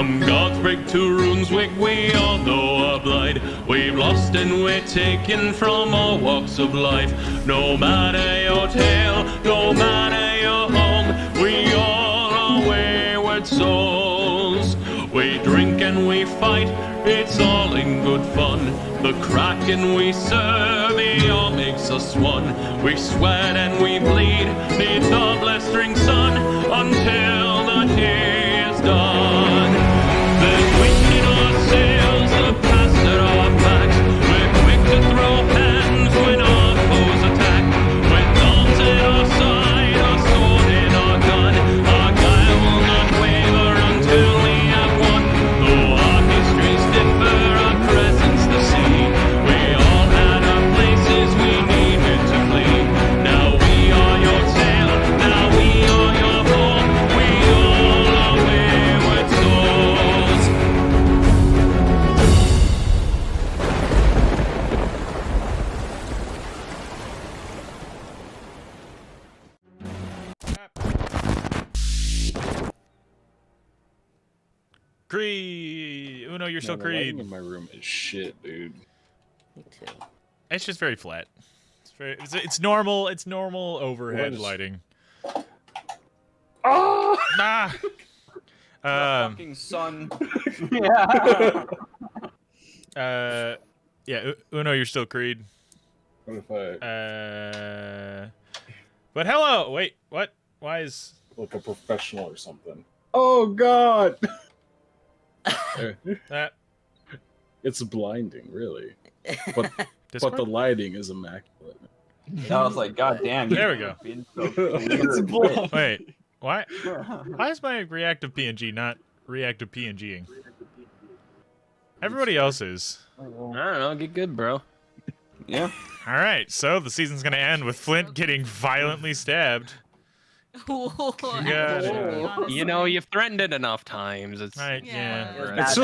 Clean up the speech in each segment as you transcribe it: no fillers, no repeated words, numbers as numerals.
Some gods break two runes, we all know a blight. We've lost and we're taken from all walks of life. No matter your tale, no matter your home, we all are wayward souls. We drink and we fight, it's all in good fun. The kraken we serve, it all makes us one. We sweat and we bleed, neath the blistering sun, until the day is done. There's wind in our sails, the past at our backs. We're quick to throw hands when our foes attack. With arms at our side, our sword in our gun, our guile will not waver until we have won. Though our histories differ, our presence the same. We all had our places we needed to flee. Now we are your sail, now we are your home. We all are wayward souls. Creed. Uno, you're so Man, the lighting Creed. in my room is shit, dude. Me too. It's just very flat. It's normal. It's normal overhead What is- lighting. Ah! Nah. Fucking sun. Yeah. Uno, you're still Creed. What if I But hello. Wait. What? Why is? like a professional or something? Oh God! That It's blinding, really. But Discord? but the lighting is immaculate. I was like, God damn. you There we go. being so It's clear. Wait. Why? Why is my reactive PNG not reactive PNGing? Everybody else is. I don't know. Get good, bro. Yeah. All right. So the season's gonna end with Flint getting violently stabbed. Whoa, You know, you've threatened it enough times. It's Right. Yeah. Yeah. It's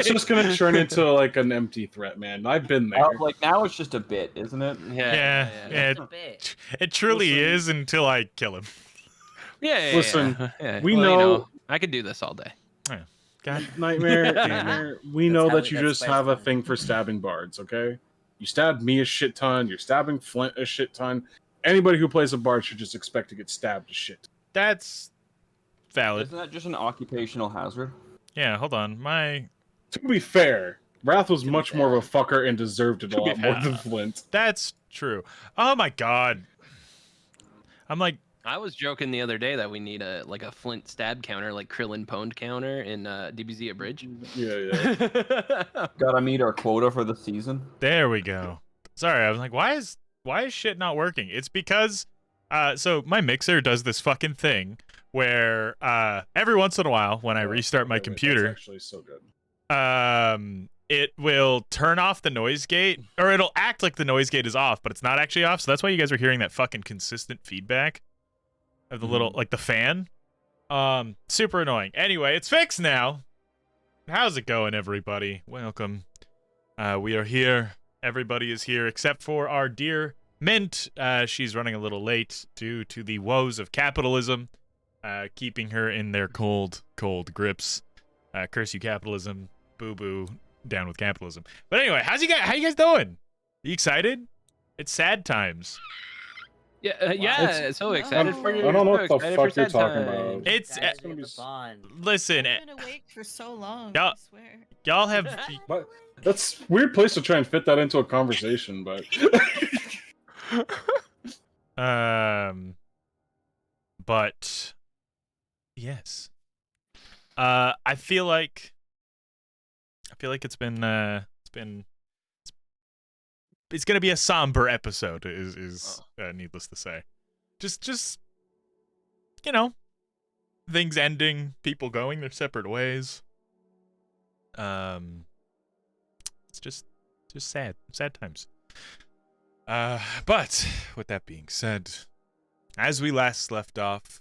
just gonna turn into like an empty threat, man. I've been there. Like now it's just a bit, isn't it? Yeah. It's a bit. It truly Listen. is until I kill him. yeah. Listen, yeah. we Well, you know- I could do this all day. God. Nightmare, we know how that it- you that's just have a fine. thing for stabbing bards, okay? You stabbed me a shit ton, you're stabbing Flint a shit ton. Anybody who plays a bard should just expect to get stabbed a shit. That's valid. Isn't that just an occupational hazard? Yeah. Hold on. My. To be fair, Wrath was To be much more of a fucker and deserved it a To be lot more fair. than Flint. That's true. Oh my God. I'm like. I was joking the other day that we need a Flint stab counter, like Krillin pwned counter in DBZ at Bridge. Yeah. Gotta meet our quota for the season. There we go. Sorry, I was like, why is shit not working? It's because so my mixer does this fucking thing where every once in a while when I restart my Okay, computer, That's actually so good. it will turn off the noise gate, or it'll act like the noise gate is off, but it's not actually off. So that's why you guys are hearing that fucking consistent feedback of the little like the fan. Super annoying. Anyway, it's fixed now. How's it going, everybody? Welcome. We are here. Everybody is here except for our dear Mint. She's running a little late due to the woes of capitalism, keeping her in their cold grips. Curse you, capitalism. Boo boo. Down with capitalism. But anyway, how you guys doing? You excited? It's sad times. Yeah, so excited for you. I don't know what so the excited fuck for you're sad talking times. about. It's Excited gonna be for Bond. listen. I've been awake for so long. Yeah. I swear. Y'all have But that's a weird place to try and fit that into a conversation, but but yes. I feel like it's gonna be a somber episode, is needless to say. Just you know, things ending, people going their separate ways. It's just sad times. But with that being said, as we last left off,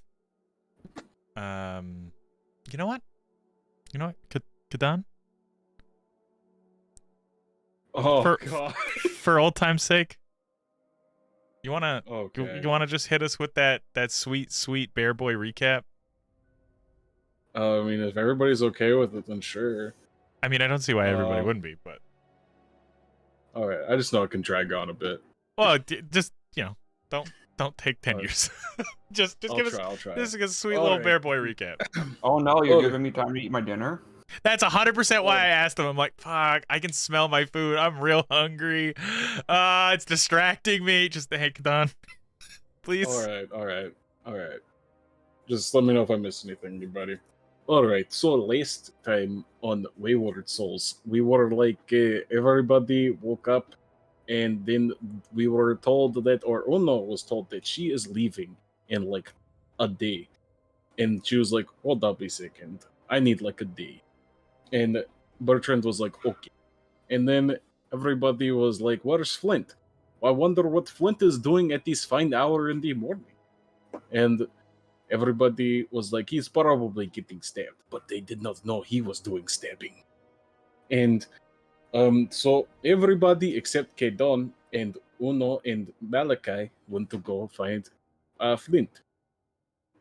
you know what, Kadan? oh For- god. For old time's sake, you wanna Okay. you wanna just hit us with that sweet Bear Boy recap? I mean, if everybody's okay with it, then sure. I mean, I don't see why everybody Uh, wouldn't be, but All right, I just know it can drag on a bit. well, just don't take 10 All right. years. just I'll give try. us I'll try. this is a sweet All little right. Bear Boy recap. Oh no, you're Okay. giving me time to eat my dinner? That's 100% why I asked him. I'm like, fuck, I can smell my food. I'm real hungry. It's distracting me. Just hang on, please. All right. Just let me know if I missed anything, everybody. All right. So last time on Wayward Souls, we were like everybody woke up, and then we were told that, or Uno was told that she is leaving in like a day, and she was like, "Hold up a second, I need like a day," and Bertrand was like, "Okay," and then everybody was like, "Where's Flint? I wonder what Flint is doing at this fine hour in the morning," and everybody was like, he's probably getting stabbed, but they did not know he was doing stabbing. And so everybody except Kedon and Uno and Malachi went to go find Flint.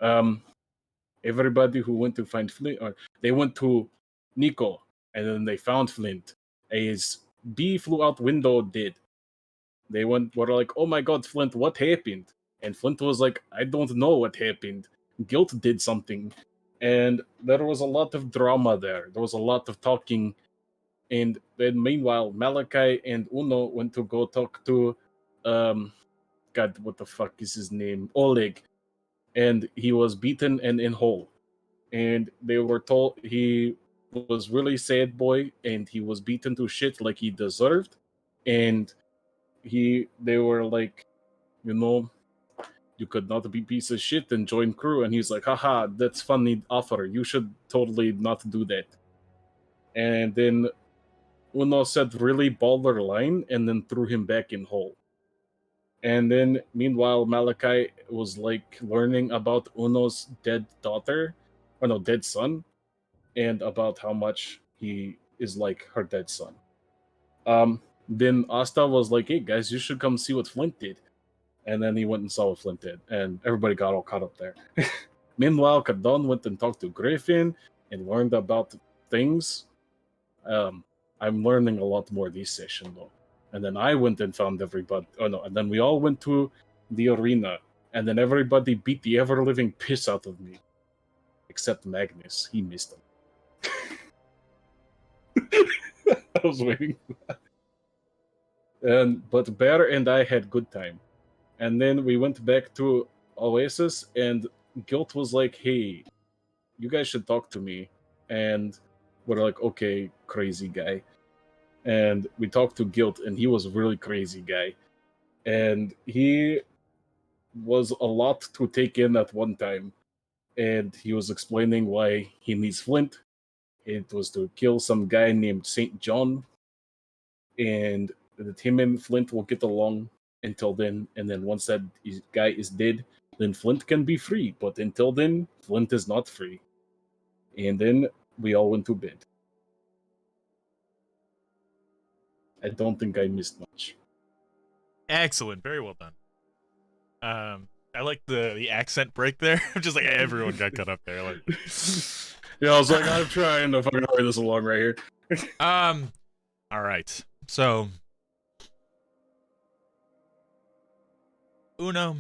Um, everybody who went to find Flint, or they went to Nico, and then they found Flint. His bee flew out window dead. They were like, "Oh my God, Flint, what happened?" And Flint was like, "I don't know what happened. Guilt did something." And there was a lot of drama there. There was a lot of talking. And then meanwhile, Malachi and Uno went to go talk to, God, what the fuck is his name? Oleg. And he was beaten and in hole. And they were told he was really sad boy, and he was beaten to shit like he deserved. And they were like, you know, you could not be piece of shit and join crew. And he's like, haha, that's funny offer. You should totally not do that. And then Uno said really borderline and then threw him back in hole. And then meanwhile, Malachi was like learning about Uno's dead daughter, or no, dead son, and about how much he is like her dead son. Then Asta was like, hey guys, you should come see what Flint did. And then he went and saw what Flint did, and everybody got all caught up there. Meanwhile, Kadon went and talked to Griffin and learned about things. I'm learning a lot more this session though. And then I went and found everybody. Oh no! And then we all went to the arena, and then everybody beat the ever living piss out of me, except Magnus. He missed them. I was waiting for that. But Bear and I had good time. And then we went back to Oasis, and Guilt was like, hey, you guys should talk to me. And we're like, okay, crazy guy. And we talked to Guilt, and he was a really crazy guy. And he was a lot to take in at one time. And he was explaining why he needs Flint. It was to kill some guy named St. John. And that him and Flint will get along until then, and then once that guy is dead, then Flint can be free. But until then, Flint is not free. And then we all went to bed. I don't think I missed much. Excellent, very well done. I like the accent break there. Just like everyone got cut up there. Like, Yeah, I was like, I'm trying to fucking hurry this along right here. all right. So, Uno,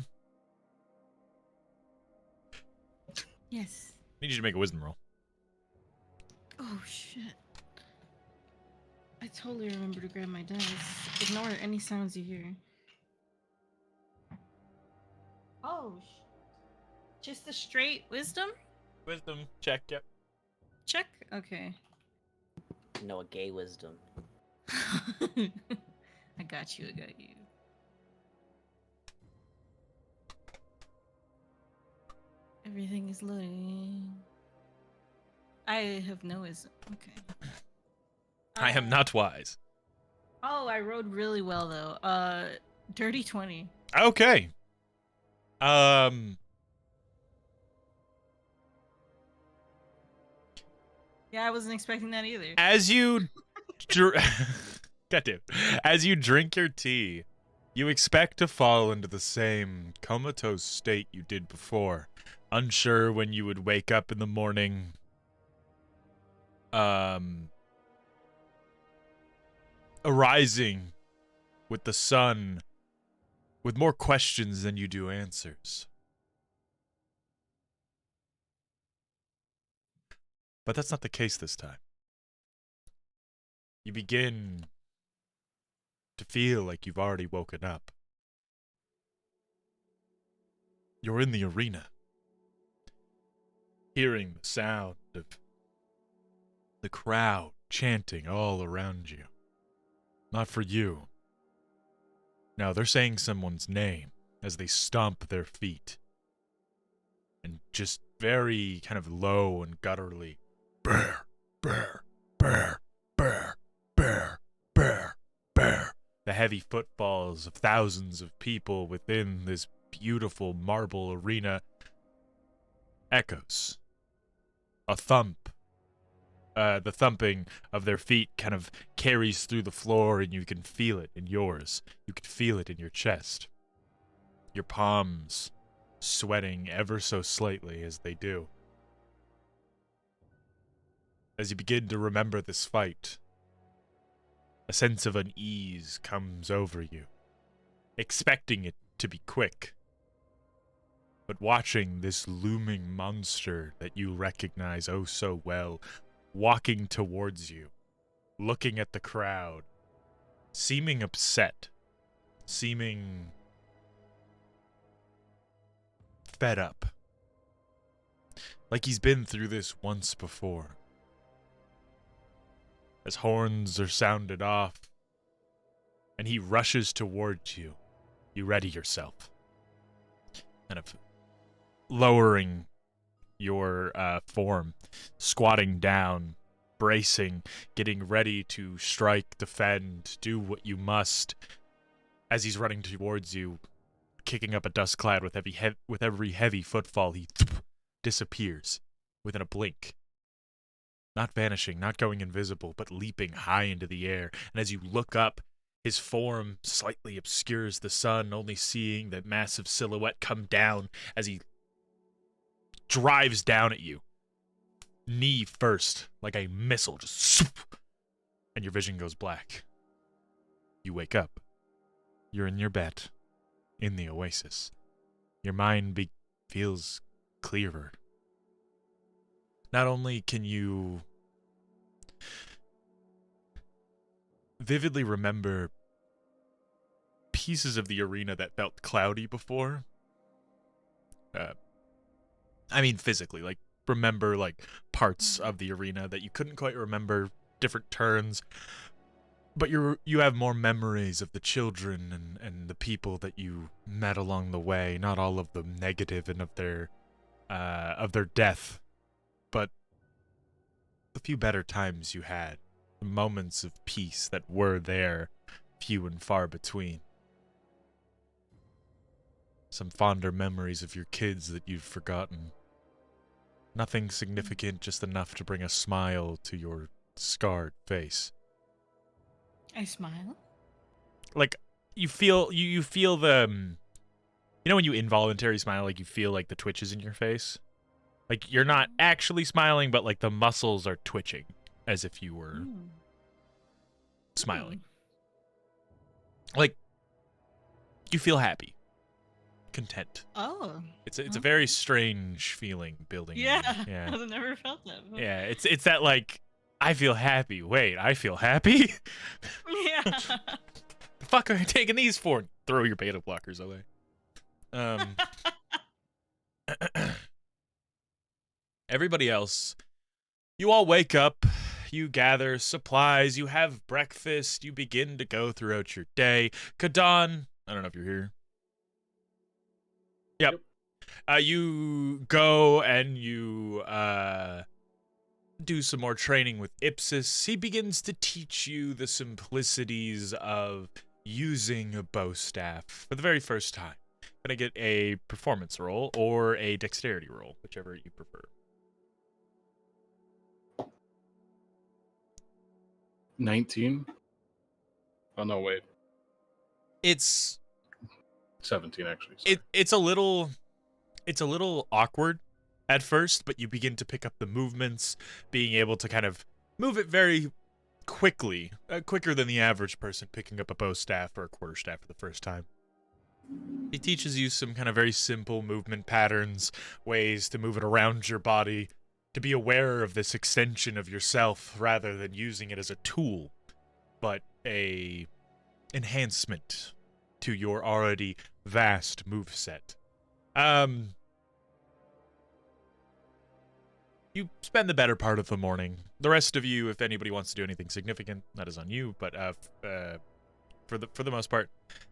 Yes. need you to make a wisdom roll. Oh shit. I totally remember to grab my dice. Ignore any sounds you hear. Oh, just a straight wisdom? Wisdom check. Yep. Check? Okay. No, a gay wisdom. I got you. Everything is loading. I have no wisdom. Okay. I am not wise. Oh, I rode really well though. Dirty 20. Okay. Yeah, I wasn't expecting that either. As you goddamn, as you drink your tea, you expect to fall into the same comatose state you did before, unsure when you would wake up in the morning, arising with the sun with more questions than you do answers. But that's not the case this time. You begin to feel like you've already woken up. You're in the arena, hearing the sound of the crowd chanting all around you. Not for you. Now they're saying someone's name as they stomp their feet. And just very kind of low and gutturally, bear, bear, bear, bear, bear, bear, bear. The heavy footfalls of thousands of people within this beautiful marble arena echoes. A thump. The thumping of their feet kind of carries through the floor, and you can feel it in yours. You can feel it in your chest. Your palms sweating ever so slightly as they do. As you begin to remember this fight, a sense of unease comes over you, expecting it to be quick. But watching this looming monster that you recognize oh so well, walking towards you, looking at the crowd, seeming upset, seeming fed up. Like he's been through this once before. As horns are sounded off, and he rushes towards you, you ready yourself. Kind of lowering your form, squatting down, bracing, getting ready to strike, defend, do what you must. As he's running towards you, kicking up a dust cloud with every heavy footfall, he disappears within a blink. Not vanishing, not going invisible, but leaping high into the air. And as you look up, his form slightly obscures the sun, only seeing that massive silhouette come down as he drives down at you. Knee first, like a missile, just swoop, and your vision goes black. You wake up. You're in your bed, in the oasis. Your mind feels clearer. Not only can you vividly remember pieces of the arena that felt cloudy before, I mean physically, like remember like parts of the arena that you couldn't quite remember, different turns, but you have more memories of the children and the people that you met along the way, not all of them negative and of their death, but the few better times you had, the moments of peace that were there, few and far between. Some fonder memories of your kids that you've forgotten. Nothing significant, just enough to bring a smile to your scarred face. I smile. Like, you feel the, you know when you involuntary smile, like you feel like the twitches in your face? Like, you're not actually smiling, but, like, the muscles are twitching as if you were smiling. Like, you feel happy. Content. Oh. It's a very strange feeling building. in you. Yeah. Yeah. I've never felt that before. Yeah, it's that, like, I feel happy. Wait, I feel happy? Yeah. The fuck are you taking these for? Throw your beta blockers away. Everybody else, you all wake up, you gather supplies, you have breakfast, you begin to go throughout your day. Kadan, I don't know if you're here. Yep. You go and you do some more training with Ipsis. He begins to teach you the simplicities of using a bow staff for the very first time. Gonna get a performance roll or a dexterity roll, whichever you prefer. 19? Oh, no, wait. It's 17, actually. Sorry. it's a little awkward at first, but you begin to pick up the movements, being able to kind of move it very quickly, quicker than the average person picking up a bow staff or a quarterstaff for the first time. He teaches you some kind of very simple movement patterns, ways to move it around your body, to be aware of this extension of yourself rather than using it as a tool, but a enhancement to your already vast moveset. You spend the better part of the morning. The rest of you, if anybody wants to do anything significant, that is on you, but for the most part,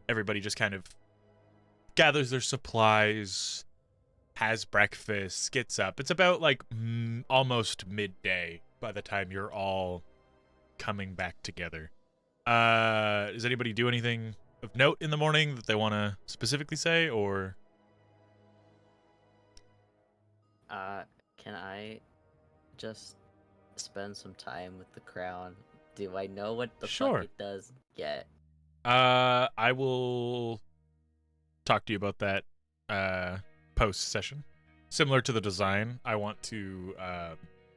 everybody just kind of gathers their supplies, has breakfast, gets up. It's about like almost midday by the time you're all coming back together. Does anybody do anything of note in the morning that they want to specifically say, or? Can I just spend some time with the crown? Do I know what the Sure. fuck it does yet? I will talk to you about that post session. Similar to the design, I want to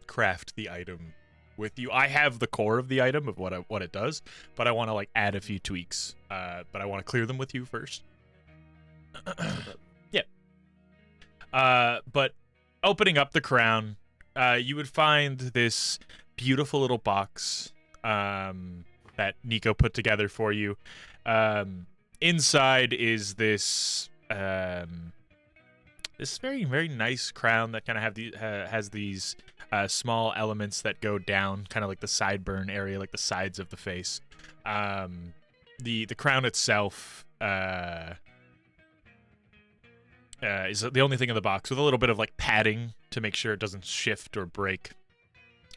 craft the item with you. I have the core of the item of what it does, but I want to like add a few tweaks. But I want to clear them with you first. Yeah. But opening up the crown, you would find this beautiful little box that Nico put together for you. Inside is this this very, very nice crown that kind of has these small elements that go down, kind of like the sideburn area, like the sides of the face. The crown itself is the only thing in the box, with a little bit of like padding to make sure it doesn't shift or break.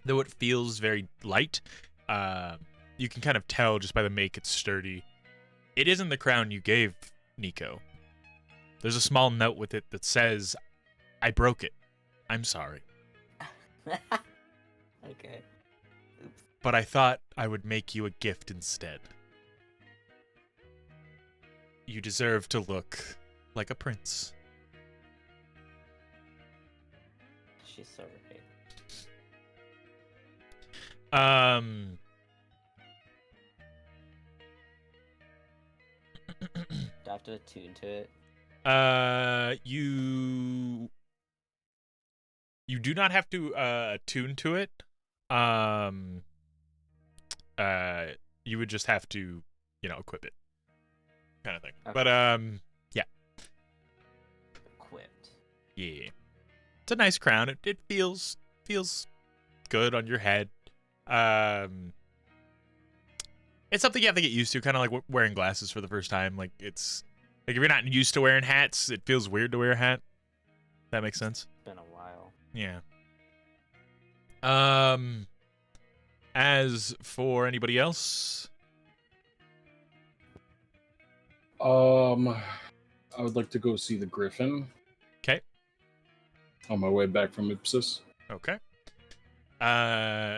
Though it feels very light, you can kind of tell just by the make it's sturdy. It isn't the crown you gave Nico. There's a small note with it that says, "I broke it. I'm sorry. Okay. But I thought I would make you a gift instead. You deserve to look like a prince." She's so right. Do I have to attune to it? You do not have to attune to it. You would just have to, equip it, kind of thing. Okay. But yeah, Equipped. yeah, it's a nice crown. It feels good on your head. It's something you have to get used to, kind of like wearing glasses for the first time. Like it's like if you're not used to wearing hats, it feels weird to wear a hat. That makes sense. It's been a while. Yeah. As for anybody else, I would like to go see the Griffin. Okay. On my way back from Ipsis. okay.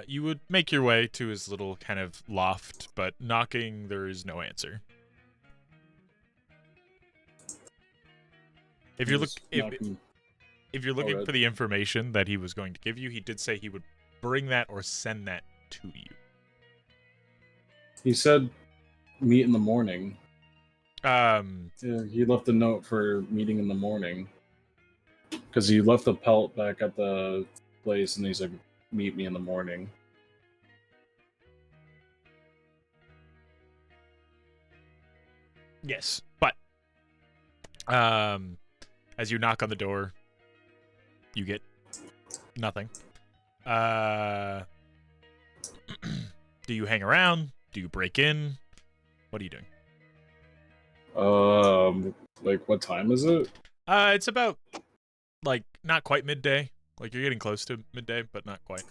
You would make your way to his little kind of loft, but knocking, there is no answer. If you're if you're looking Alright. for the information that he was going to give you, he did say he would bring that or send that to you. He said meet in the morning. Yeah, He left a note for meeting in the morning. Because he left the pelt back at the place and he said, meet me in the morning. Yes, but as you knock on the door, you get nothing. Do you hang around? Do you break in? What are you doing? Like what time is it? It's about like not quite midday. Like you're getting close to midday, but not quite.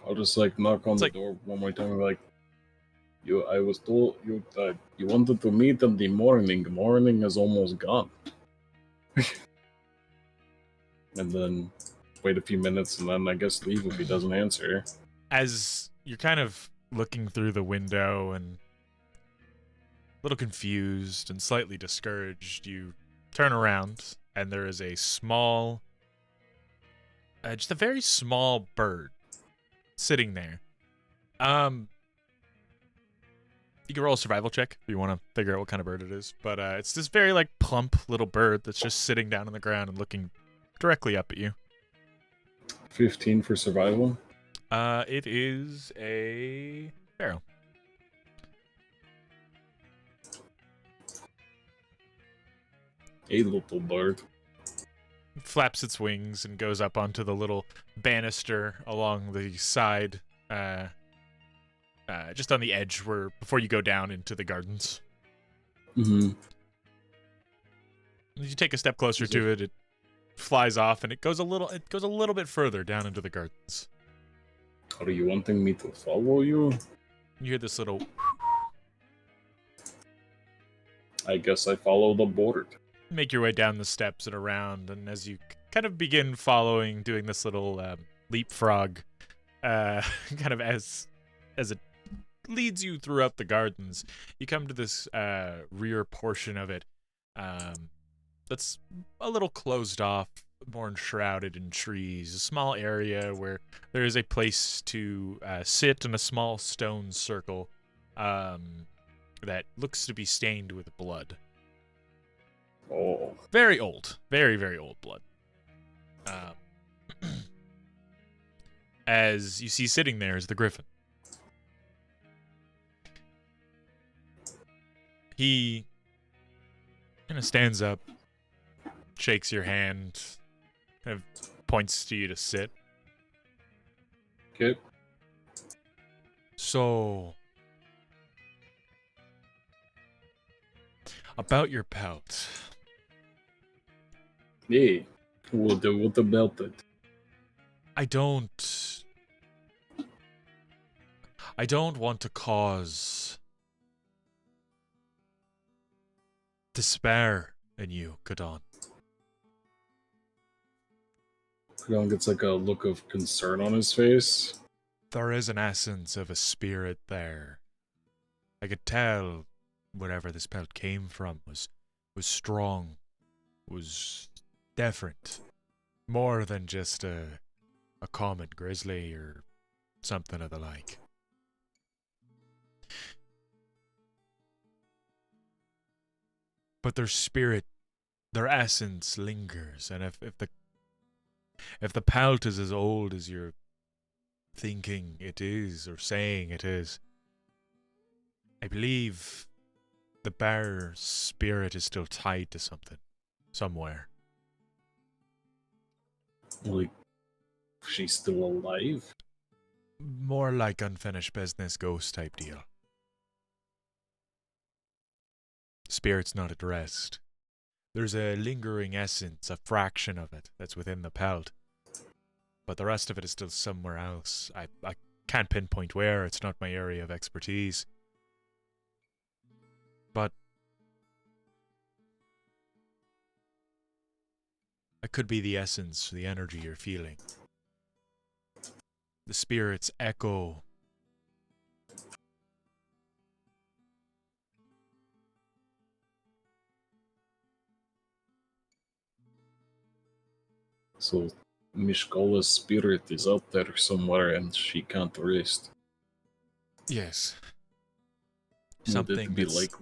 I'll just like knock on It's the like- door one more time. Like, I was told you you wanted to meet in the morning. Morning is almost gone. And then wait a few minutes, and then I guess leave if he doesn't answer. As you're kind of looking through the window and a little confused and slightly discouraged, you turn around and there is a small, just a very small bird sitting there. You can roll a survival check if you want to figure out what kind of bird it is. But it's this very, like, plump little bird that's just sitting down on the ground and looking directly up at you. 15 for survival. It is a sparrow. A little bird. Flaps its wings and goes up onto the little banister along the side, just on the edge where before you go down into the gardens. Mm-hmm. As you take a step closer to it, it flies off and it goes a little bit further down into the gardens. Are you wanting me to follow you? You hear this little. I guess I follow the board. Make your way down the steps and around, and as you kind of begin following, doing this little leapfrog, kind of as it leads you throughout the gardens, you come to this rear portion of it that's a little closed off, more enshrouded in trees. A small area where there is a place to sit in a small stone circle that looks to be stained with blood. Oh. Very old. Very, very old blood. As you see sitting there is the griffin. He kind of stands up, shakes your hand, kind of points to you to sit. Okay. So, about your pelt. Hey, what about it? I don't want to cause despair in you, Kadon. Kadon gets like a look of concern on his face. There is an essence of a spirit there. I could tell wherever this pelt came from was strong, was different, more than just a common grizzly or something of the like. But their spirit, their essence lingers, and if the pelt is as old as you're thinking it is or saying it is, I believe the bear's spirit is still tied to something, somewhere. Like, she's still alive? More like unfinished business ghost type deal. Spirit's not at rest. There's a lingering essence, a fraction of it, that's within the pelt. But the rest of it is still somewhere else. I can't pinpoint where, it's not my area of expertise. But it could be the essence, the energy you're feeling. The spirit's echo. So, Mishkola's spirit is out there somewhere and she can't rest. Yes. Would Something it be that's like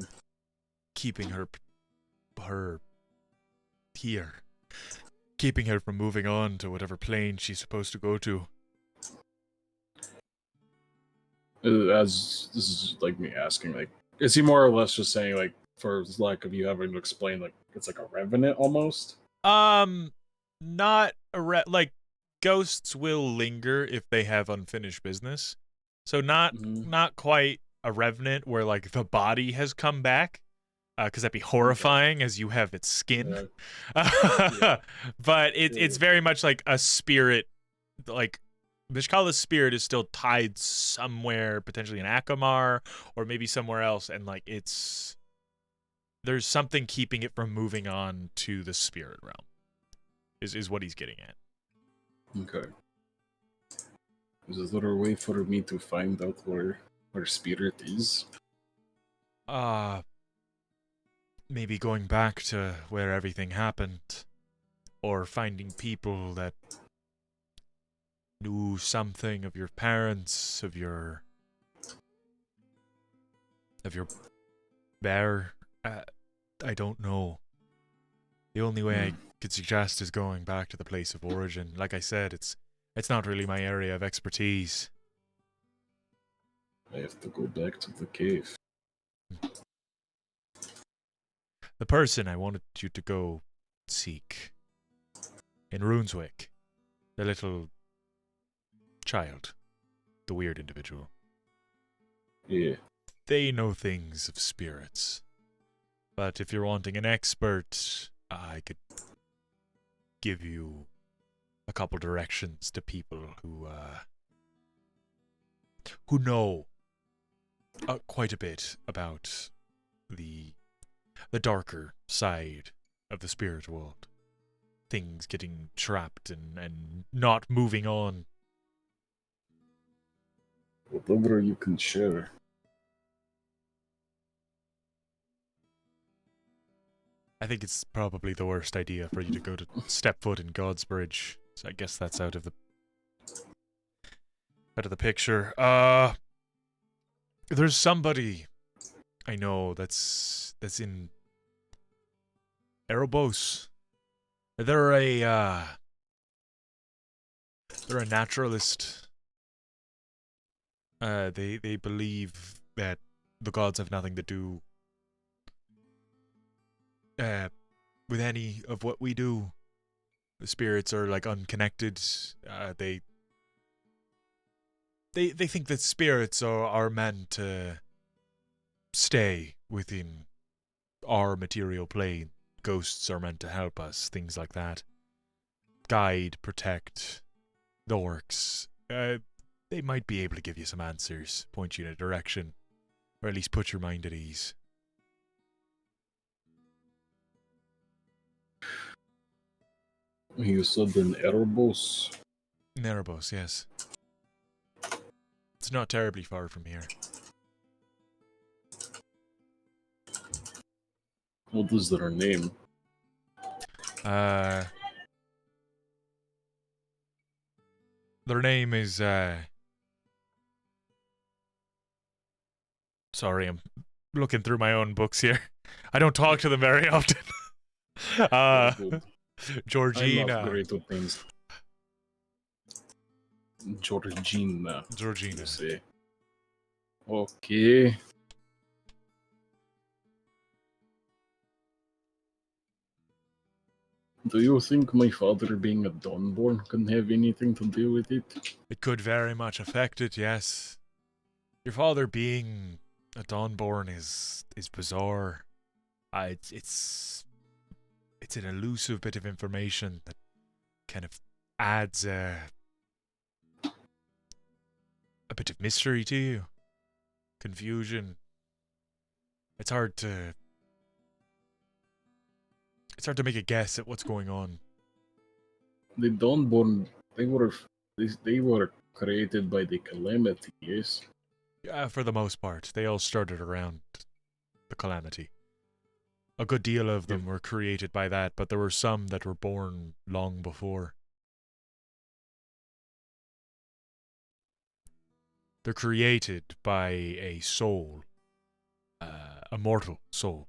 keeping her here. Keeping her from moving on to whatever plane she's supposed to go to. as this is like me asking, like, is he more or less just saying, like, for lack of you having to explain, like, it's like a revenant almost? Not like ghosts will linger if they have unfinished business. So not quite a revenant where like the body has come back, because that'd be horrifying as you have its skin. Yeah. But it's very much like a spirit, like Mishkala's spirit is still tied somewhere, potentially in Akamar or maybe somewhere else, and like there's something keeping it from moving on to the spirit realm. Is what he's getting at. Okay. Is there a way for me to find out where spirit is? Maybe going back to where everything happened, or finding people that knew something of your parents, of your bear. I don't know. The only way I could suggest is going back to the place of origin. Like I said, it's not really my area of expertise. I have to go back to the cave. The person I wanted you to go seek in Runeswick, the little child, the weird individual. Yeah. They know things of spirits. But if you're wanting an expert, I could give you a couple directions to people who know quite a bit about the darker side of the spirit world. Things getting trapped and not moving on. Whatever you can share. I think it's probably the worst idea for you to go to step foot in God's Bridge. So I guess that's out of the picture. There's somebody I know that's in Erebos. They're a naturalist. They believe that the gods have nothing to do with any of what we do. The spirits are like unconnected. They think that spirits are meant to stay within our material plane. Ghosts are meant to help us, things like that. Guide, protect, the orcs. They might be able to give you some answers, point you in a direction, or at least put your mind at ease. You said in Erebos? In Erebos, yes. It's not terribly far from here. What is their name? Their name is, sorry, I'm looking through my own books here. I don't talk to them very often. Good. Georgina. I love great with names. Georgina. Georgina. Say. Okay. Do you think my father being a Dawnborn can have anything to do with it? It could very much affect it, yes. Your father being a Dawnborn is bizarre. It's an elusive bit of information that kind of adds a bit of mystery to you. Confusion. It's hard to make a guess at what's going on. The Dawnborn, they were created by the Calamity, yes? Yeah, for the most part. They all started around the Calamity. A good deal of them were created by that, but there were some that were born long before. They're created by a soul, a mortal soul,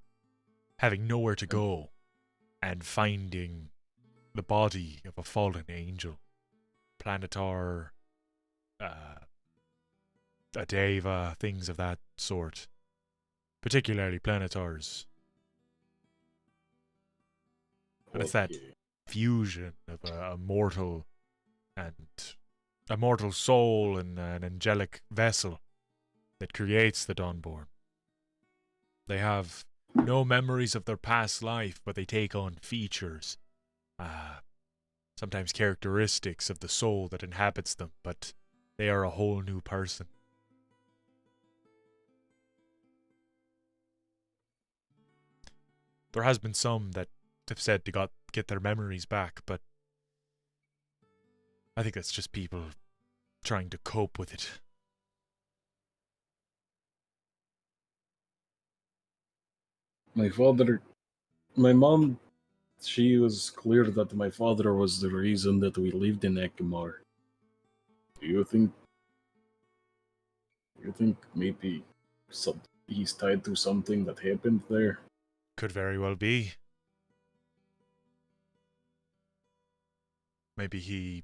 having nowhere to go and finding the body of a fallen angel, Planetar, a Deva, things of that sort, particularly Planetars. And it's that fusion of a mortal soul and an angelic vessel that creates the Dawnborn. They have no memories of their past life, but they take on features, sometimes characteristics of the soul that inhabits them, but they are a whole new person. There has been some that have said they get their memories back, but I think that's just people trying to cope with it. My mom, she was clear that my father was the reason that we lived in Ekimar. Do you think maybe he's tied to something that happened there? Could very well be. Maybe he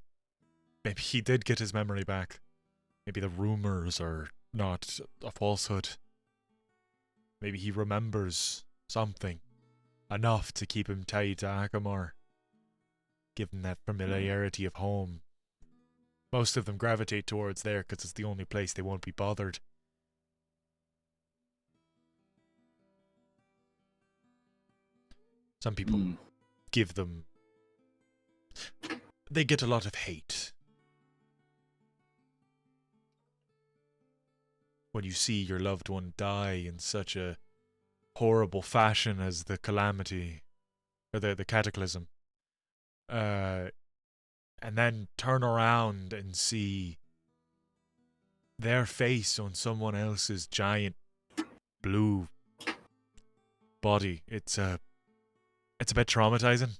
did get his memory back. Maybe the rumors are not a falsehood. Maybe he remembers something enough to keep him tied to Akamar. Given that familiarity of home. Most of them gravitate towards there because it's the only place they won't be bothered. Some people give them... They get a lot of hate. When you see your loved one die in such a horrible fashion as the calamity, or the cataclysm. And then turn around and see their face on someone else's giant blue body. It's a bit traumatizing.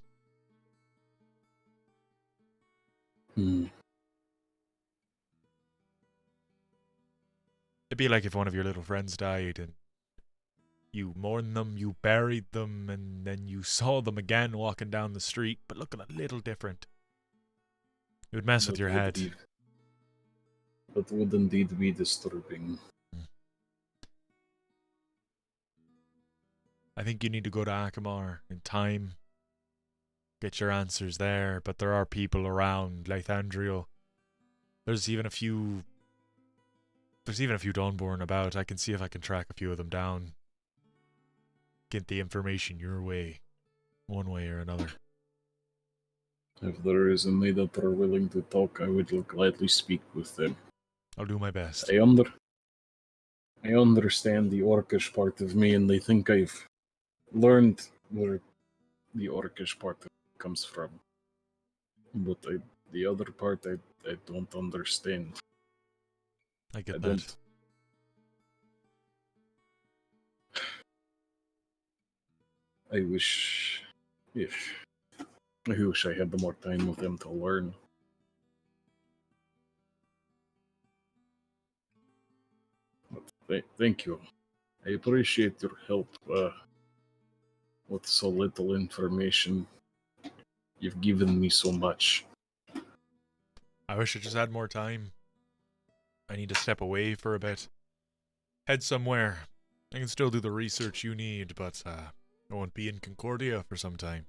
It'd be like if one of your little friends died and you mourned them, you buried them, and then you saw them again walking down the street, but looking a little different. It would mess with your head. That would indeed be disturbing. I think you need to go to Akamar in time. Get your answers there, but there are people around Lythandriel. There's even a few Dawnborn about. I can see if I can track a few of them down. Get the information your way. One way or another. If there is any that are willing to talk, I would gladly speak with them. I'll do my best. I understand the orcish part of me, and I think I've learned where the orcish part comes from. But the other part, I don't understand. I get that. I wish I had more time with them to learn. But thank you. I appreciate your help with so little information. You've given me so much. I wish I just had more time. I need to step away for a bit. Head somewhere. I can still do the research you need, but I won't be in Concordia for some time.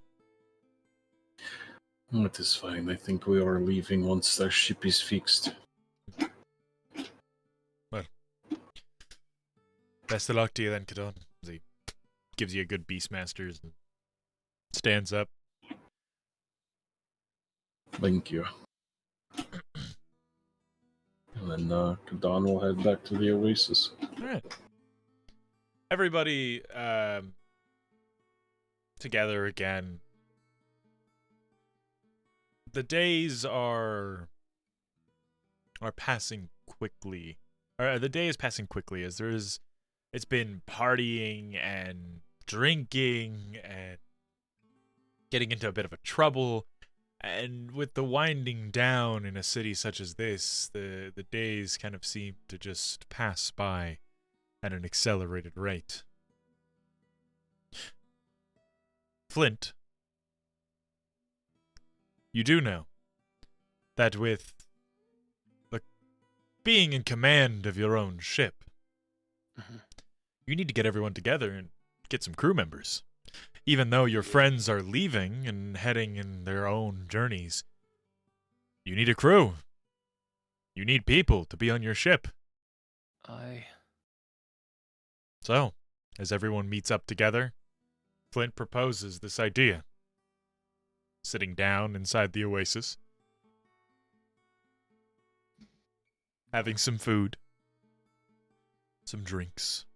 That is fine. I think we are leaving once our ship is fixed. Well, best of luck to you then, Kadon. He gives you a good Beastmasters and stands up. Thank you. And then Kadon will head back to the Oasis. Alright. Everybody together again. The days are passing quickly. The day is passing quickly as it's been partying and drinking and getting into a bit of a trouble. And with the winding down in a city such as this, the days kind of seem to just pass by at an accelerated rate. Flint, you do know that with being in command of your own ship, you need to get everyone together and get some crew members. Even though your friends are leaving and heading in their own journeys, you need a crew. You need people to be on your ship. So, as everyone meets up together, Flint proposes this idea. Sitting down inside the Oasis, having some food, some drinks.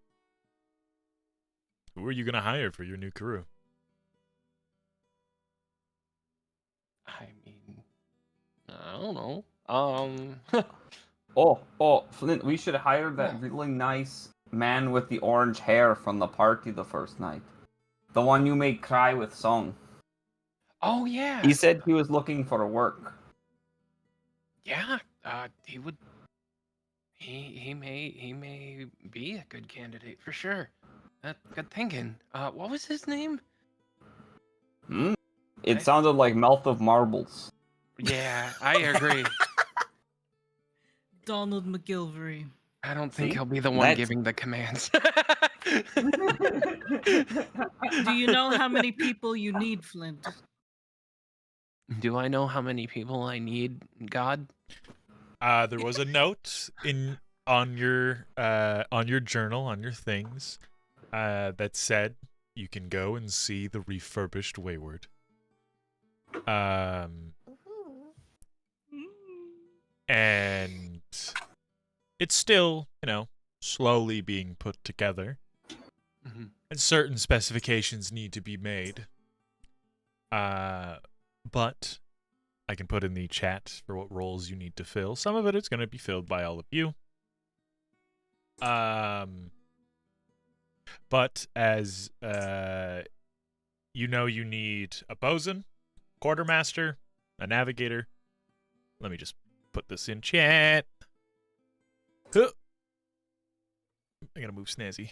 Who are you going to hire for your new crew? I mean, I don't know. Oh, Flint, we should hire that really nice man with the orange hair from the party the first night. The one you made cry with song. Oh yeah. He said he was looking for work. Yeah, he would. He may be a good candidate for sure. Good thinking. What was his name? It sounded like Mouth of Marbles. Yeah, I agree. Donald McGilvery. I don't think See? he'll be the one That's- giving the commands. Do you know how many people you need, Flint? Do I know how many people I need, God? There was a note on your journal, on your things, that said you can go and see the refurbished Wayward. And it's still, slowly being put together. Mm-hmm. And certain specifications need to be made. But I can put in the chat for what roles you need to fill. Some of it is going to be filled by all of you. But as you need a bosun, quartermaster, a navigator. Let me just put this in chat. Huh. I gotta move Snazzy.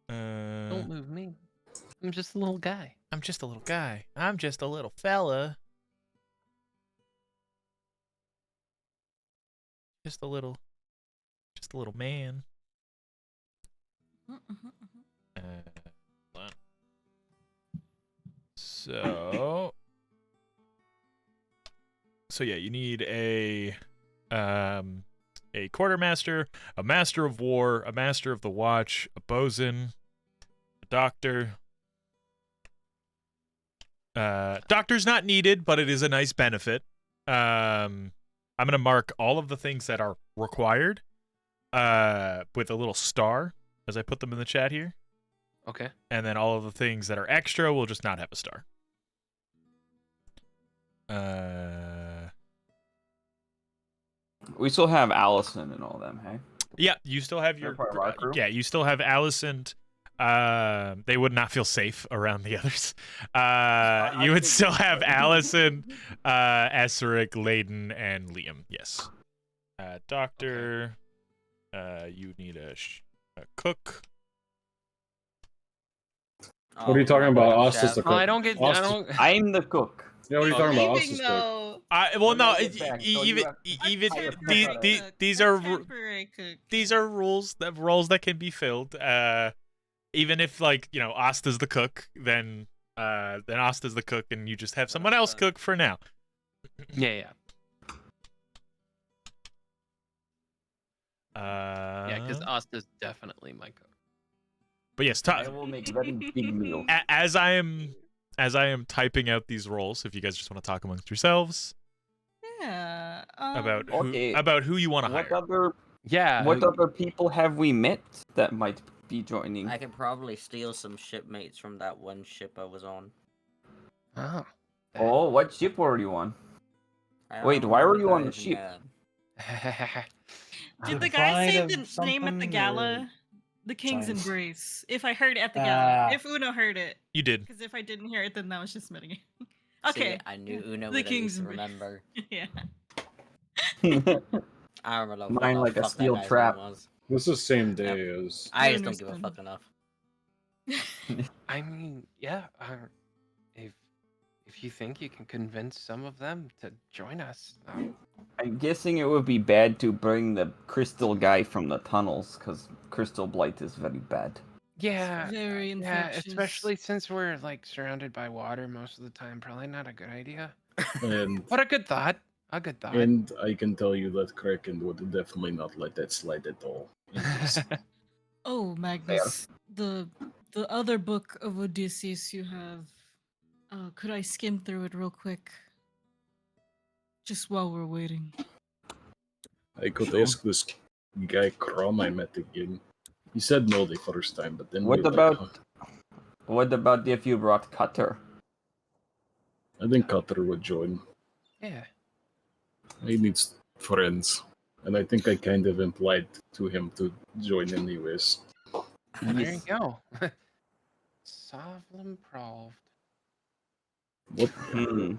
Don't move me. I'm just a little guy. I'm just a little guy. I'm just a little fella. Just a little man. Hold on. So yeah, you need a quartermaster, a master of war, a master of the watch, a bosun, a doctor. Doctor's not needed, but it is a nice benefit. I'm gonna mark all of the things that are required with a little star as I put them in the chat here. Okay. And then all of the things that are extra will just not have a star. We still have Allison and all them, hey? Yeah, you still have your They're part of our crew? yeah, you still have Allison. They would not feel safe around the others. You would still have Allison, Esseric, Layden, and Liam. Yes. Doctor. You need a cook. What are you talking about? Austin's the Oh, I cook. don't get. I Austin- don't. I'm the cook. Yeah, what are you talking about? Leaving Austin's cook. though. Well, no. Get back, so you have- Even I have these cook. these these are Temporary cook. these are roles that can be filled. Even if Asta's the cook, then Asta's the cook, and you just have someone else cook for now. Yeah. Yeah, because Asta's definitely my cook. But yes, I will make very big meals. as I am typing out these roles, if you guys just want to talk amongst yourselves Yeah. about Okay. who you want to hire. What other people have we met that might be joining? I could probably steal some shipmates from that one ship I was on. Oh. Oh, what ship were you on? I Wait, don't why know were the you on the guy's ship? name. Did the guy say Divide the of name at the something gala? or- The King's Sorry. Embrace. If I heard it at the gala. Ah. If Uno heard it. You did. Because if I didn't hear it, then that was just metagame. See, Okay. I knew Uno The would at King's least Embrace. remember. Yeah. I remember Mine what like the a fuck that steel guy's trap. name was. This is the same day as. I I just don't give a understand. fuck enough. I mean, yeah. If you think you can convince some of them to join us, I'm guessing it would be bad to bring the crystal guy from the tunnels, because crystal blight is very bad. yeah, Very infectious. especially since we're surrounded by water most of the time. Probably not a good idea. And What a good thought. A good thought. and I can tell you that Kraken would definitely not let that slide at all. Oh, Magnus. The other book of Odysseus you have. Could I skim through it real quick? Just while we're waiting. I could ask this guy Krom I met again. He said no the first time, but then What we about if you brought Cutter? I think Cutter would join. Yeah. He needs friends. And I think I kind of implied to him to join anyways. There you go. Sovereign Proved. What? Hmm.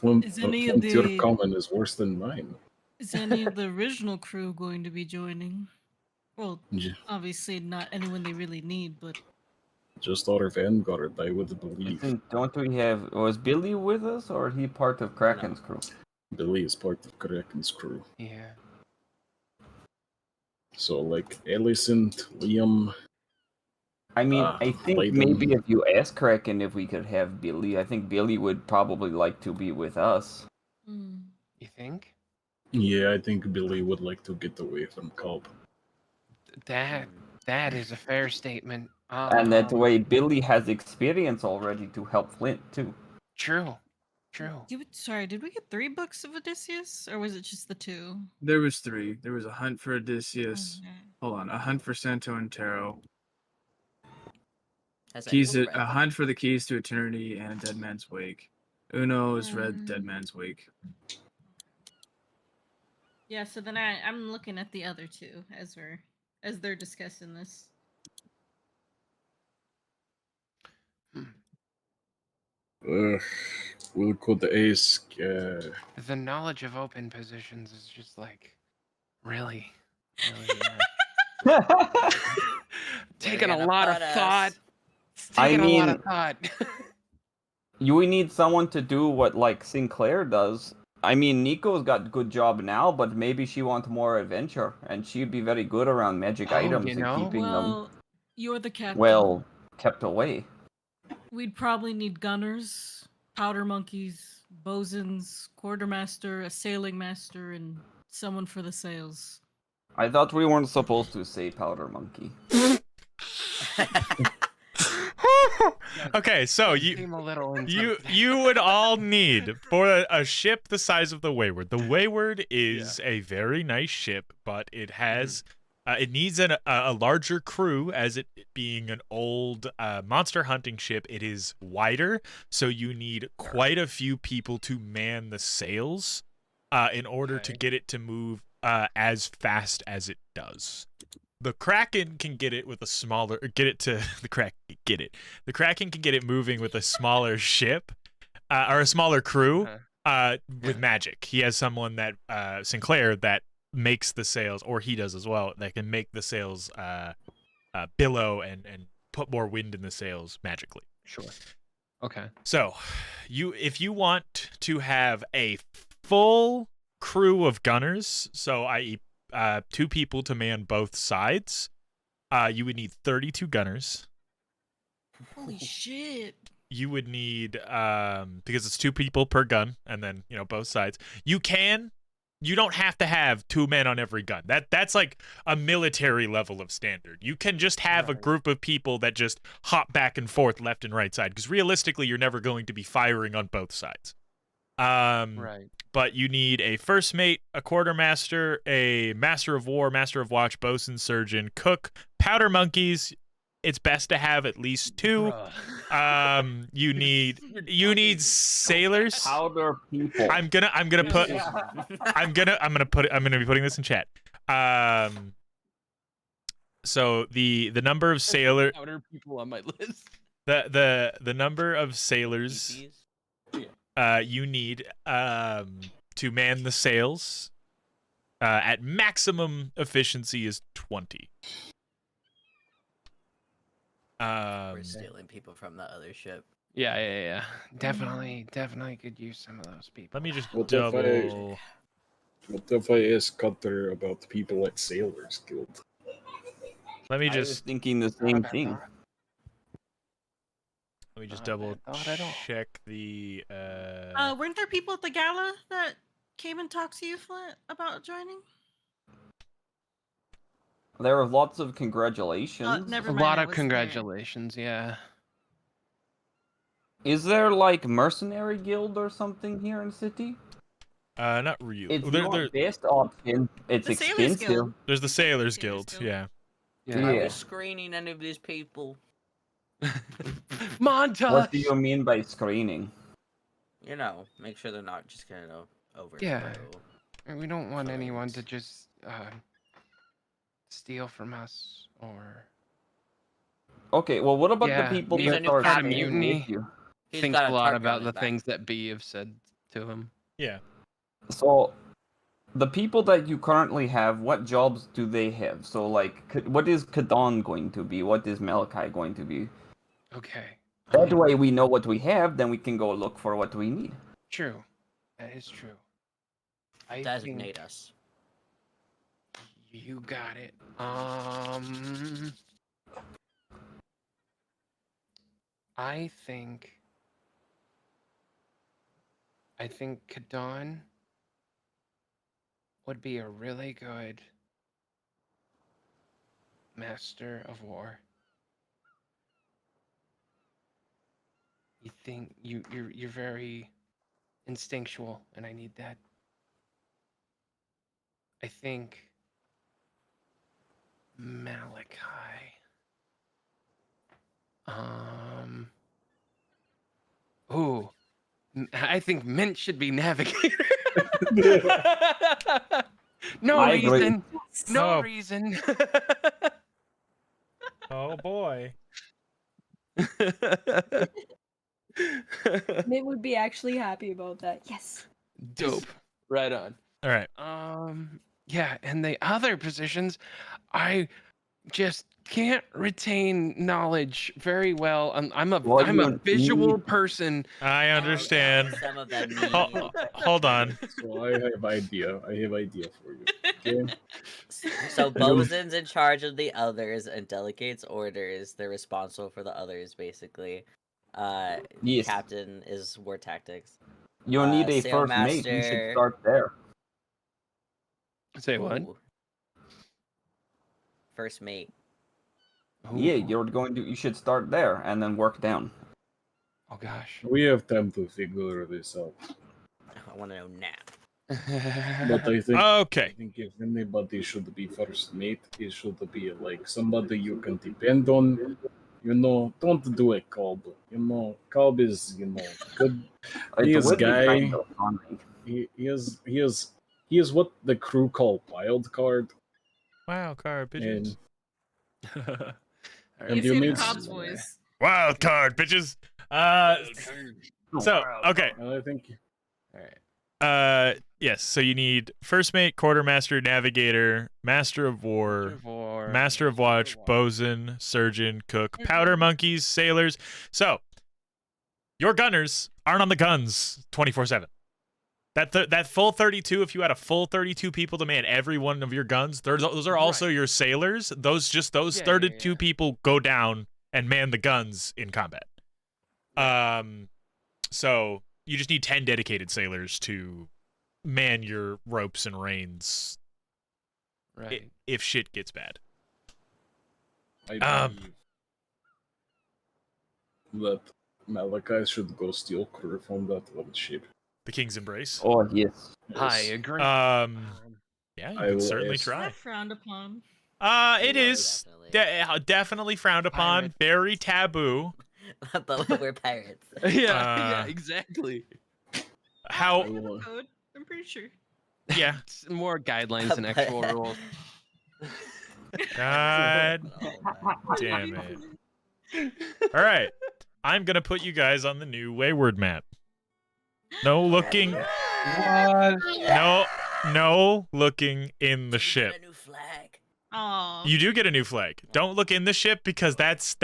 Is any of Flint, your the comment is worse than mine. is any of the original crew going to be joining? Well, J- obviously not anyone they really need, but Just our Vanguard, I would believe. Don't we have... Was Billy with us, or he part of Kraken's crew? Billy is part of Kraken's crew. Yeah. So, like, Alicent, Liam... I mean, Ah, I think Biden. maybe if you ask Kraken if we could have Billy, I think Billy would probably like to be with us. You think? Yeah, I think Billy would like to get away from Cobb. That is a fair statement. And that way, Billy has experience already to help Flint, too. True. sorry, did we get 3 books of Odysseus, or was it just the 2? There was 3. There was a hunt for Odysseus. Okay. Hold on, a hunt for Santo and Taro. Has Keys, anyone a read hunt for the keys to eternity, and a Dead Man's Wake. Uno has read Dead Man's Wake. Yeah, so then I'm looking at the other 2 as they're discussing this. We could ask... The knowledge of open positions is just like really taking a gonna lot of put us- thought. It's I taking a lot mean- of thought. We need someone to do what, like, Sinclair does. I mean, Nico's got good job now, but maybe she wants more adventure, and she'd be very good around magic Oh, items you and know? keeping them, Well, you're the captain. well, kept away. We'd probably need gunners, powder monkeys, bosuns, quartermaster, a sailing master, and someone for the sails. I thought we weren't supposed to say powder monkey. Okay, so you Seem a little you would all need for a ship the size of the Wayward. The Wayward is a very nice ship, but it has it needs a larger crew, as it being an old monster hunting ship. It is wider, so you need quite a few people to man the sails in order to get it to move as fast as it does. The Kraken can get it with a smaller, the Kraken can get it moving with a smaller ship, or a smaller crew, with magic. He has someone that Sinclair that makes the sails, or he does as well, that can make the sails billow and put more wind in the sails magically. Sure. Okay. So, if you want to have a full crew of gunners, so i.e. 2 people to man both sides, you would need 32 gunners. Holy shit. You would need, because it's 2 people per gun, and then, both sides. You don't have to have 2 men on every gun. That's like a military level of standard. You can just have a group of people that just hop back and forth left and right side, because realistically, you're never going to be firing on both sides. Right. But you need a first mate, a quartermaster, a master of war, master of watch, bosun, surgeon, cook, powder monkeys. It's best to have at least 2. You need sailors. Powder people. I'm gonna be putting this in chat. So the number of sailor Outer people on my list. the number of sailors PCs? you need to man the sails at maximum efficiency is 20. We're stealing people from the other ship. Yeah. Definitely could use some of those people. Let me just What double. What if I ask Cutter about the people at Sailors Guild? Let me I was just thinking the same thing. double thought at all. check the. Weren't there people at the gala that came and talked to you, Flint, about joining? There were lots of congratulations. Never A mind, lot I of wasn't there. congratulations, yeah. Is there, like, mercenary guild or something here in city? Not really. It's not best option. It's The Sailors expensive. Guild. There's the Sailors Sailors Guild. Guild. Yeah. Are Yeah. we screening any of these people? Montage. What do you mean by screening? Make sure they're not just gonna overthrow. Yeah. We don't want anyone to just steal from us or Okay, well, what about Yeah, the people he's a that new are captain. staying Mutiny. with you? He's think got a lot target on about his the back. things that B have said to him. Yeah. So, the people that you currently have, what jobs do they have? So, like, what is Kadon going to be? What is Malachi going to be? Okay. That way we know what we have, then we can go look for what we need. True. That is true. I Designate think us. you got it. I think Kadon would be a really good master of war. You think you're very instinctual, and I need that. I think Malachi. Ooh, I think Mint should be navigator. No I agree. reason. No Oh. reason. Oh boy. Mint would be actually happy about that. Yes. Dope. Right on. All right. Yeah, and the other positions, I just can't retain knowledge very well. I'm a What I'm a you visual need- person. I understand. Some of them Ho- need. hold on. So I have idea. I have idea for you. Okay. So Bosun's in charge of the others and delegates orders. They're responsible for the others, basically. Yes. Captain is war tactics. You need a Sail first mate. You should master- start there. Say what? Ooh. First mate. Yeah, Ooh. you should start there and then work down. Oh gosh. We have time to figure this out. I want to know now. But I think Okay. if anybody should be first mate, it should be like somebody you can depend on. You know, don't do a Cobb. You know, Cobb is, good. He It is would be guy. kind of funny. He is what the crew call wild card. Wow, card pigeons. And Alright, Give you him need Cobb's some- voice. Wild card, bitches. So okay. and I think Yes. So you need first mate, quartermaster, navigator, master of war, master of watch, bosun, surgeon, cook, powder monkeys, sailors. So your gunners aren't on the guns 24/7. That full 32. If you had a full 32 people to man every one of your guns, those are also your sailors. Those 32 people go down and man the guns in combat. So you just need 10 dedicated sailors to man your ropes and reins Right. if shit gets bad. I believe that Malachi should go steal crew from that one ship. The King's Embrace. Oh, yes. I Yes. agree. Yeah, you I can will certainly ask- Is try. that frowned upon? It is definitely frowned upon, Pirate. very taboo. But we're pirates. Yeah, exactly. How? I will- Code, I'm pretty sure. Yeah. It's more guidelines than actual rules. God Oh, damn it. All right. I'm going to put you guys on the new Wayward map. No looking. What? No looking in the ship. A new flag. Aw. You do get a new flag. Don't look in the ship because that's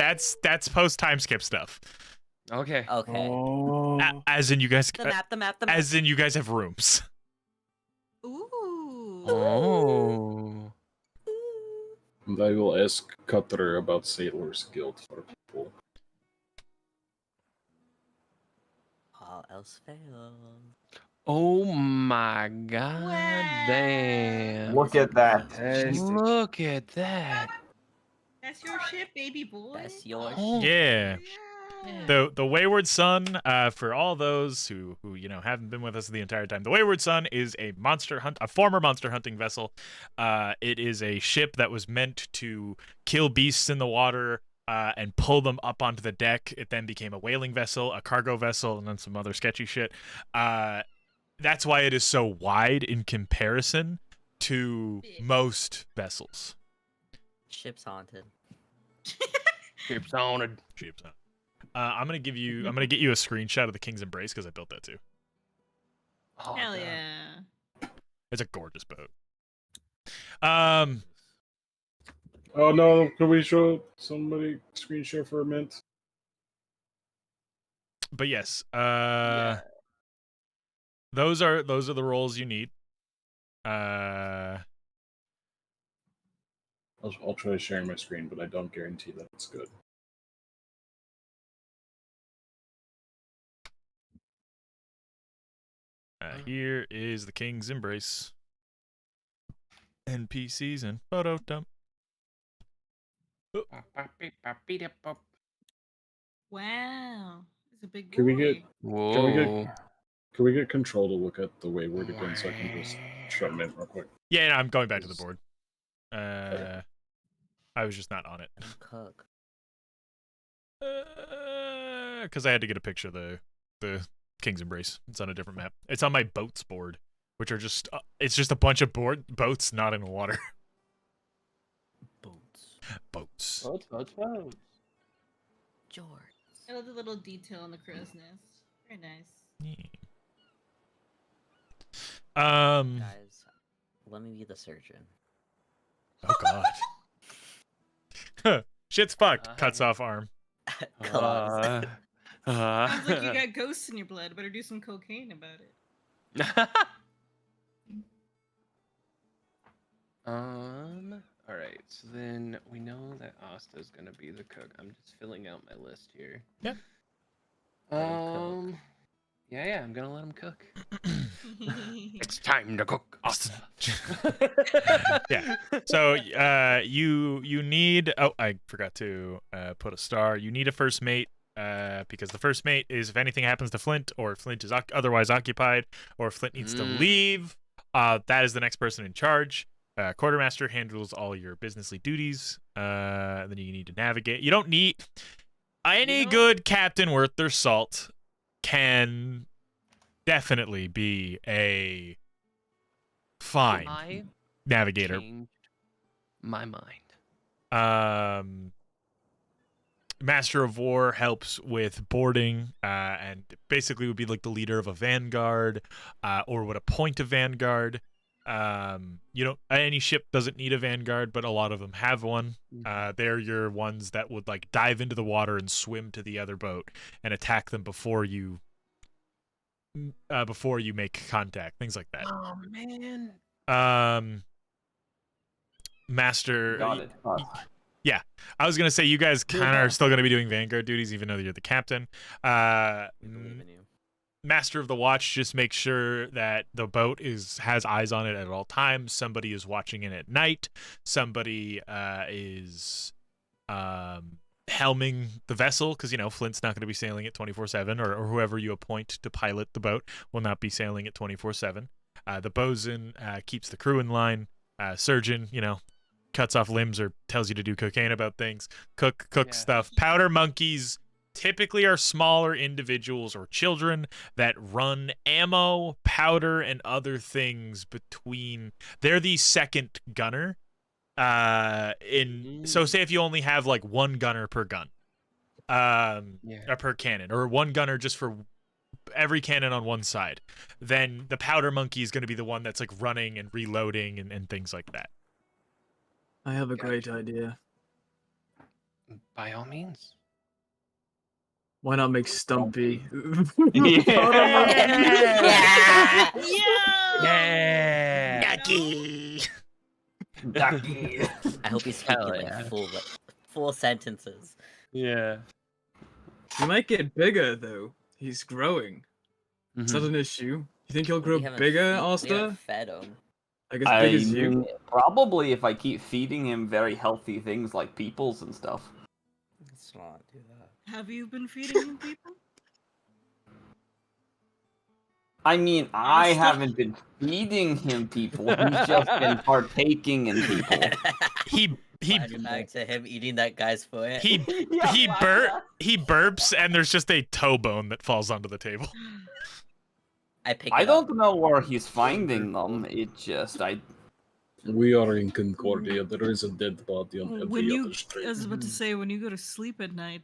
post time skip stuff. Okay. Okay. Oh. As in you guys The map. The map. as in you guys have rooms. Ooh. Oh. And I will ask Cutter about Sailors Guild for people. All else fails. Oh my god. Wow. Damn. Look at that. Look at that. That's your ship, baby boy. That's your Oh. Yeah. Yeah. The Wayward Sun, for all those who haven't been with us the entire time, the Wayward Sun is a former monster hunting vessel. It is a ship that was meant to kill beasts in the water and pull them up onto the deck. It then became a whaling vessel, a cargo vessel, and then some other sketchy shit. That's why it is so wide in comparison to most vessels. Ship's haunted. Ship's haunted. Ships. I'm gonna get you a screenshot of the King's Embrace because I built that too. Oh, Hell the- yeah. It's a gorgeous boat. Oh no! Can we show somebody screen share for a minute? But yes, Yeah. those are the roles you need. I'll try sharing my screen, but I don't guarantee that it's good. Here is the King's Embrace. NPCs and photo dump. Wow. It's a big boy. Can we get Whoa. can we get control to look at the Wayward again so I can just shut him in real quick? Yeah, I'm going back to the board. I was just not on it. Cook. Because I had to get a picture of the King's Embrace. It's on a different map. It's on my boats board, which are just it's just a bunch of boats not in water. Boats. George. I love the little detail on the crow's nest. Very nice. Guys, let me be the surgeon. Oh god. Shit's fucked. Cuts off arm. Claws. Sounds like you got ghosts in your blood. Better do some cocaine about it. All right. So then we know that Asta's gonna be the cook. I'm just filling out my list here. Yeah. Yeah. I'm gonna let him cook. It's time to cook. Austin. Yeah. So you need. Oh, I forgot to put a star. You need a first mate. Because the first mate is if anything happens to Flint, or Flint is otherwise occupied, or if Flint needs to leave, that is the next person in charge. Quartermaster handles all your businessly duties. And then you need to navigate. You don't need any good captain worth their salt can definitely be a fine I navigator. changed my mind. Master of War helps with boarding, and basically would be like the leader of a vanguard, or would appoint a vanguard. You don't. Any ship doesn't need a vanguard, but a lot of them have one. They're your ones that would like dive into the water and swim to the other boat and attack them before you make contact. Things like that. Oh man. Master. Got it. Yeah, I was gonna say you guys kind of are still gonna be doing vanguard duties, even though you're the captain. We believe in you. Master of the Watch just makes sure that the boat has eyes on it at all times. Somebody is watching it at night. Somebody is helming the vessel, because Flint's not going to be sailing it 24/7, or whoever you appoint to pilot the boat will not be sailing it 24/7. The bosun keeps the crew in line. Surgeon, cuts off limbs or tells you to do cocaine about things. Cook stuff. Powder monkeys typically are smaller individuals or children that run ammo, powder, and other things between. They're the second gunner. So say if you only have like one gunner per gun, or per cannon, or one gunner just for every cannon on one side, then the powder monkey is going to be the one that's like running and reloading and things like that. I have a great idea. By all means. Why not make Stumpy? Yeah. Ducky. I hope he's speaking full sentences. Yeah. He might get bigger though. He's growing. Is that Mhm. an issue? You think he'll grow We haven't bigger, we Asta? haven't fed him. Like as big as you? Probably if I keep feeding him very healthy things like peoples and stuff. Let's not do that. Have you been feeding him people? I mean, I haven't been feeding him people. He's just been partaking in people. He Back to him eating that guy's foot. he burps and there's just a toe bone that falls onto the table. I don't know where he's finding them. It just We are in Concordia. There is a dead body on When every you, other street. I was about to say, when you go to sleep at night,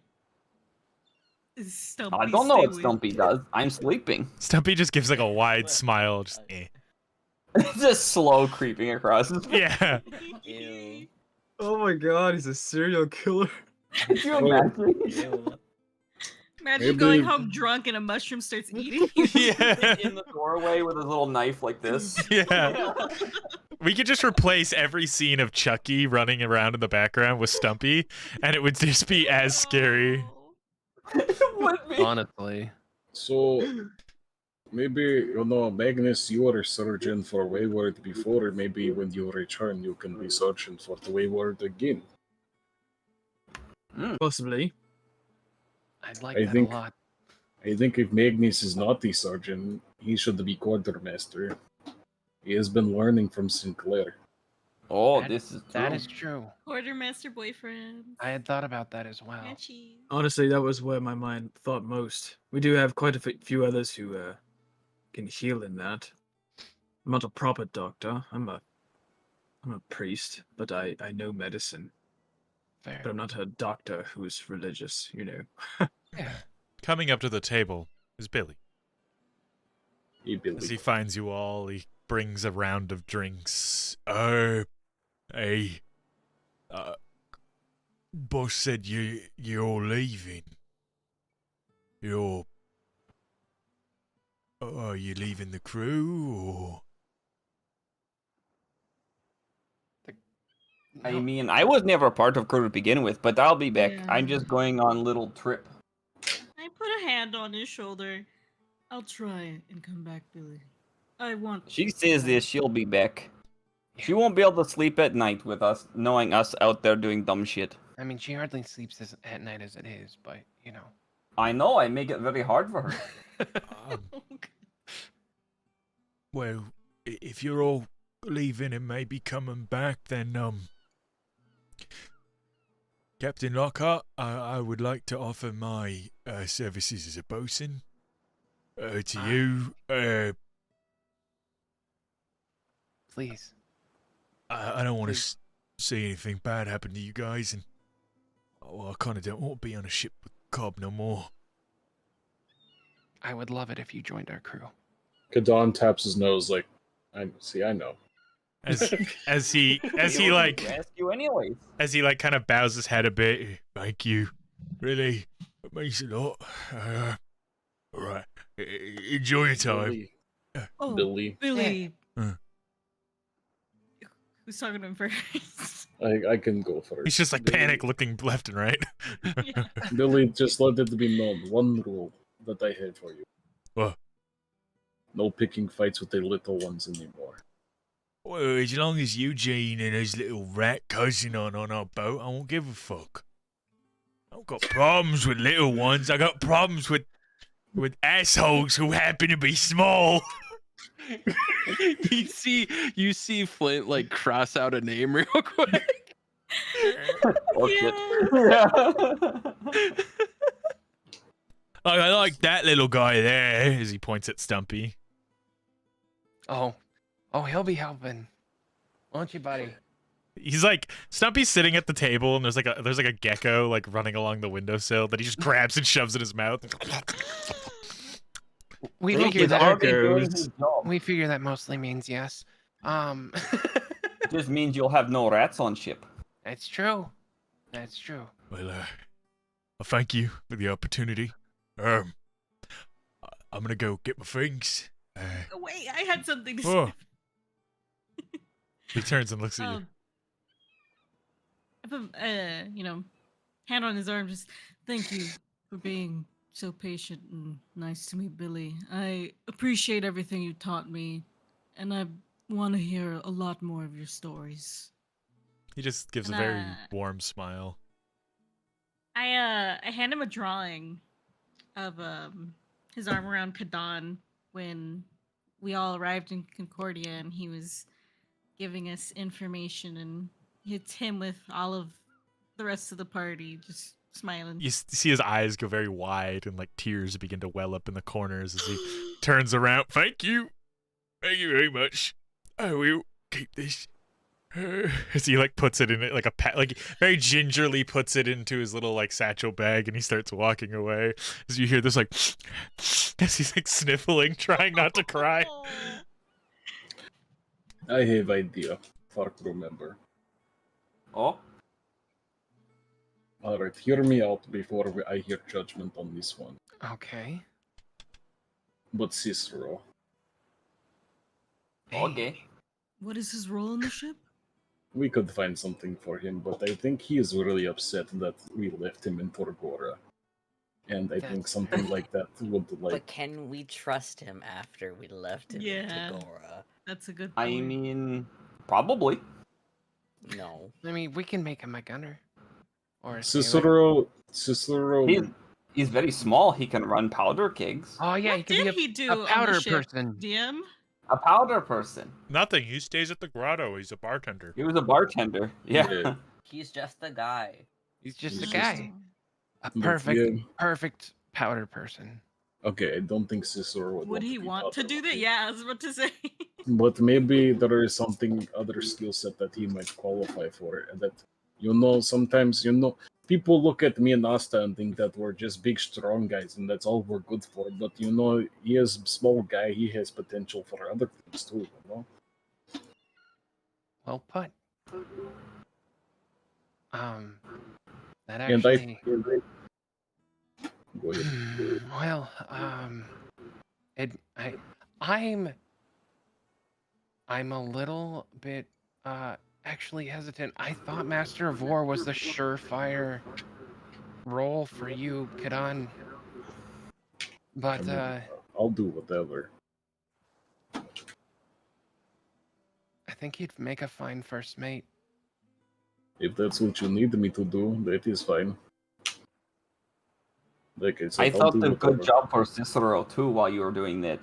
Stumpy, I don't know what stay Stumpy does. I'm sleeping. Stumpy just gives like a wide smile. Just eh. Just slow creeping across his face. Yeah. Ew. Oh my god, he's a serial killer. Could you imagine? Ew. Imagine Maybe- going home drunk and a mushroom starts eating you. Yeah. In the doorway with his little knife like this. Yeah. We could just replace every scene of Chucky running around in the background with Stumpy, and it would just be as scary. Would be. Honestly. So maybe Magnus, you are a surgeon for Wayward before. Maybe when you return, you can be surgeon for the Wayward again. Possibly. I'd like I that think- a lot. I think if Magnus is not the surgeon, he should be quartermaster. He has been learning from Sinclair. Oh, That- this is true. That is true. Quartermaster boyfriend. I had thought about that as well. And cheese. Honestly, that was where my mind thought most. We do have quite a few others who can heal in that. I'm not a proper doctor. I'm a priest, but I know medicine. Fair. But I'm not a doctor who's religious, you know. Yeah. Coming up to the table is Billy. He As believes. he finds you all, he brings a round of drinks. Hey, boss said you're leaving. Are you leaving the crew, or? I No, mean, I was never a part of crew to begin with, but I'll be back. Yeah. I'm just going on little trip. I put a hand on his shoulder. I'll try and come back, Billy. I want. She says this, she'll be back. She won't be able to sleep at night with us, knowing us out there doing dumb shit. I mean, she hardly sleeps at night as it is, but, you know. I know, I make it very hard for her. Well, if you're all leaving and maybe coming back, then Captain Lockhart, I would like to offer my services as a bosun to you. Please. I don't want to see anything bad happen to you guys, and I kind of don't want to be on a ship with Cobb no more. I would love it if you joined our crew. Kadon taps his nose like, I know. As he We were like gonna ask you anyways. as he like kind of bows his head a bit. Thank you, really, it means a lot. All right, enjoy your time. Oh, Billy. Billy. Uh. Who's talking to him first? I can go first. He's just like Billy- panic looking left and right. Yeah. Billy, just let it be known. One rule that I have for you. What? No picking fights with the little ones anymore. Well, as long as Eugene and his little rat cousin on our boat, I won't give a fuck. I don't got problems with little ones. I got problems with assholes who happen to be small. you see Flint like cross out a name real quick. Oh Yeah. shit. Yeah. I like that little guy there, as he points at Stumpy. Oh, he'll be helping, won't you, buddy? He's like Stumpy's sitting at the table, and there's like a gecko like running along the windowsill that he just grabs and shoves in his mouth. We Well, figure with that. Already doing Echoes. his job. We figure that mostly means yes. It just means you'll have no rats on ship. That's true. That's true. Well, I thank you for the opportunity. I'm gonna go get my things. Oh, wait, I had something to Oh. say. He turns and looks at you. I put, hand on his arm. Just thank you for being so patient and nice to me, Billy. I appreciate everything you taught me, and I want to hear a lot more of your stories. He just gives a And, very warm smile. I hand him a drawing of his arm around Kadon when we all arrived in Concordia, and he was giving us information, and it's him with all of the rest of the party just smiling. You see his eyes go very wide, and like tears begin to well up in the corners as he turns around. Thank you very much. I will keep this. As he like puts it in it like a like very gingerly puts it into his little like satchel bag, and he starts walking away. As you hear this like as he's like sniffling, trying not to cry. I have idea for crew member. Oh, Alright, hear me out before I hear judgment on this one. Okay. But Cicero, okay. What is his role in the ship? we could find something for him, but I think he is really upset that we left him in Torgora. And I think That's- something like that would But like can we trust him after we left him in Yeah. Tagora? That's a good I point. mean, probably. No. I mean, we can make him a gunner. Or a sailor. Cicero He's very small. He can run powder kegs. Oh yeah, he What could be did he do on a the powder ship? person. DM? A powder person. Nothing. He stays at the grotto. He's a bartender. He was a bartender. Yeah. Yeah. He's just a guy. He's just He's a just guy. A But perfect, yeah. perfect powder person. Okay, I don't think Cicero would Would he be want to powder do that? keg. Yeah, I was about to say. But maybe there is something other skill set that he might qualify for, and that sometimes people look at me and Asta and think that we're just big strong guys and that's all we're good for. But he is a small guy. He has potential for other things too. Well put. That And actually. Go ahead. Well, I'm a little bit actually hesitant. I thought Master of War was the surefire role for you, Kadan. But I'll do whatever. I think he'd make a fine first mate. If that's what you need me to do, that is fine. Like I said, I I'll thought do a good whatever. job for Cicero too while you were doing that.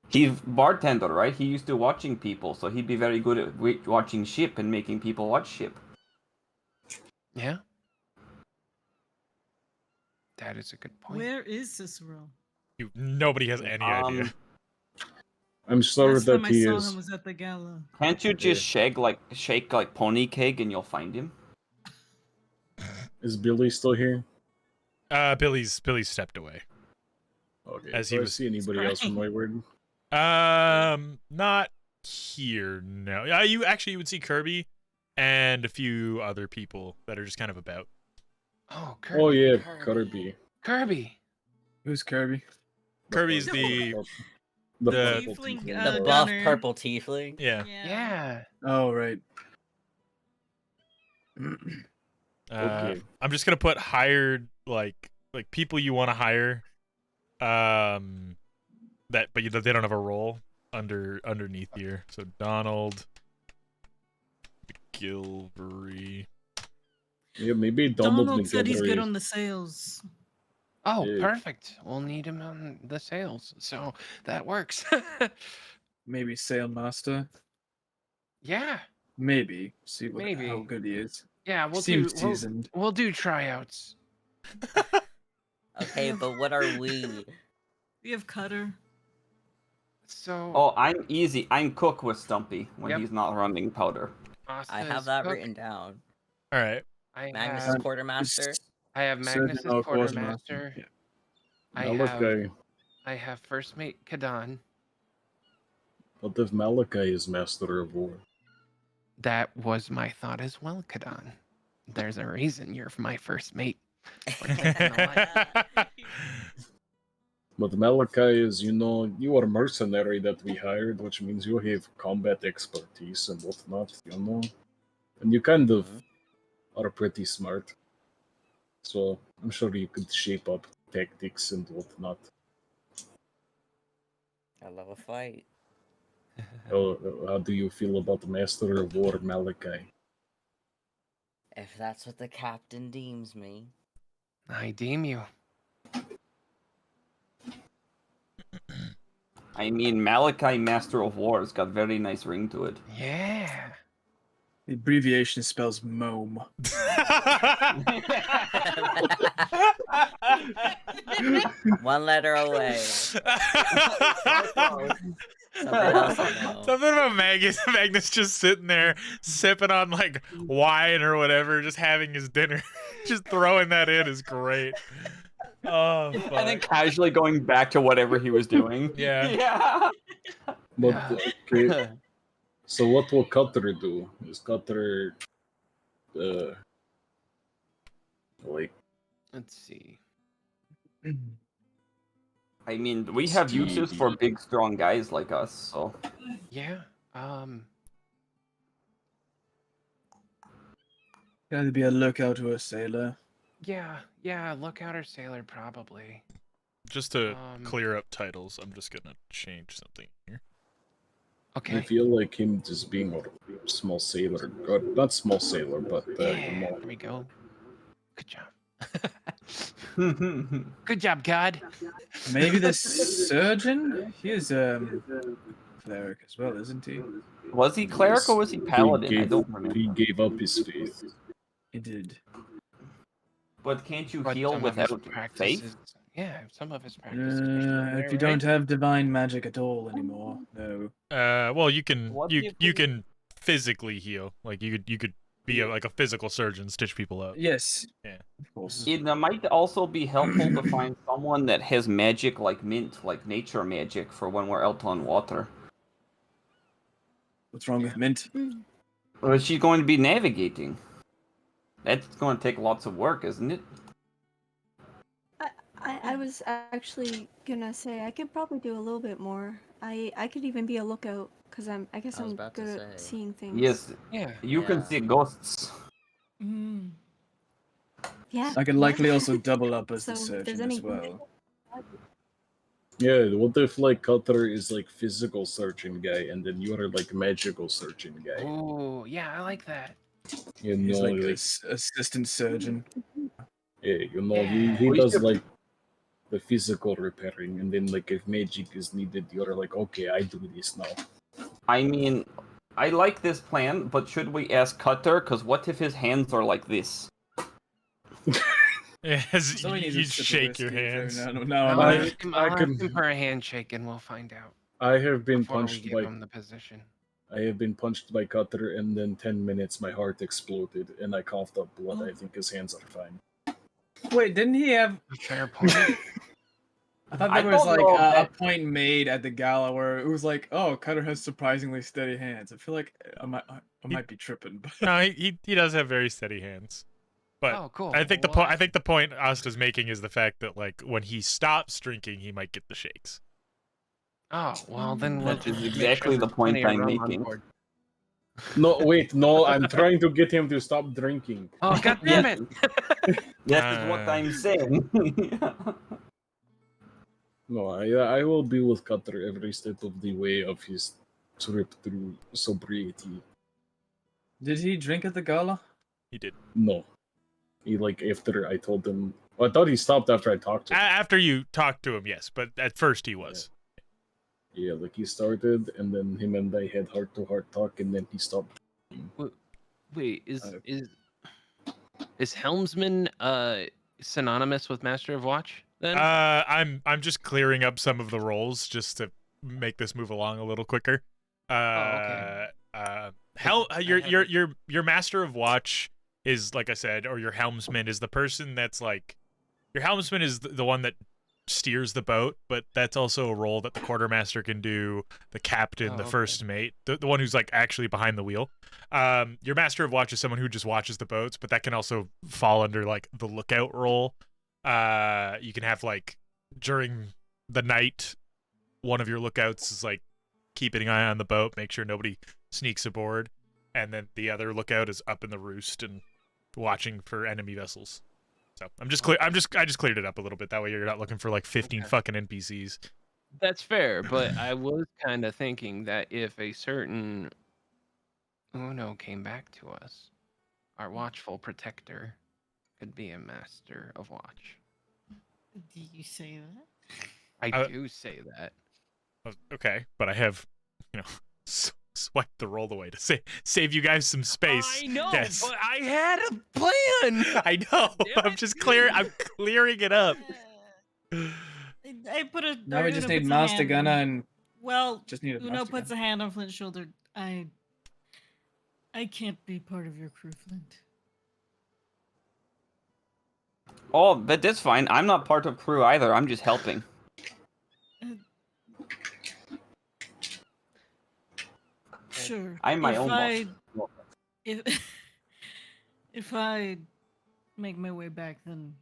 He's bartender, right? He used to watching people, so he'd be very good at watching ship and making people watch ship. Yeah. That is a good point. Where is Cicero? Nobody has any idea. I'm sorry Last that time I he saw is. him was at the gala. Can't you just shake like pony keg and you'll find him? Is Billy still here? Billy's stepped away. Okay. As Do he I was see anybody else from Wayward? Not here. No. You would see Kirby and a few other people that are just kind of about. Oh, Kirby. Oh yeah, Kirby. Kirby. Who's Kirby? Kirby's the the Tiefling, The buff gunner. purple tiefling. yeah. Yeah. Oh, right. Okay. I'm just gonna put hired like people you want to hire. But they don't have a role underneath here. So Donald McGilvery. Yeah, maybe Donald said he's good McGilvery. on the sales. Oh, Yeah. perfect. We'll need him on the sales, so that works. Maybe Sailmaster. Yeah. Maybe. See how Maybe. good he is. Yeah, Seems seasoned. we'll do tryouts. Okay, but what are we? We have Cutter. So Oh, I'm easy. I'm cook with Stumpy when Yep. he's not running powder. I have Asta's that cook. written down. All right. I Magnus have, is quartermaster. I have Magnus Surgeon or as quartermaster. Yeah. Malachi. I have first mate Kadan. What if Malachi is Master of War? That was my thought as well, Kadan. There's a reason you're my first mate. But Malachi is, you are a mercenary that we hired, which means you have combat expertise and whatnot, And you kind of are pretty smart. So I'm sure you could shape up tactics and whatnot. I love a fight. How do you feel about the Master of War, Malachi? If that's what the captain deems me. I deem you. I mean, Malachi Master of War has got very nice ring to it. Yeah. The abbreviation spells MOM. One letter away. Something else I know. Something about Magnus just sitting there sipping on like wine or whatever, just having his dinner. Just throwing that in is great. Oh fuck. And then casually going back to whatever he was doing. Yeah. Yeah. But okay, so what will Cutter do? Is Cutter like Let's see. I mean, we have uses for big, strong guys like us, so. Yeah. Gotta be a lookout or a sailor. Yeah. Lookout or sailor, probably. Just to clear up titles, I'm just gonna change something here. Okay. I feel like him just being a small sailor, or not small sailor, but Yeah, there we go. Good job. Good job, God. Maybe the surgeon? He is cleric as well, isn't he? Was he cleric or was he paladin? I don't remember. He gave up his faith. He did. But can't you But heal some of his without faith? practices- Yeah, some of his practices. are still If there, you don't right? have divine magic at all anymore, no. Well, you can What you if you we- can physically heal. Like you could be like a physical surgeon, stitch people up. Yes. Yeah. Of course. It might also be helpful to find someone that has magic like Mint, like nature magic, for when we're out on water. What's wrong with Mint? Or is she going to be navigating? That's going to take lots of work, isn't it? I was actually gonna say I could probably do a little bit more. I could even be a lookout because I guess I was I'm about to good at say. seeing things. Yes, Yeah. you can Yeah. see ghosts. Mm. Yeah. I could likely also double up as the So, if surgeon there's as anything- well. Yeah, what if like Cutter is like physical surgeon guy, and then you are like magical surgeon guy? Oh, yeah, I like that. You He's know, like like, assistant surgeon. yeah, you know, Yeah. he We does should- like the physical repairing, and then like if magic is needed, you're like, okay, I do this now. I mean, I like this plan, but should we ask Cutter? Because what if his hands are like this? Yes, Someone needs a you sip of shake your whiskey for hands. now I'll I- ask him, I I'll ask can- him for a handshake and we'll find out I have been before we punched give by him the position. I have been punched by Cutter, and then 10 minutes my heart exploded, and I coughed up blood. I think his hands are fine. Wait, didn't he have? Fair point. I thought I there was don't like know if a that- point made at the gala where it was like, "Oh, Cutter has surprisingly steady hands." I feel like I might be tripping. But No, he does have very steady hands. But Oh, cool. I think the Well, point the point Asta's making is the fact that like when he stops drinking, he might get the shakes. Oh, well, then we'll That is just make exactly sure the there's point plenty of I'm rum on making. board. No, wait, no, I'm trying to get him to stop drinking. Oh, god damn it! That is what I'm saying. No, I will be with Cutter every step of the way of his trip through sobriety. did he drink at the gala? He did. No. He, like, after I told him... Well, I thought he stopped after I talked to him. After you talked to him, yes, but at first he was. Yeah, like, he started, and then him and I had heart-to-heart talk, and then he stopped. Wait, Uh, is helmsman synonymous with master of watch then? I'm just clearing up some of the roles just to make this move along a little quicker. okay. Your master of watch is, like I said, or your helmsman is the person that's like, your helmsman is the one that steers the boat, but that's also a role that the quartermaster can do, the captain, the okay. first mate, the one who's like actually behind the wheel. Your master of watch is someone who just watches the boats, but that can also fall under like the lookout role. You can have like during the night, one of your lookouts is like keeping an eye on the boat, make sure nobody sneaks aboard, and then the other lookout is up in the roost and watching for enemy vessels. So I just cleared it up a little bit. That way you're not looking for like 15 Okay. fucking NPCs. That's fair, but I was kind of thinking that if a certain Uno came back to us, our watchful protector could be a master of watch. Do you say that? I do say that. Okay, but I have, swipe the roll away to save you guys some space. I know, Yes. but I had a plan. I know. Damn I'm it. just I'm clearing it up. I put a. Now we just need Master Gunner and Well, Just need a Uno master puts gun. a hand on Flint's shoulder. I can't be part of your crew, Flint. Oh, but that's fine. I'm not part of crew either. I'm just helping. Sure. I'm my own boss. If if I make my way back, then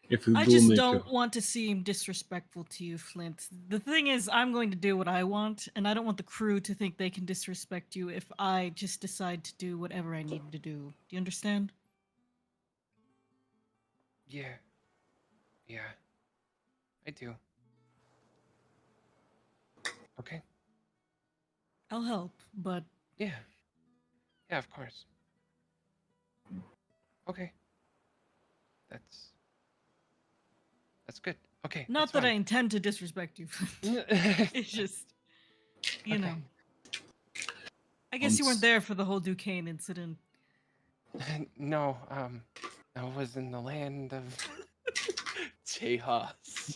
If you I do just make don't want to seem disrespectful to you, Flint. The thing is, I'm going to do what I want, and I don't want the crew to think they can disrespect you if I just decide to do whatever I need to do. Do you understand? Yeah. Yeah. I do. Okay. I'll help, but Yeah. Yeah, of course. Okay. That's good. Okay. not that I intend to disrespect you. It's just, you Okay. know. I guess you weren't there for the whole Duquesne incident. No, I was in the land of Tejas.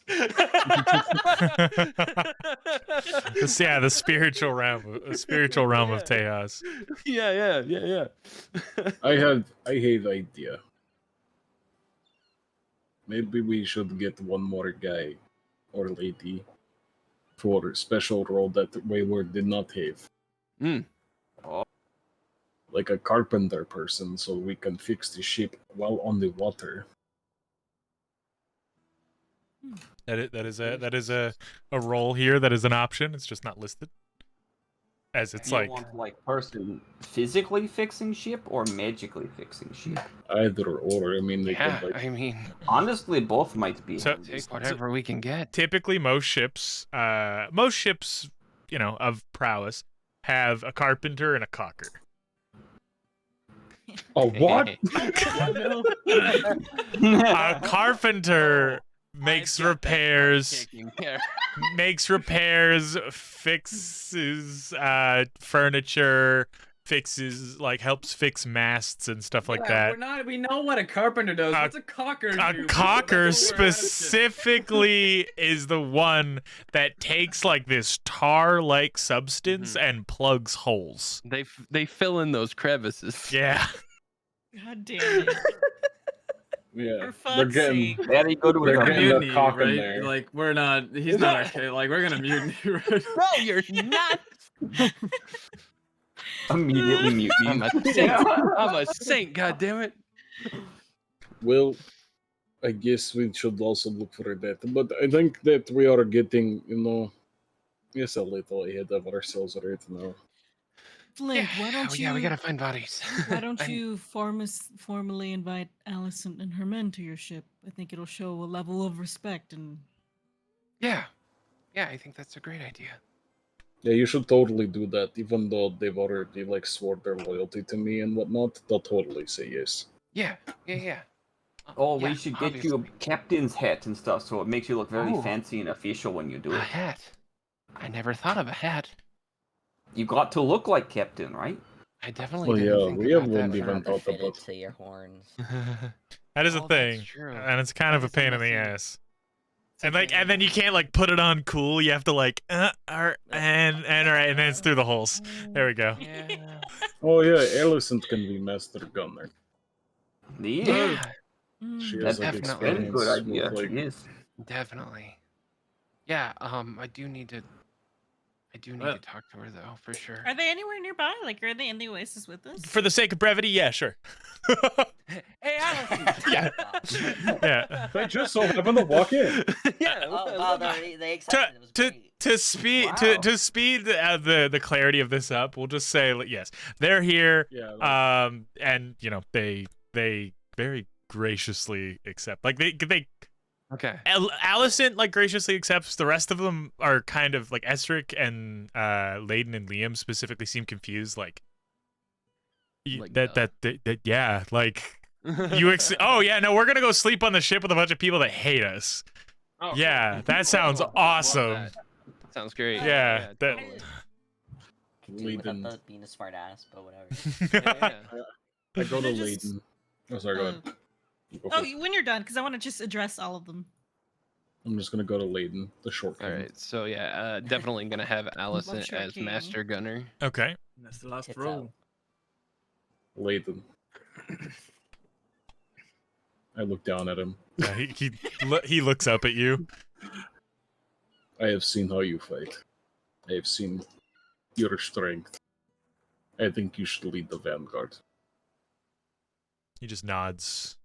The spiritual realm, of Tejas. Yeah. I have idea. Maybe we should get one more guy or lady for a special role that Wayward did not have. Mm. Like a carpenter person, so we can fix the ship while on the water. That is a role here. That is an option. It's just not listed. As it's Do you like want like person physically fixing ship or magically fixing ship? Either or. I mean, they Yeah, could like. I mean, Honestly, both might be. So- handy. take whatever we can get. typically most ships, you know, of prowess, have a carpenter and a caulker. Oh, what? A carpenter makes I've got that repairs, taken care. fixes furniture, helps fix masts and stuff like that. We know what a carpenter does. A- What's a caulker do? A That's caulker what we're asking. specifically is the one that takes like this tar-like substance and plugs holes. They fill in those crevices. Yeah. God damn it. Yeah, For they're fuck's getting. sake. Very good with They're We're a getting their mutiny, cock in right? there. Like we're not. He's not okay. Like we're gonna mutiny. Right? No, you're not. immediately mutiny. I'm a saint. I'm a saint. God damn it. Well, I guess we should also look for that. But I think that we are getting, yes, a little ahead of ourselves right now. Flint, why don't you? Yeah, we gotta find bodies. Why don't you formally invite Allison and her men to your ship? I think it'll show a level of respect and. Yeah, I think that's a great idea. Yeah, you should totally do that. Even though they've already swore their loyalty to me and whatnot, they'll totally say yes. Yeah. Oh, Yeah, we should get you obviously. a captain's hat and stuff, so it makes you look very Ooh. fancy and official when you do A it. hat. I never thought of a hat. You got to look like captain, right? I definitely Well, didn't yeah, think we about haven't that. even thought Fit it about. to your horns. That is a Oh, thing. that's true. And it's kind of a That is pain in the messy. ass. And then you can't put it on cool. You have to and all right, and then it's through the holes. There we go. Yeah. Oh yeah, Allison can be master gunner. Yeah. She Mm. has That's like definitely a very experience good idea. with, like, Yes. Definitely. Yeah. I do need to talk to her though, for sure. Are they anywhere nearby? Like, are they in the Oasis with us? For the sake of brevity, yeah, sure. Hey, Allison. Yeah. Yeah. I just so happen to walk in. Yeah. Oh, wow, they accepted it. It was great. To speed Wow. to speed the clarity of this up, we'll just say yes, they're here. Yeah. And they very graciously accept. Like they Okay. Allison graciously accepts. The rest of them are kind of like Esric and Layden and Liam specifically seem confused. Yeah, oh yeah, no, we're gonna go sleep on the ship with a bunch of people that hate us. Oh, Yeah, that sounds love awesome. that. Sounds great. Yeah, that- totally. Do without Layden. being a smart ass, but whatever. Yeah. I go to Can I just- Layden. Oh, sorry, go ahead. Go Oh, first. when you're done, because I want to just address all of them. I'm just gonna go to Layden, the short All one. right, so yeah, definitely gonna have Allison Short as King. Master Gunner. Okay. That's the last Tits roll. out. Layden. I look down at him. He looks up at you. I have seen how you fight. I have seen your strength. I think you should lead the vanguard. He just nods.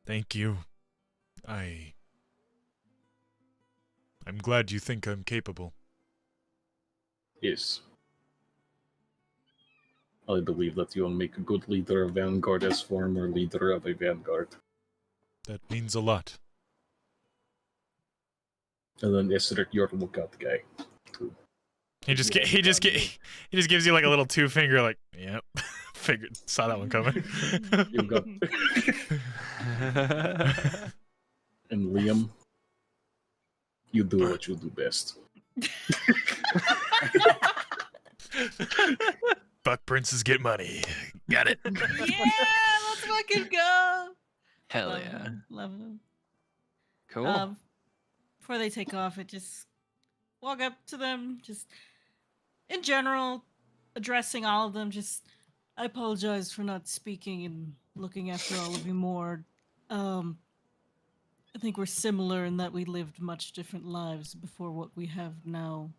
Thank you. I'm glad you think I'm capable. Yes. I believe that you will make a good leader of Vanguard as former leader of a Vanguard. That means a lot. And then Isrik, your lookout guy. He just gives you like a little 2-finger, like, yep. Figured, saw that one coming. You got. And Liam, you do what you do best. Buck princes get money. Got it. Yeah, let's fucking go. Hell Love yeah. him, love him. Cool. Before they take off, I just walk up to them, just in general, addressing all of them. Just, I apologize for not speaking and looking after all of you more. I think we're similar in that we lived much different lives before what we have now.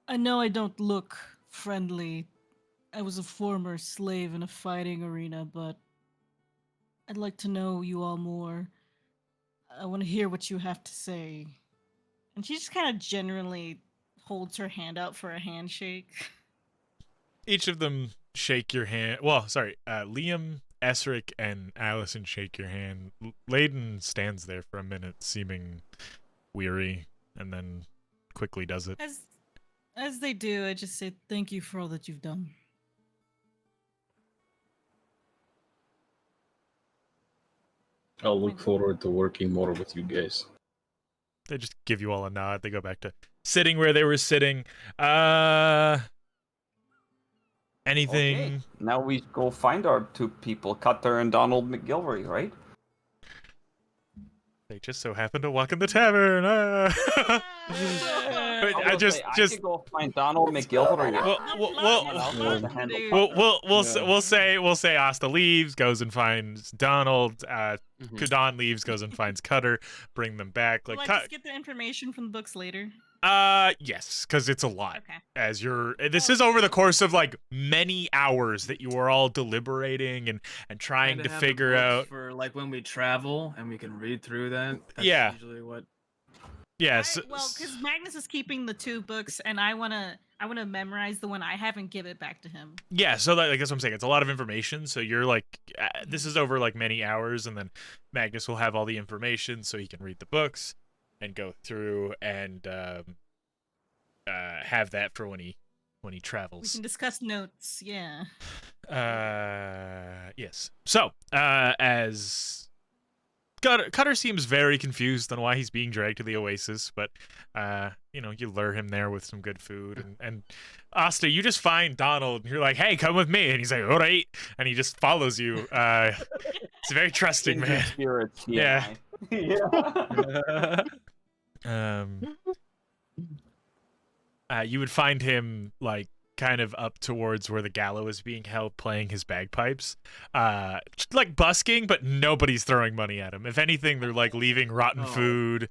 I know I don't look friendly. I was a former slave in a fighting arena, but I'd like to know you all more. I want to hear what you have to say. And she just kind of generally holds her hand out for a handshake. Each of them shake your hand. Well, sorry, Liam, Esric, and Allison shake your hand. Layden stands there for a minute, seeming weary, and then quickly does it. As they do, I just say thank you for all that you've done. I'll look forward to working more with you guys. They just give you all a nod. They go back to sitting where they were sitting. Anything? Okay. Now we go find our two people, Cutter and Donald McGilvery, right? They just so happen to walk in the tavern. But I could go find Donald McGilvery. We'll say Asta leaves, goes and finds Donald. Kudan leaves, goes and finds Cutter. Bring them back. Will I just get the information from the books later? Yes, because it's a lot. Okay. As this is over the course of like many hours that you are all deliberating and trying to have the figure books out. for like when we travel and we can read through that. That's Yeah. usually what. Yes. Well, because Magnus is keeping the 2 books, and I wanna memorize the one I have and give it back to him. Yeah, so that's what I'm saying. It's a lot of information. So you're like, this is over like many hours, and then Magnus will have all the information so he can read the books and go through and have that for when he We travels. can discuss notes. Yeah. Yes. So as Cutter seems very confused on why he's being dragged to the Oasis, but you lure him there with some good food, and Asta, you just find Donald, and you're like, "Hey, come with me," and he's like, "All right," and he just follows you. He's a very trusting man. Spirits, Yeah. Yeah. You would find him like kind of up towards where the gallows is being held, playing his bagpipes, like busking, but nobody's throwing money at him. If anything, they're like leaving rotten food,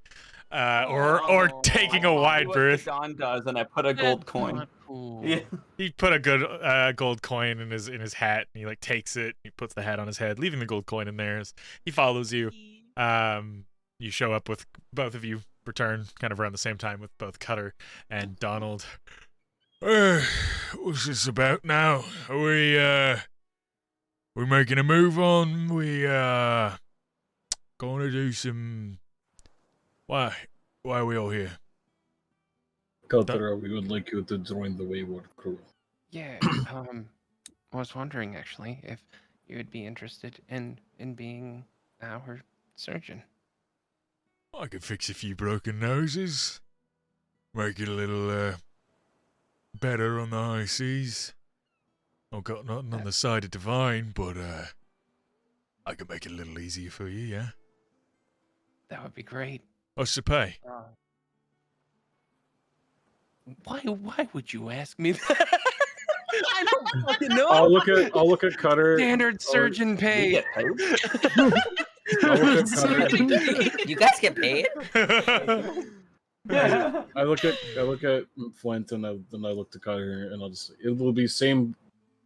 or taking a wide berth. Don does, and I put a gold coin. Yeah. He put a good gold coin in his hat, and he like takes it, he puts the hat on his head, leaving the gold coin in there. He follows you. You show up with both of you return kind of around the same time with both Cutter and Donald. What's this about now? Are we making a move on? We gonna do some. Why are we all here? Cutter, we would like you to join the Wayward crew. Yeah. I was wondering actually if you would be interested in being our surgeon. I could fix a few broken noses, make it a little better on the high seas. I've got nothing on the side of divine, but I can make it a little easier for you, yeah? That would be great. What's the pay? Why would you ask me that? I don't fucking know. I'll look at Cutter. Standard surgeon You pay. get paid? I'll look at Cutter. You guys get paid? I look at Flint and then I look to Cutter and I'll just say, it will be same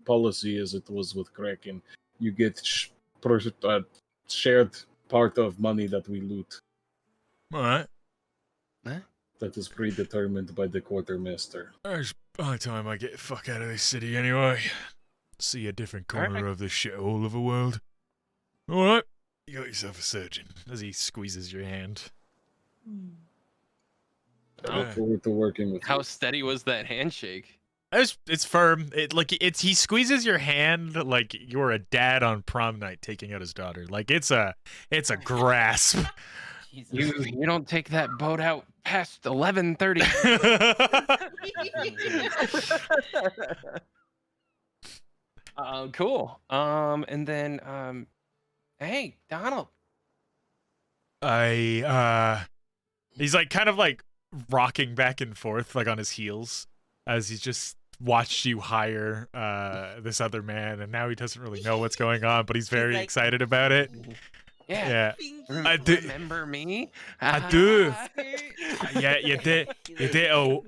policy as it was with Kraken. You get shared part of money that we loot. All right. That is predetermined by the quartermaster. It's by the time I get the fuck out of this city anyway. See a different corner of the shithole of a world. All right. You got yourself a surgeon. As he squeezes your hand. I look forward to working with How you. steady was that handshake? It's firm. He squeezes your hand like you're a dad on prom night taking out his daughter. Like it's a grasp. You don't take that boat out past 11:30. Cool. And then hey, Donald. He's like kind of like rocking back and forth like on his heels as he's just watched you hire this other man, and now he doesn't really know what's going on, but he's very excited about it. Yeah. I do. Remember me? I do. Yeah, you did a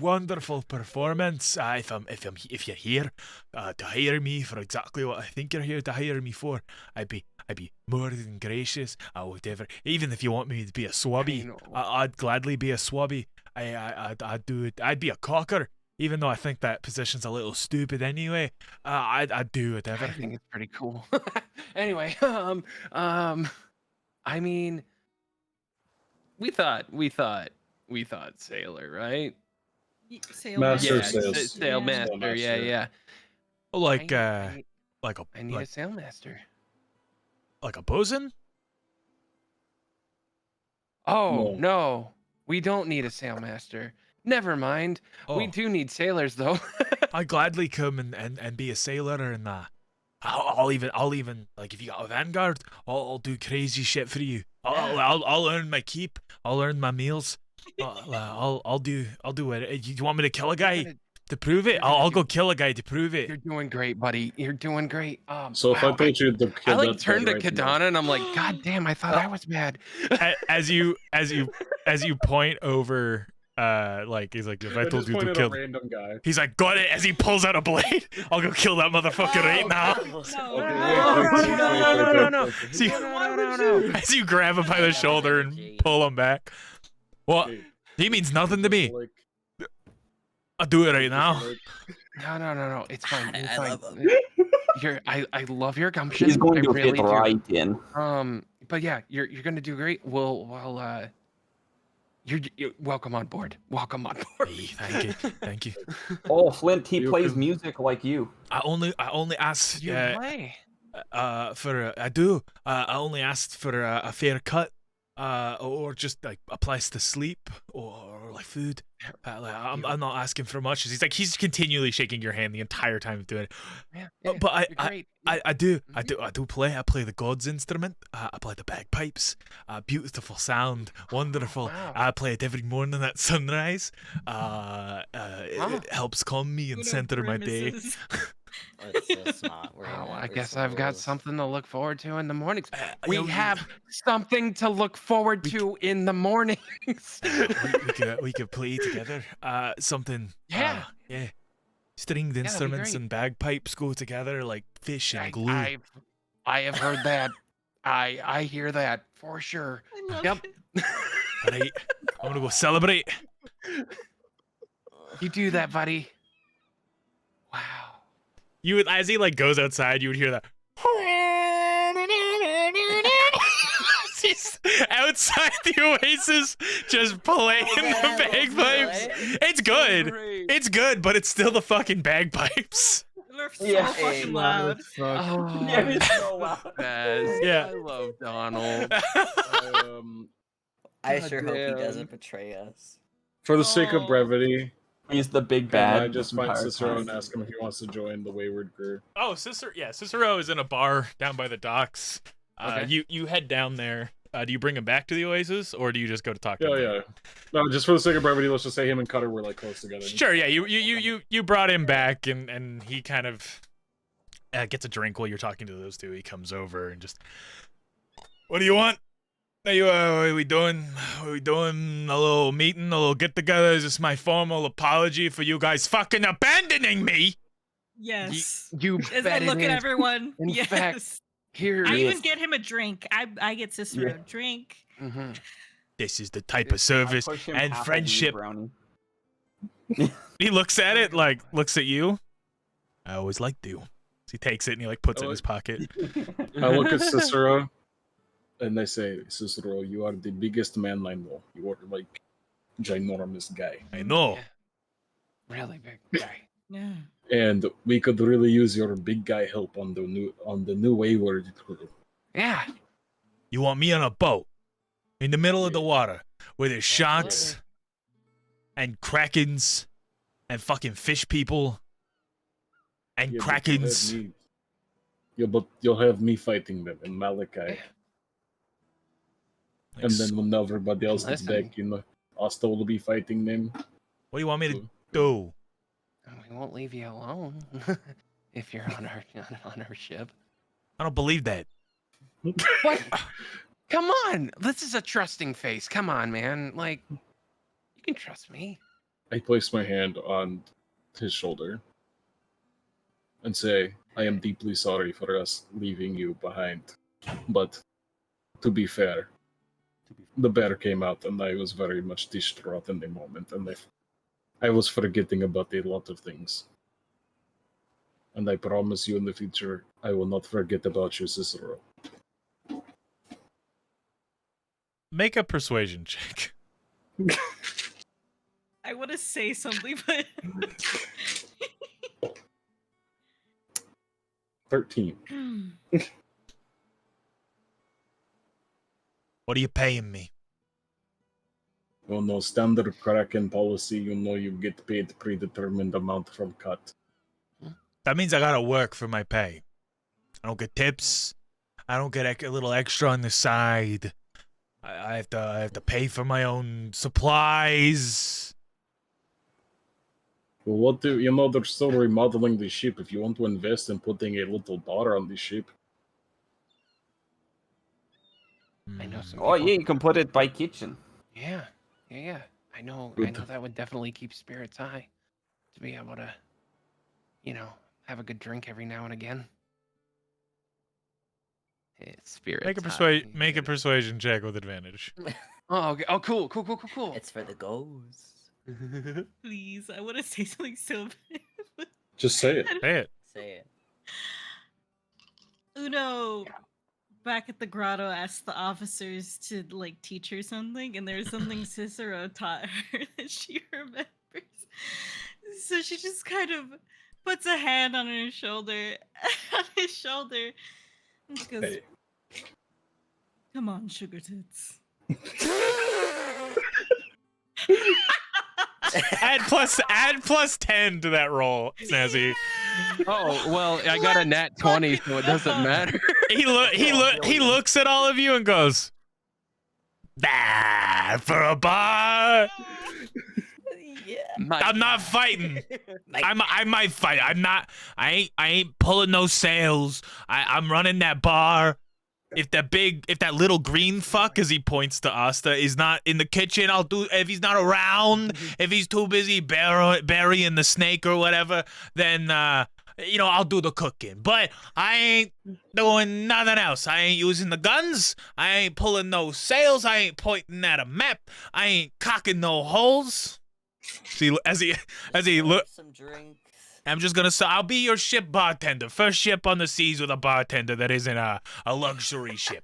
wonderful performance. If you're here to hire me for exactly what I think you're here to hire me for, I'd be more than gracious. I would ever, even if you want me to be a swabby, I'd gladly be a swabby. I'd do it. I'd be a cocker, even though I think that position's a little stupid anyway. I'd do whatever. I think it's pretty cool. Anyway, I mean, we thought sailor, right? Master Yeah, says. sailmaster. Yeah. Like I a need a sailmaster. like a bosun. Oh no, we don't need a sailmaster. Never mind. We Oh. do need sailors though. I'd gladly come and be a sailor, and I'll even like if you got a vanguard, I'll do crazy shit for you. I'll earn my keep. I'll earn my meals. I'll do it. You want me to kill a guy to prove it? I'll go kill a guy to prove it. You're doing great, buddy. You're doing great. So if I told you to I kill like that turned guy to right now- Kadana and I'm like, God damn, I thought I was bad. As you point over, like he's like, if I I told just you to pointed kill, a random guy. he's like, got it. As he pulls out a blade, I'll go kill that motherfucker right now. No. See, No. as you grab him by the shoulder and pull him back. What? Hey, He means nothing to me. like, I'll do it right now. No. It's fine. It's fine. love him. I love your gumption. He's going I to really fit do. right in. But yeah, you're gonna do great. You're welcome on board. Welcome on board. Hey, thank you. Oh, Flint, he You plays can- music like you. I only asked You play. for I do. I only asked for a fair cut, or just like a place to sleep, or like food. I'm not asking for much. He's continually shaking your hand the entire time of doing it. Yeah, But you're great. I do play. I play the God's instrument. I play the bagpipes. Beautiful sound, wonderful. Wow. I play it every morning at sunrise. It helps calm me and center my day. It's not. Wow, I guess I've got something to look forward to in the mornings. I We know have something to look forward to in the mornings. we could play together. Something. Yeah. Yeah. Stringed be instruments great. and bagpipes go together like fish and glue. I have heard that. I hear that for sure. Yep. Right. I'm gonna go celebrate. You do that, buddy. Wow. You would, as he like goes outside, you would hear that. He's outside the oasis, just playing the bagpipes. It's good. It's good, but it's still the fucking bagpipes. They're so Yeah. fucking loud. Oh, Yeah, he's so loud. best. Yeah. I love Donald. I God sure hope he damn. doesn't betray us. for the sake of Oh. brevity, He's the big can bad. I just find entire Cicero time. and ask him if he wants to join the Wayward crew. Oh, Cicero is in a bar down by the docks. Okay. You head down there. Do you bring him back to the Oasis, or do you just go to talk to him? Yeah. No, just for the sake of brevity, let's just say him and Cutter were like close together. Sure. Yeah. You brought him back, and he kind of gets a drink while you're talking to those two. He comes over and just, what do you want? What are we doing? Are we doing a little meeting, a little get together? Is this my formal apology for you guys fucking abandoning me? Yes. You As bet I look it at is. everyone. In yes. fact, here I is. even get him a drink. I get Cicero a drink. Mhm. This is the type of service I push him and half a weed friendship. brownie. He looks at it, like, looks at you. I always liked you. So he takes it and he, like, puts it in his pocket. I look at Cicero, and I say, Cicero, you are the biggest man I know. You are like ginormous guy, I know. Yeah. Really big guy. Yeah. and we could really use your big guy help on the new Wayward crew. Yeah. You want me on a boat in the middle of the water where there's sharks and krakens and fucking fish people and Yeah, krakens. But you'll have me fighting them and Malachi. And then when everybody else gets Listen. back, Asta will be fighting them. What do you want me to do? We won't leave you alone if you're on our ship. I don't believe that. What? Come on. This is a trusting face. Come on, man. Like, you can trust me. I place my hand on his shoulder and say, I am deeply sorry for us leaving you behind. But to be fair, the bear came out and I was very much distraught in the moment, and I was forgetting about a lot of things. And I promise you in the future, I will not forget about you, Cicero. Make a persuasion check. I want to say something, but 13. What are you paying me? You know, standard Kraken policy, you get paid predetermined amount from cut. That means I gotta work for my pay. I don't get tips. I don't get a little extra on the side. I have to pay for my own supplies. Well, they're still remodeling the ship. If you want to invest in putting a little bar on the ship. I know some Oh people- yeah, you can put it by kitchen. Yeah. I know Good. that would definitely keep spirits high. To be able to, have a good drink every now and again. It's spirits Make a persuasion check with advantage. Oh, okay. Oh, cool. It's for the ghosts. please, I want to say something so bad. Just say it. Say it. Say it. Uno, back at the grotto, asked the officers to teach her something, and there's something Cicero taught her that she remembers. So she just kind of puts a hand on his shoulder, and she goes, Hey. "Come on, sugar tits." add plus 10 to that roll, Snazzy. Oh, well, I got a nat 20, so it doesn't matter. He looks at all of you and goes, for a bar. I'm not fighting. I might fight. I ain't pulling no sales. I'm running that bar. If that little green fuck, as he points to Asta, is not in the kitchen, I'll do. If he's not around, if he's too busy burying the snake or whatever, then I'll do the cooking. But I ain't doing nothing else. I ain't using the guns. I ain't pulling no sales. I ain't pointing at a map. I ain't cocking no holes. See, as he look, Some drinks. I'm just gonna say, I'll be your ship bartender. First ship on the seas with a bartender that isn't a luxury ship.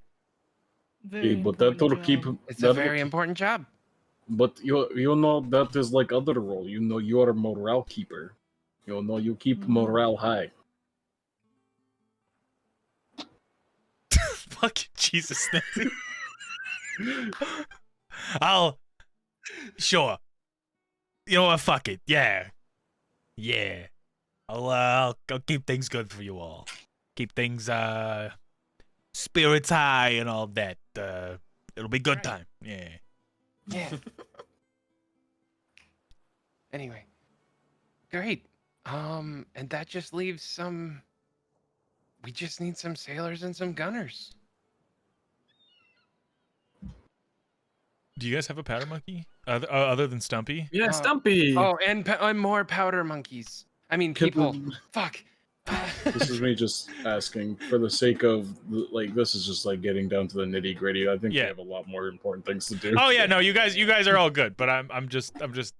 Very But that will important keep. job. It's that a will very keep- important job. But that is like other role. You are a morale keeper. You keep morale high. Fucking Jesus. Sure. You know what? Fuck it. Yeah. I'll keep things good for you all. Keep things spirits high and all that. It'll be good Right. time. Yeah. Yeah. Anyway, great. And that just leaves some. We just need some sailors and some gunners. Do you guys have a powder monkey other than Stumpy? Yeah, Uh, Stumpy. Oh, and more powder monkeys. I mean, Can- people. Fuck. This is me just asking for the sake of like this is just like getting down to the nitty gritty. I think Yeah. we have a lot more important things to do. Oh yeah, no, you guys are all good, but I'm just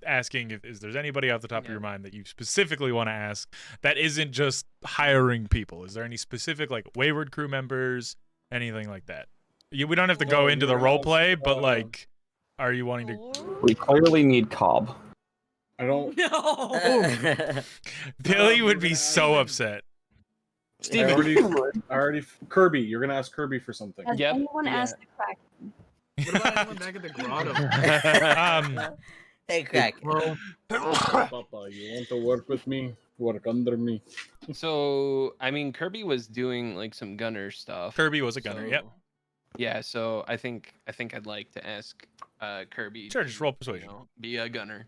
asking if is there's anybody off the top of Yeah. your mind that you specifically want to ask that isn't just hiring people. Is there any specific like Wayward crew members, anything like that? We don't have to go Well, into the you're role also, play, but like, are you wanting to? Or- We clearly need Cobb. I don't. No. Billy would be so upset. I already. Kirby, you're gonna ask Kirby for something. Has Yep, anyone yeah. asked the crack? What about anyone back at the grotto? Hey, Crack. Well, Papa, you want to work with me? Work under me. So, I mean, Kirby was doing like some gunner stuff. Kirby was a gunner. Yep. so- Yeah, so I think I'd like to ask Kirby. Sure, just to, roll persuasion. Be a gunner.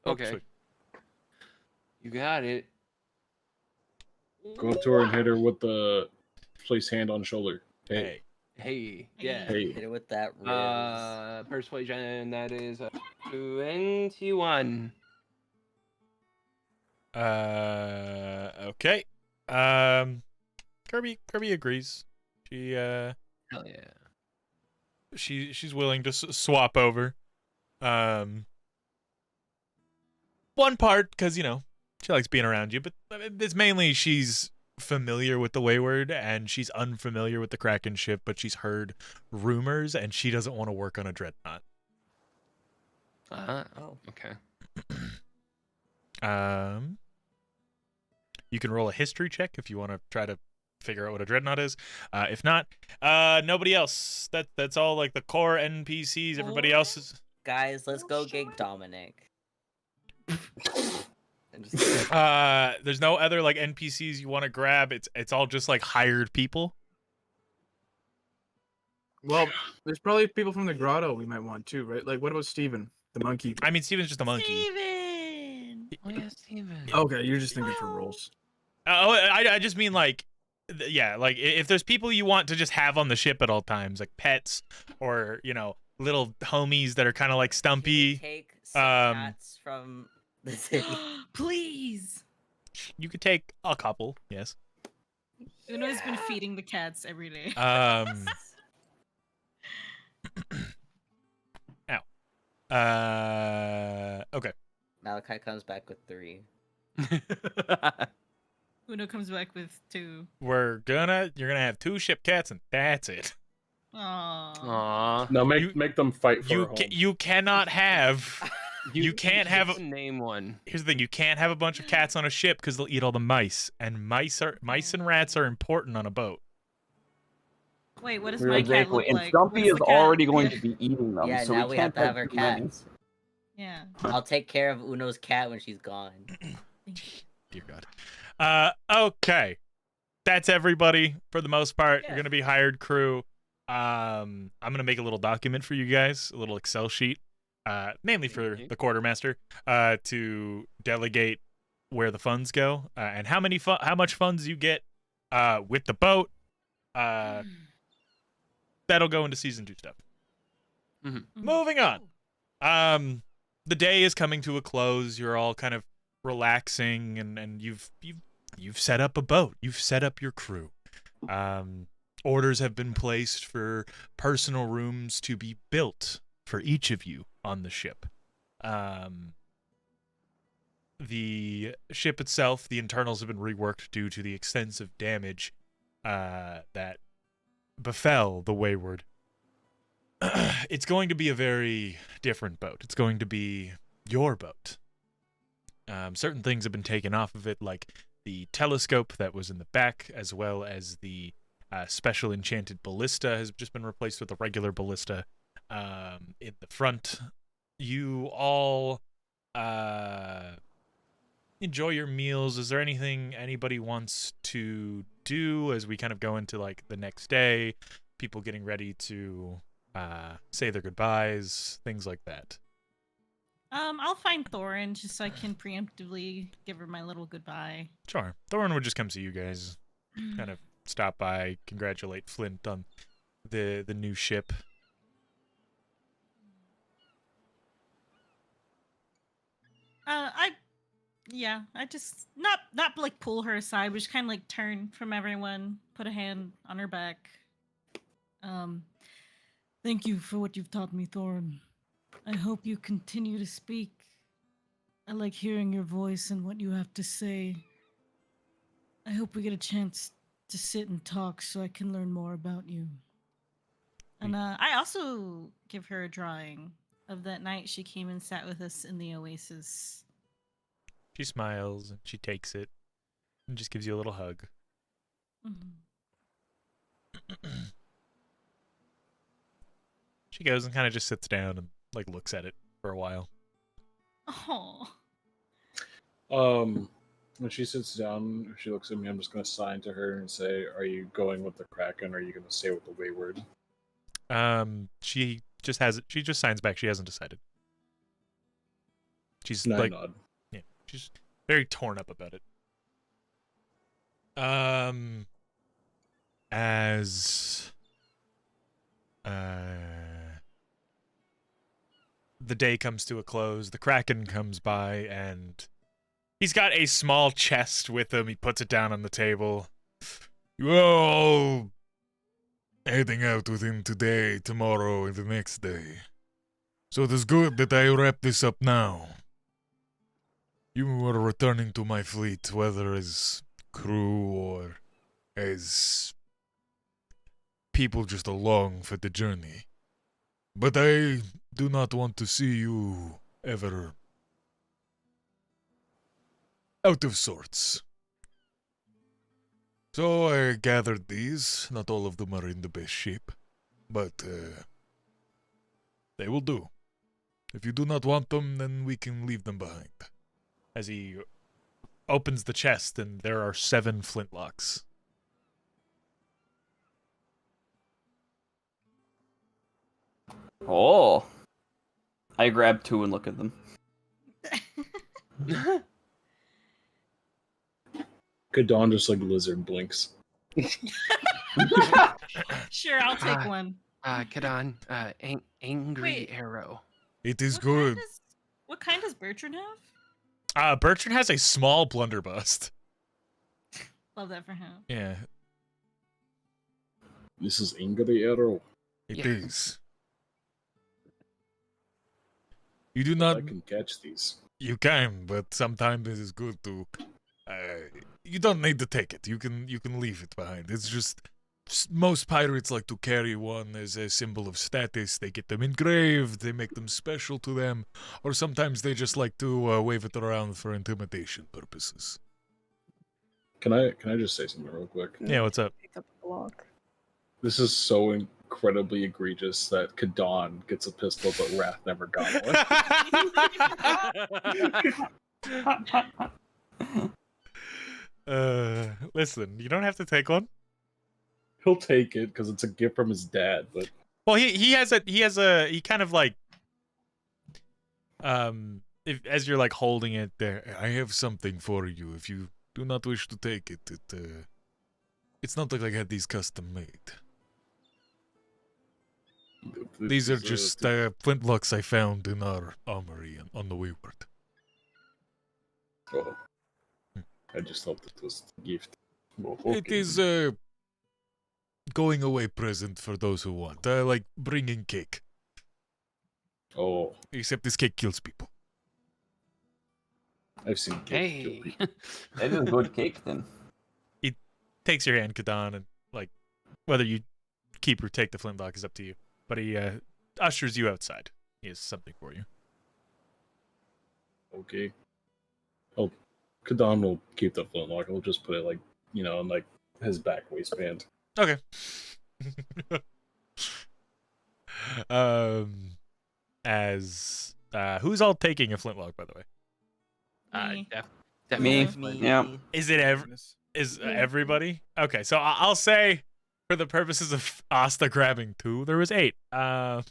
Oh, Okay. sweet. You got it. Go up to her and hit her with the place hand on shoulder. Hey. Hey, yeah. Hey. Hit it with that riz. Persuasion, that is 21. Okay. Kirby agrees. She Hell yeah. she's willing to swap over. One part because she likes being around you, but it's mainly she's familiar with the Wayward and she's unfamiliar with the Kraken ship, but she's heard rumors and she doesn't want to work on a dreadnought. Oh. Okay. You can roll a history check if you want to try to figure out what a dreadnought is. If not, nobody else. That's all like the core NPCs. Everybody else is. Guys, let's go get Dominic. And just There's no other like NPCs you want to grab. It's all just like hired people. well, there's probably people from the grotto we might want too, right? Like, what about Steven, the monkey? I mean, Steven's just a monkey. Steven! Oh yeah, Steven. Okay, you're just thinking for roles. I just mean like, yeah, like if there's people you want to just have on the ship at all times, like pets or little homies that are kind of like Can we Stumpy. take some cats from the city. Please. You could take a couple, yes. Uno's been feeding the cats every day. Okay. Malachi comes back with 3. Uno comes back with 2. You're gonna have 2 ship cats and that's it. Aww. Aww. No, You- make them fight for a home. You cannot have. You can't have just name one. Here's the thing: you can't have a bunch of cats on a ship because they'll eat all the mice, and mice and rats are important on a boat. Wait, what does We're my cat Exactly. look And like? Stumpy What is does the cat- already going to be eating them, Yeah, so now we we can't have to have our too many. cats. Yeah. I'll take care of Uno's cat when she's gone. Dear God. Okay, that's everybody for the most part. Yeah. You're gonna be hired crew. I'm gonna make a little document for you guys, a little Excel sheet, mainly for Mhm. the quartermaster, to delegate where the funds go and how much funds you get with the boat. That'll go into season 2 stuff. Moving on. The day is coming to a close. You're all kind of relaxing, and you've set up a boat. You've set up your crew. Orders have been placed for personal rooms to be built for each of you on the ship. The ship itself, the internals have been reworked due to the extensive damage that befell the Wayward. It's going to be a very different boat. It's going to be your boat. Certain things have been taken off of it, like the telescope that was in the back, as well as the special enchanted ballista has just been replaced with a regular ballista in the front. You all enjoy your meals. Is there anything anybody wants to do as we kind of go into like the next day? People getting ready to say their goodbyes, things like that. I'll find Thorin just so I can preemptively give her my little goodbye. Sure. Thorin would just come see you guys, kind of stop by, congratulate Flint on the new ship. I just not like pull her aside, but just kind of like turn from everyone, put a hand on her back. Thank you for what you've taught me, Thorin. I hope you continue to speak. I like hearing your voice and what you have to say. I hope we get a chance to sit and talk so I can learn more about you. And I also give her a drawing of that night she came and sat with us in the oasis. She smiles and she takes it and just gives you a little hug. Mm-hmm. She goes and kind of just sits down and like looks at it for a while. Oh. When she sits down, she looks at me. I'm just gonna sign to her and say, "Are you going with the Kraken, or are you gonna stay with the Wayward?" She just has it. She just signs back. She hasn't decided. She's And I like, nod. yeah, she's very torn up about it. As the day comes to a close, the Kraken comes by and he's got a small chest with him. He puts it down on the table. You are all heading out with him today, tomorrow, and the next day. So it is good that I wrap this up now. You are returning to my fleet, whether as crew or as people just along for the journey. But I do not want to see you ever out of sorts. So I gathered these. Not all of them are in the best shape, but they will do. If you do not want them, then we can leave them behind. As he opens the chest, and there are 7 flintlocks. Oh. I grab 2 and look at them. Kadon just like lizard blinks. Sure, I'll take one. Kadon, angry Wait. arrow. It is What good. What kind does Bertrand have? Bertrand has a small blunderbuss. Love that for him. Yeah, This is Angry Arrow. it Yeah. is. You do not. I can catch these. You can, but sometimes it is good to. You don't need to take it. You can leave it behind. It's just most pirates like to carry one as a symbol of status. They get them engraved. They make them special to them, or sometimes they just like to wave it around for intimidation purposes. Can I just say something real quick? Yeah, what's up? Pick up the block. This is so incredibly egregious that Kadon gets a pistol, but Wrath never got one. Listen, you don't have to take one. He'll take it because it's a gift from his dad, but Well, he kind of like if as you're like holding it there, I have something for you. If you do not wish to take it, it's not like I had these custom made. These are just flintlocks I found in our armory on the Wayward. Oh. I just thought it was a gift. Well, It okay. is going away present for those who want. Like bringing cake. Oh, Except this cake kills people. I've seen cake kill Hey. people. That is good cake then. Takes your hand, Kadon, and like whether you keep or take the flintlock is up to you. But he ushers you outside. He has something for you. Okay. Oh, Kadon will keep the flintlock. He'll just put it like, in like his back waistband. Okay. As who's all taking a flintlock, by the way? Me. Me. Definitely Yeah. Is it Goodness. everybody? Okay, so I'll say For the purposes of Asta grabbing 2, there was 8. Or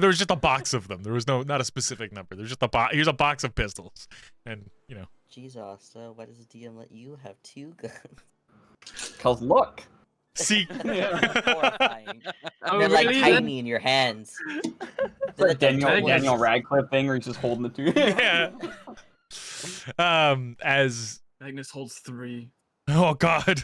there was just a box of them. There was not a specific number. There's just a box. Here's a box of pistols, and you know. Jeez, Asta, why does the DM let you have 2 guns? Cause look. See, Horrifying. Oh, They're like really? tiny in your hands. They're like Daniel Radcliffe thing where he's just holding the 2. yeah. As Agnes holds 3. oh god.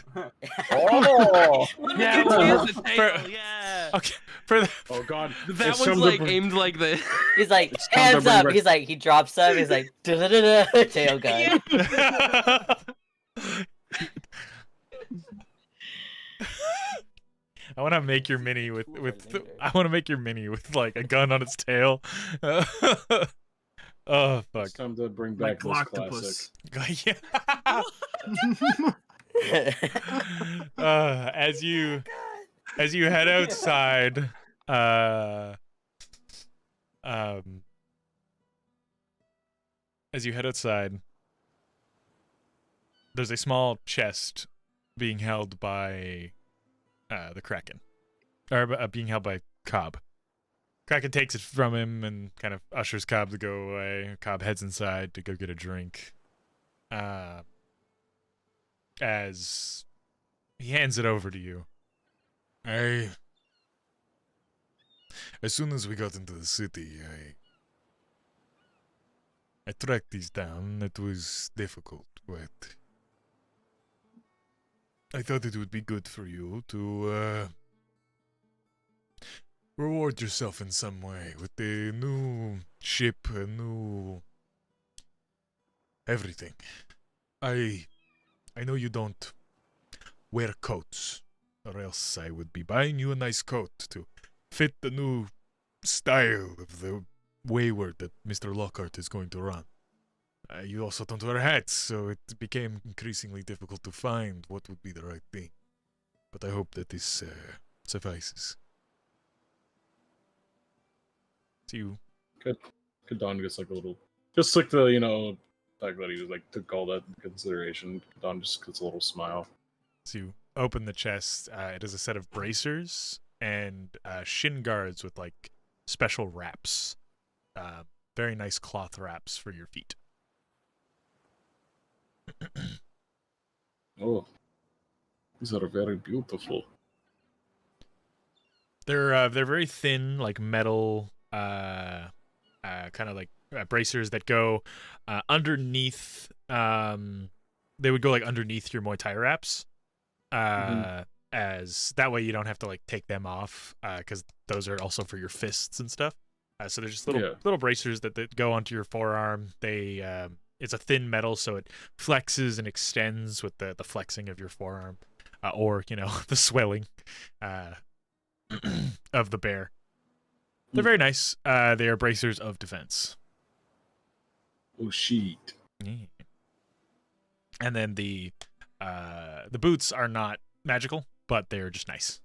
Oh. Yeah, well, the for- tail, yeah. Okay. For the, Oh god. That It's one's time to like bring- aimed like this. He's like, It's time to hands bring up. back- He's like, he drops up. He's like, da-da-da-da, tail gun. I want to make your mini with I want to make your mini with like a gun on its tail. Oh fuck. It's time to bring Like back this classic. Yeah. As you head outside, there's a small chest being held by the Kraken, or being held by Cobb. Kraken takes it from him and kind of ushers Cobb to go away. Cobb heads inside to go get a drink. As he hands it over to you. As soon as we got into the city, I tracked these down. It was difficult, but I thought it would be good for you to reward yourself in some way with a new ship, a new everything. I know you don't wear coats, or else I would be buying you a nice coat to fit the new style of the Wayward that Mr. Lockhart is going to run. You also don't wear hats, so it became increasingly difficult to find what would be the right thing. But I hope that this suffices. See you. Kadon gets like a little, just like the, you know, fact that he was like took all that into consideration. Kadon just gets a little smile. So you open the chest. It is a set of bracers and shin guards with like special wraps. Very nice cloth wraps for your feet. Oh, these are very beautiful. They're very thin, like metal, kind of like bracers that go underneath. They would go like underneath your Muay Thai wraps. As that way you don't have to like take them off, because those are also for your fists and stuff. So they're just little bracers that go onto your forearm. They it's a thin metal, so it flexes and extends with the flexing of your forearm, or you know the swelling of the bear. They're very nice. They are bracers of defense. Oh shit. Yeah. And then the boots are not magical, but they're just nice.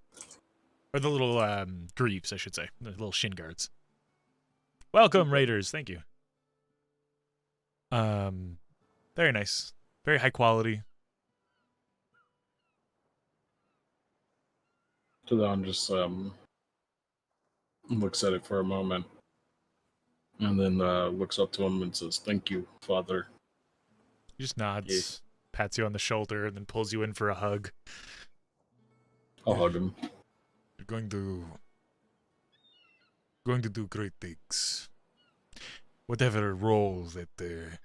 Or the little greaves, I should say, the little shin guards. Welcome, Raiders. Thank you. Very nice, very high quality. Kadon just looks at it for a moment, and then looks up to him and says, "Thank you, Father." He just nods, pats you on the shoulder, and then pulls you in for a hug. I'll hug him. You're going to do great things. Whatever role that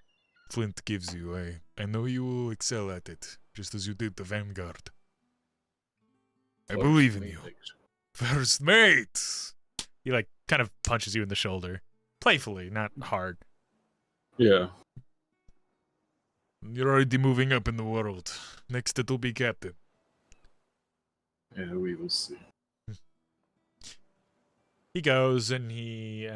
Flint gives you, I know you will excel at it, just as you did the Vanguard. I believe in you. First mate! He like kind of punches you in the shoulder. Playfully, not hard. Yeah. You're already moving up in the world. Next it'll be captain. Yeah, we will see. He goes and he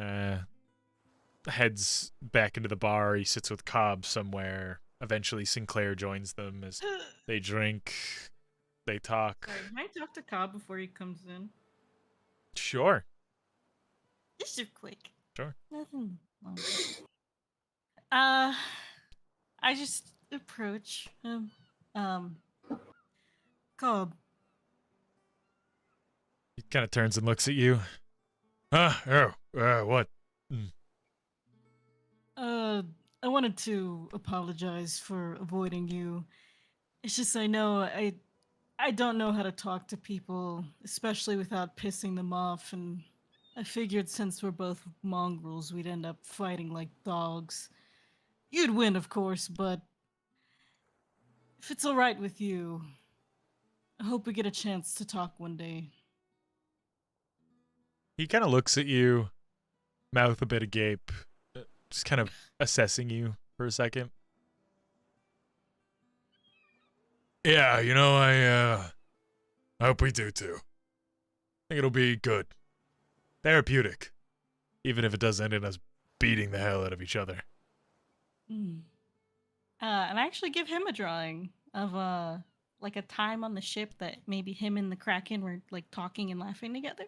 heads back into the bar. He sits with Cobb somewhere. Eventually Sinclair joins them as they drink. They talk. Sorry, can I talk to Cobb before he comes in? Sure. Just real quick. Sure. Nothing long. I just approach him. Cobb. He kind of turns and looks at you. What? I wanted to apologize for avoiding you. It's just I know I don't know how to talk to people, especially without pissing them off, and I figured since we're both mongrels, we'd end up fighting like dogs. You'd win, of course, but if it's all right with you, I hope we get a chance to talk one day. He kind of looks at you, mouth a bit agape, just kind of assessing you for a second. Yeah, I hope we do too. I think it'll be good. Therapeutic. Even if it does end in us beating the hell out of each other. And I actually give him a drawing of like a time on the ship that maybe him and the Kraken were like talking and laughing together.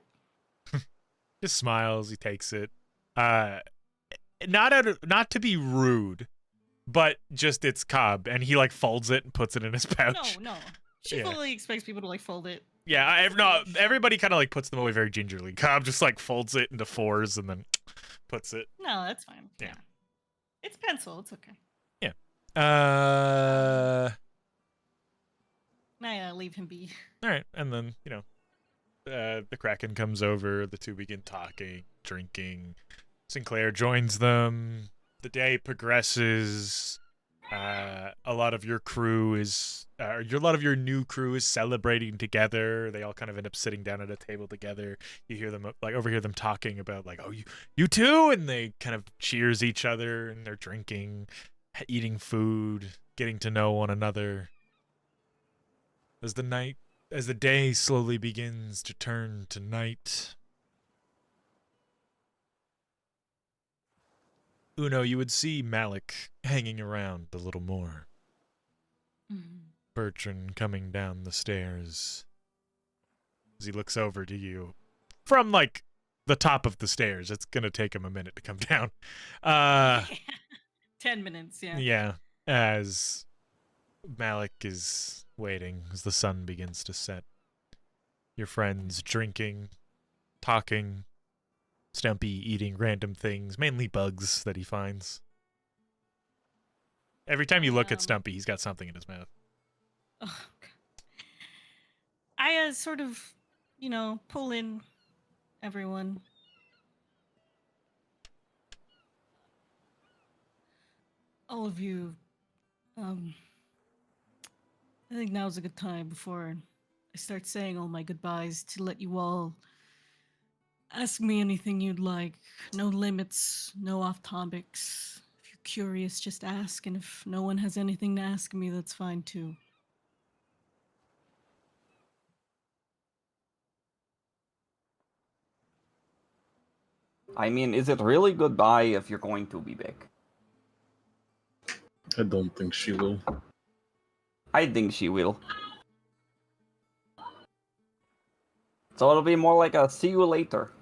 Just smiles, he takes it. Not to be rude, but just it's Cobb, and he like folds it and puts it in his pouch. No. She Yeah. fully expects people to like fold it. Yeah, everybody kind of like puts them away very gingerly. Cobb just like folds it into fours and then puts it. No, that's fine. Yeah. It's pencil. It's okay. Yeah. I leave him be. All right, and then the Kraken comes over. The two begin talking, drinking. Sinclair joins them. The day progresses. A lot of your new crew is celebrating together. They all kind of end up sitting down at a table together. You hear them overhear them talking about like, oh, you too, and they kind of cheers each other, and they're drinking, eating food, getting to know one another. As the day slowly begins to turn to night, Uno, you would see Malik hanging around a little more. Bertrand coming down the stairs. As he looks over to you from like the top of the stairs. It's gonna take him a minute to come down. 10 minutes, yeah. Yeah, as Malik is waiting as the sun begins to set. Your friends drinking, talking, Stumpy eating random things, mainly bugs that he finds. Every time you look at Stumpy, he's got something in his mouth. Oh, God. I sort of, pull in everyone. All of you, I think now's a good time before I start saying all my goodbyes to let you all ask me anything you'd like. No limits, no off topics. If you're curious, just ask, and if no one has anything to ask me, that's fine too. I mean, is it really goodbye if you're going to be back? I don't think she will. I think she will. So it'll be more like a see you later.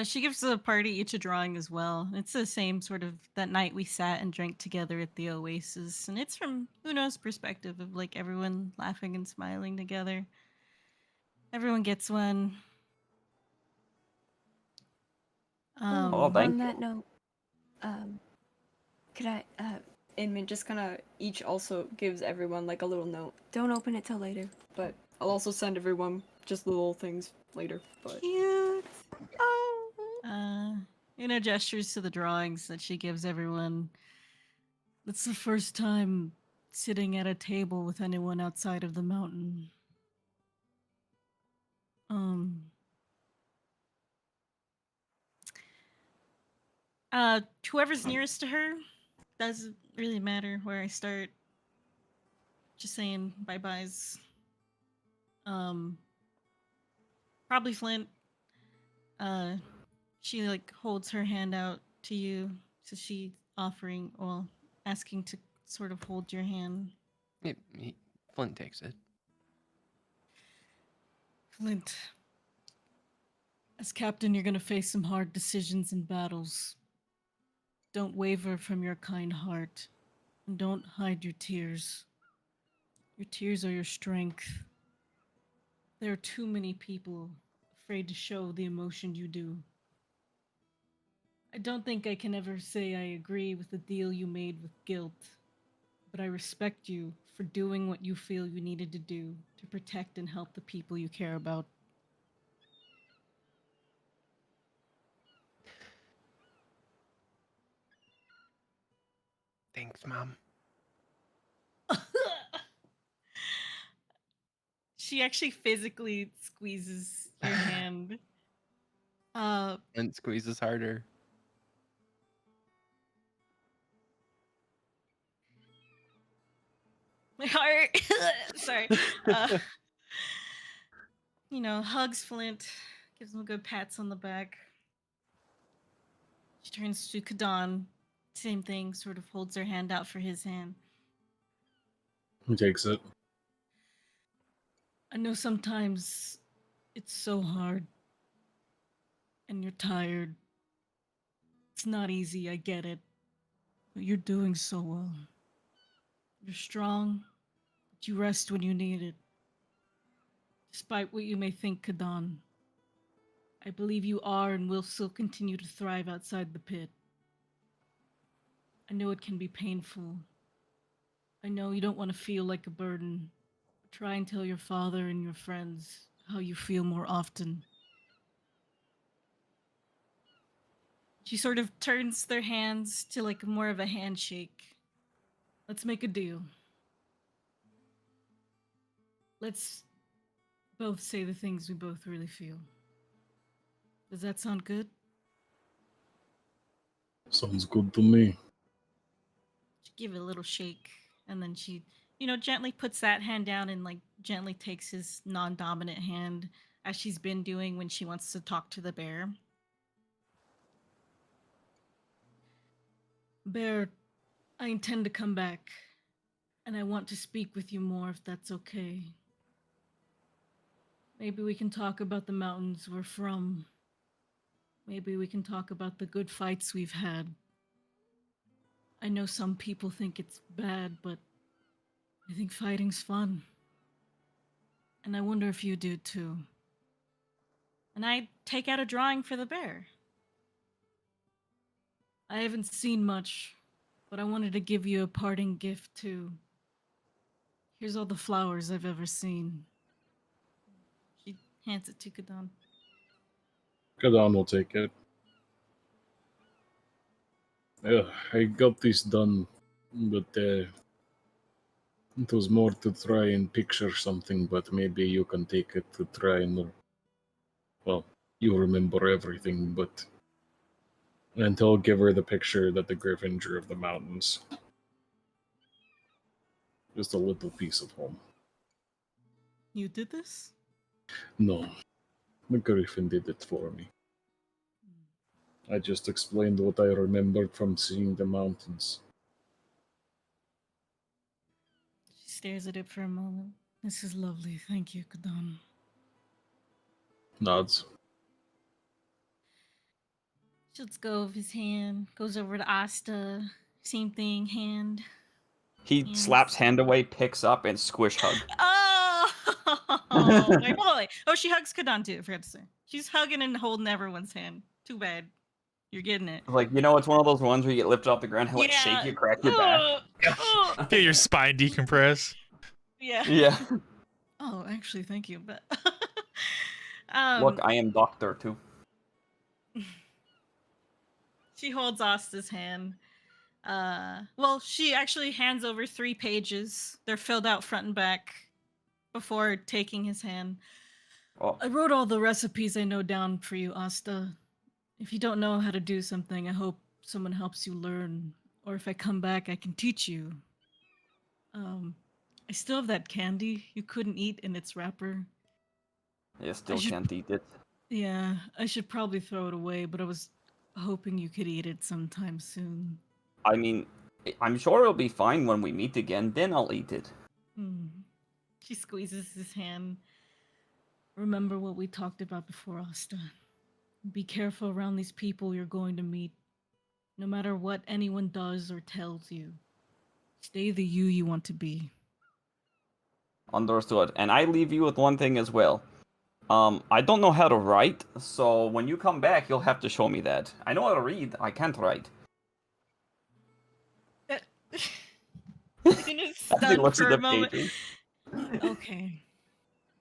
She gives the party each a drawing as well. It's the same sort of that night we sat and drank together at the Oasis, and it's from Uno's perspective of like everyone laughing and smiling together. Everyone gets one. Oh, thank On you. that note, could I, Inman just kind of each also gives everyone like a little note. Don't open it till later, but I'll also send everyone just little things later. But Cute. Gestures to the drawings that she gives everyone. It's the first time sitting at a table with anyone outside of the mountain. Whoever's nearest to her, doesn't really matter where I start. Just saying bye-byes. Probably Flint. She like holds her hand out to you, so she asking to sort of hold your hand. Flint takes it. Flint, as captain, you're gonna face some hard decisions and battles. Don't waver from your kind heart, and don't hide your tears. Your tears are your strength. There are too many people afraid to show the emotion you do. I don't think I can ever say I agree with the deal you made with guilt, but I respect you for doing what you feel you needed to do to protect and help the people you care about. Thanks, Mom. She actually physically squeezes your hand. And squeezes harder. My heart. Sorry. Hugs Flint, gives him good pats on the back. She turns to Kadan. Same thing, sort of holds her hand out for his hand. He takes it. I know sometimes it's so hard. And you're tired. It's not easy, I get it. But you're doing so well. You're strong, but you rest when you need it. Despite what you may think, Kadan, I believe you are and will still continue to thrive outside the pit. I know it can be painful. I know you don't want to feel like a burden. But try and tell your father and your friends how you feel more often. She sort of turns their hands to like more of a handshake. Let's make a deal. Let's both say the things we both really feel. Does that sound good? Sounds good to me. She give it a little shake, and then she, gently puts that hand down and like gently takes his non-dominant hand, as she's been doing when she wants to talk to the bear. Bear, I intend to come back, and I want to speak with you more if that's okay. Maybe we can talk about the mountains we're from. Maybe we can talk about the good fights we've had. I know some people think it's bad, but I think fighting's fun. And I wonder if you do too. And I take out a drawing for the bear. I haven't seen much, but I wanted to give you a parting gift too. Here's all the flowers I've ever seen. She hands it to Kadan. Kadan will take it. Yeah, I got this done, but it was more to try and picture something, but maybe you can take it to try and, well, you remember everything, but until give her the picture that the griffin drew of the mountains. Just a little piece of home. You did this? No, the griffin did it for me. I just explained what I remembered from seeing the mountains. She stares at it for a moment. This is lovely. Thank you, Kadan. Nods. She lets go of his hand, goes over to Asta. Same thing, hand. He Hands. slaps hand away, picks up, and squish hug. Oh! Wait, hold on. Oh, she hugs Kadan too, I forgot to say. She's hugging and holding everyone's hand. Too bad. You're getting it. Like, it's one of those ones where you get lifted off the ground and shake you, crack your back. Get your spine decompress. Yeah. Yeah. Oh, actually, thank you. But Look, I am doctor too. she holds Asta's hand. Well, she actually hands over 3 pages. They're filled out front and back before taking his hand. Oh. I wrote all the recipes I know down for you, Asta. If you don't know how to do something, I hope someone helps you learn. Or if I come back, I can teach you. I still have that candy you couldn't eat in its wrapper. Yeah, still can't eat it. Yeah, I should probably throw it away, but I was hoping you could eat it sometime soon. I mean, I'm sure it'll be fine when we meet again, then I'll eat it. She squeezes his hand. Remember what we talked about before, Asta. Be careful around these people you're going to meet. No matter what anyone does or tells you. Stay the you want to be. Understood. And I leave you with one thing as well. I don't know how to write, so when you come back, you'll have to show me that. I know how to read, I can't write. Lena is As he stunned looks for at a the moment. pages. Okay.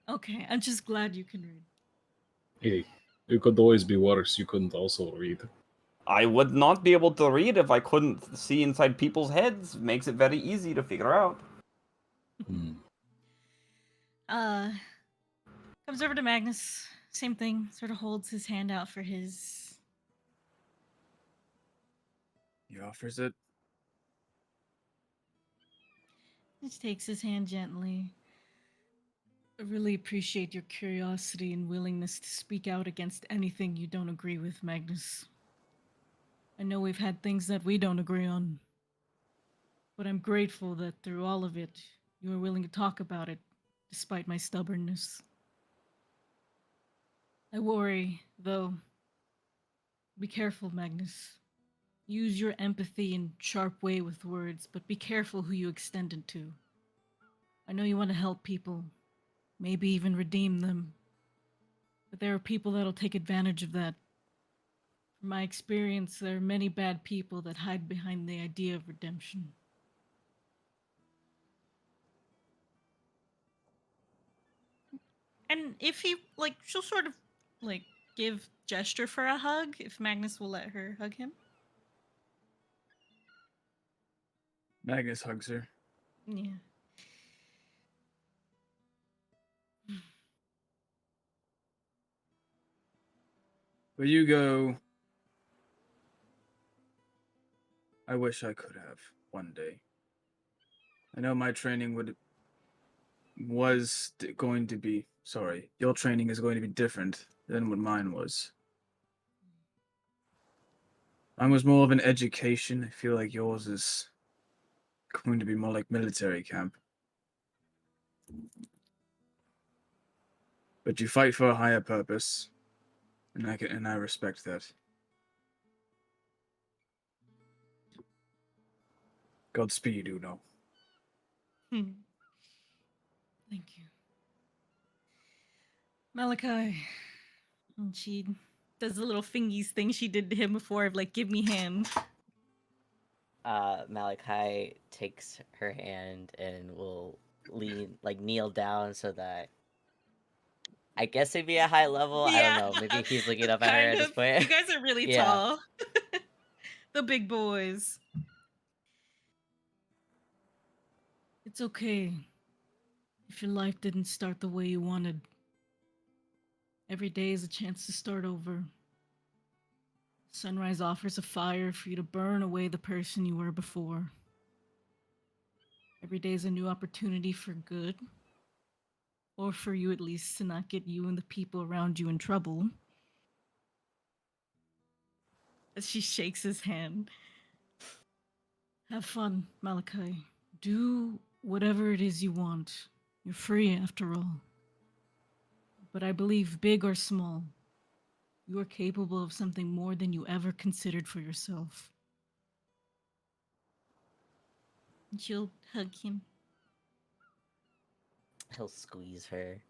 Okay, I'm just glad you can read. Hey, you could always be worse. You couldn't also read. I would not be able to read if I couldn't see inside people's heads. Makes it very easy to figure out. Hmm. Comes over to Magnus. Same thing. Sort of holds his hand out for his. He offers it. Just takes his hand gently. I really appreciate your curiosity and willingness to speak out against anything you don't agree with, Magnus. I know we've had things that we don't agree on, but I'm grateful that through all of it, you were willing to talk about it, despite my stubbornness. I worry, though. Be careful, Magnus. Use your empathy in sharp way with words, but be careful who you extend it to. I know you want to help people, maybe even redeem them, but there are people that'll take advantage of that. From my experience, there are many bad people that hide behind the idea of redemption. And if he, like, she'll sort of, like, give gesture for a hug, if Magnus will let her hug him. Magnus hugs her. Yeah. But you go. I wish I could have one day. I know my training going to be. Sorry, your training is going to be different than what mine was. Mine was more of an education. I feel like yours is going to be more like military camp. But you fight for a higher purpose, and I respect that. Godspeed, Uno. Thank you. Malachi. And she does the little fingies thing she did to him before of like, give me hand. Malachi takes her hand and will kneel down so that I guess it'd be a high level. I don't know. Maybe he's looking up at her at this point. You guys are really Yeah. tall. The big boys. It's okay if your life didn't start the way you wanted. Every day is a chance to start over. Sunrise offers a fire for you to burn away the person you were before. Every day is a new opportunity for good. Or for you at least to not get you and the people around you in trouble. As she shakes his hand. Have fun, Malachi. Do whatever it is you want. You're free after all. But I believe, big or small, you are capable of something more than you ever considered for yourself. And she'll hug him. He'll squeeze her.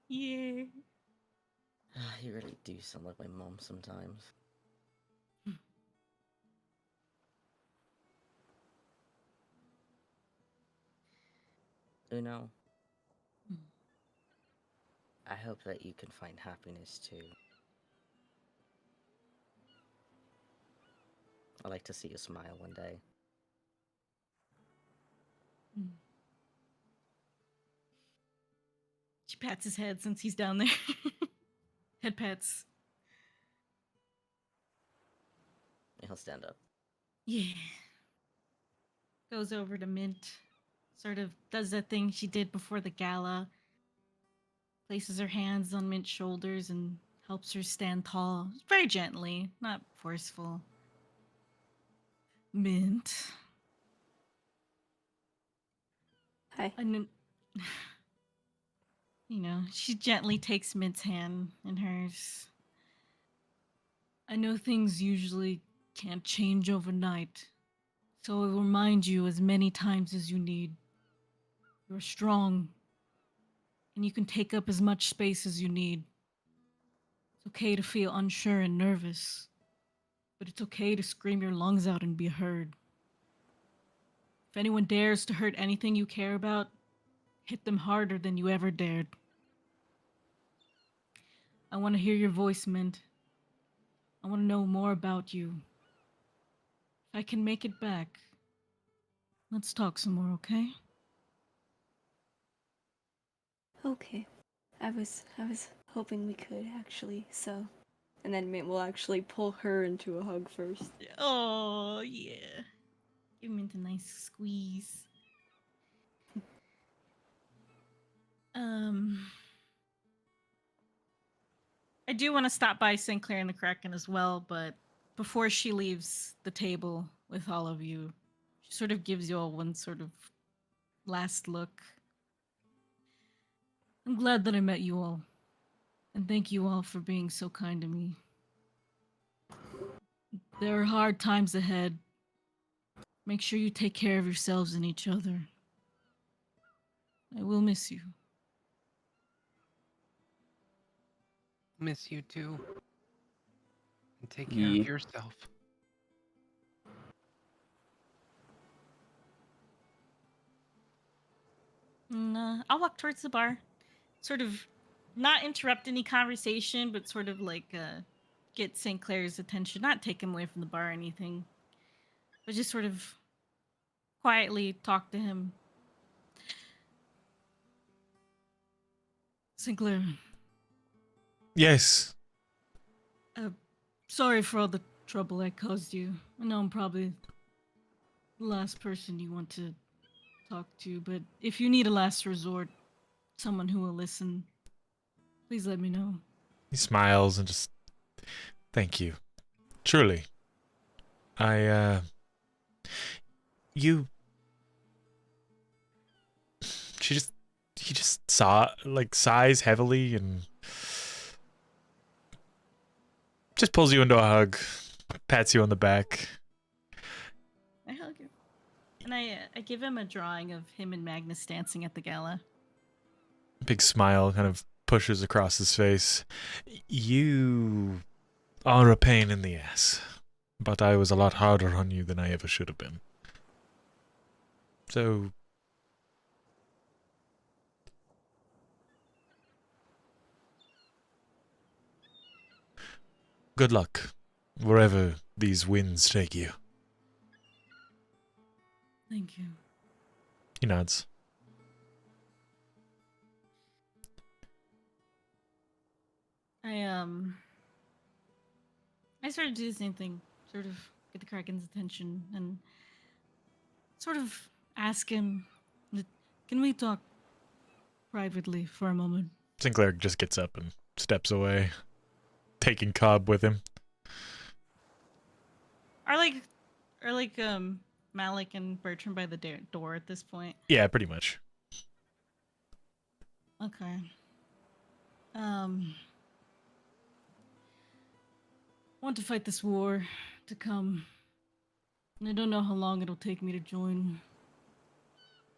Yeah. You really do sound like my mom sometimes. Uno. I hope that you can find happiness too. I'd like to see you smile one day. She pats his head since he's down there. Head pats. He'll stand up. Yeah. Goes over to Mint. Sort of does that thing she did before the gala. Places her hands on Mint's shoulders and helps her stand tall. Very gently, not forceful. Mint. Hi. You know, she gently takes Mint's hand in hers. I know things usually can't change overnight, so I will remind you as many times as you need. You're strong, and you can take up as much space as you need. It's okay to feel unsure and nervous, but it's okay to scream your lungs out and be heard. If anyone dares to hurt anything you care about, hit them harder than you ever dared. I want to hear your voice, Mint. I want to know more about you. If I can make it back, let's talk some more, okay? Okay. I was hoping we could actually, so. And then Mint will actually pull her into a hug first. Oh, yeah. Give Mint a nice squeeze. I do want to stop by Sinclair and the Kraken as well, but before she leaves the table with all of you, she sort of gives you all one sort of last look. I'm glad that I met you all, and thank you all for being so kind to me. There are hard times ahead. Make sure you take care of yourselves and each other. I will miss you. Miss you too. And take care Yeah. of yourself. I'll walk towards the bar. Sort of not interrupt any conversation, but sort of like get St. Clair's attention. Not take him away from the bar or anything, but just sort of quietly talk to him. Sinclair, Yes. sorry for all the trouble I caused you. I know I'm probably the last person you want to talk to, but if you need a last resort, someone who will listen, please let me know. He smiles and just, thank you. Truly. He just sighs heavily and just pulls you into a hug, pats you on the back. I hug him. And I give him a drawing of him and Magnus dancing at the gala. Big smile kind of pushes across his face. You are a pain in the ass, but I was a lot harder on you than I ever should have been. So, good luck, wherever these winds take you. Thank you. He nods. I sort of do the same thing, sort of get the Kraken's attention and sort of ask him, can we talk privately for a moment? Sinclair just gets up and steps away, taking Cobb with him. Are Malik and Bertrand by the door at this point? Yeah, pretty much. Okay. Want to fight this war to come. And I don't know how long it'll take me to join.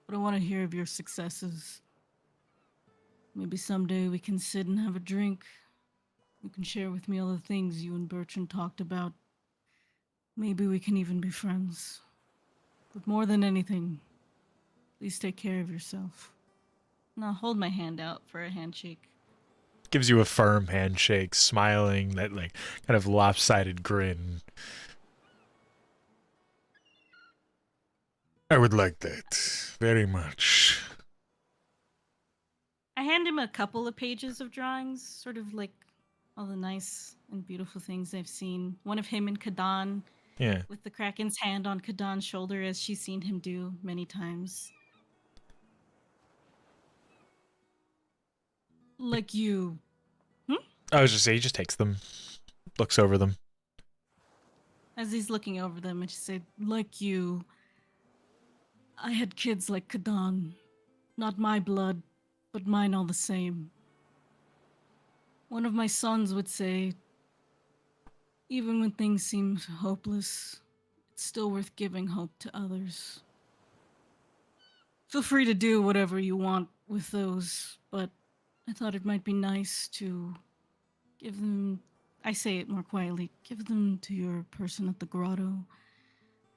But I want to hear of your successes. Maybe someday we can sit and have a drink. You can share with me all the things you and Bertrand talked about. Maybe we can even be friends. But more than anything, please take care of yourself. And I'll hold my hand out for a handshake. Gives you a firm handshake, smiling, that like kind of lopsided grin. I would like that very much. I hand him a couple of pages of drawings, sort of like all the nice and beautiful things I've seen. One of him and Kadan, Yeah. with the Kraken's hand on Kadan's shoulder, as she's seen him do many times. Like you. I was just saying, he just takes them, looks over them. As he's looking over them, and she said, like you. I had kids like Kadan. Not my blood, but mine all the same. One of my sons would say, even when things seem hopeless, it's still worth giving hope to others. Feel free to do whatever you want with those, but I thought it might be nice to give them, I say it more quietly, give them to your person at the grotto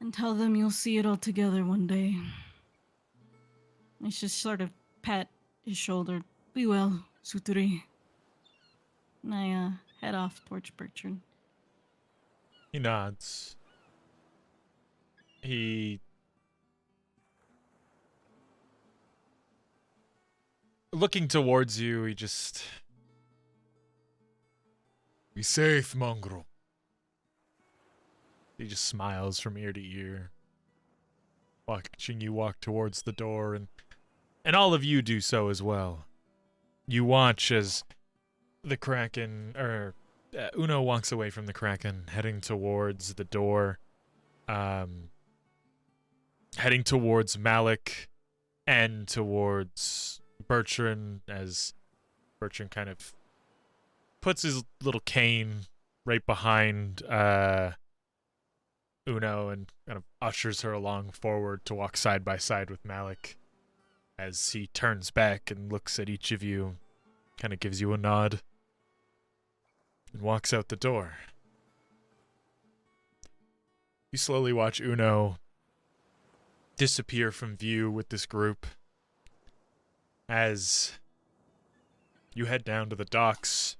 and tell them you'll see it all together one day. I just sort of pat his shoulder. Be well, Suturi. And I head off towards Bertrand. He nods. He looking towards you, he just be safe, mongrel. He just smiles from ear to ear, watching you walk towards the door, and all of you do so as well. You watch as the Kraken, or Uno walks away from the Kraken, heading towards the door, heading towards Malik and towards Bertrand, as Bertrand kind of puts his little cane right behind Uno and kind of ushers her along forward to walk side by side with Malik, as he turns back and looks at each of you, kind of gives you a nod, and walks out the door. You slowly watch Uno disappear from view with this group as you head down to the docks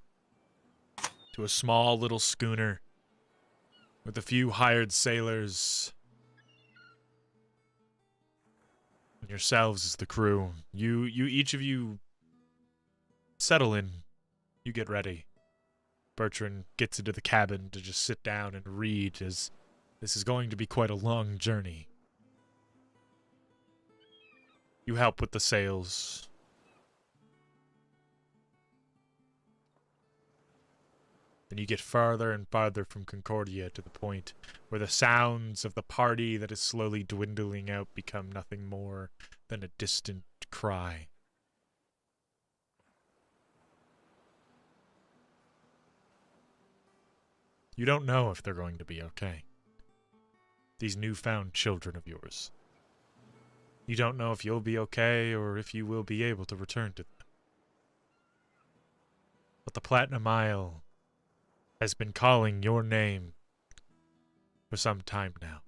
to a small little schooner with a few hired sailors and yourselves as the crew. You each of you settle in. You get ready. Bertrand gets into the cabin to just sit down and read, as this is going to be quite a long journey. You help with the sails. Then you get farther and farther from Concordia to the point where the sounds of the party that is slowly dwindling out become nothing more than a distant cry. You don't know if they're going to be okay. These newfound children of yours. You don't know if you'll be okay or if you will be able to return to them. But the Platinum Isle has been calling your name for some time now.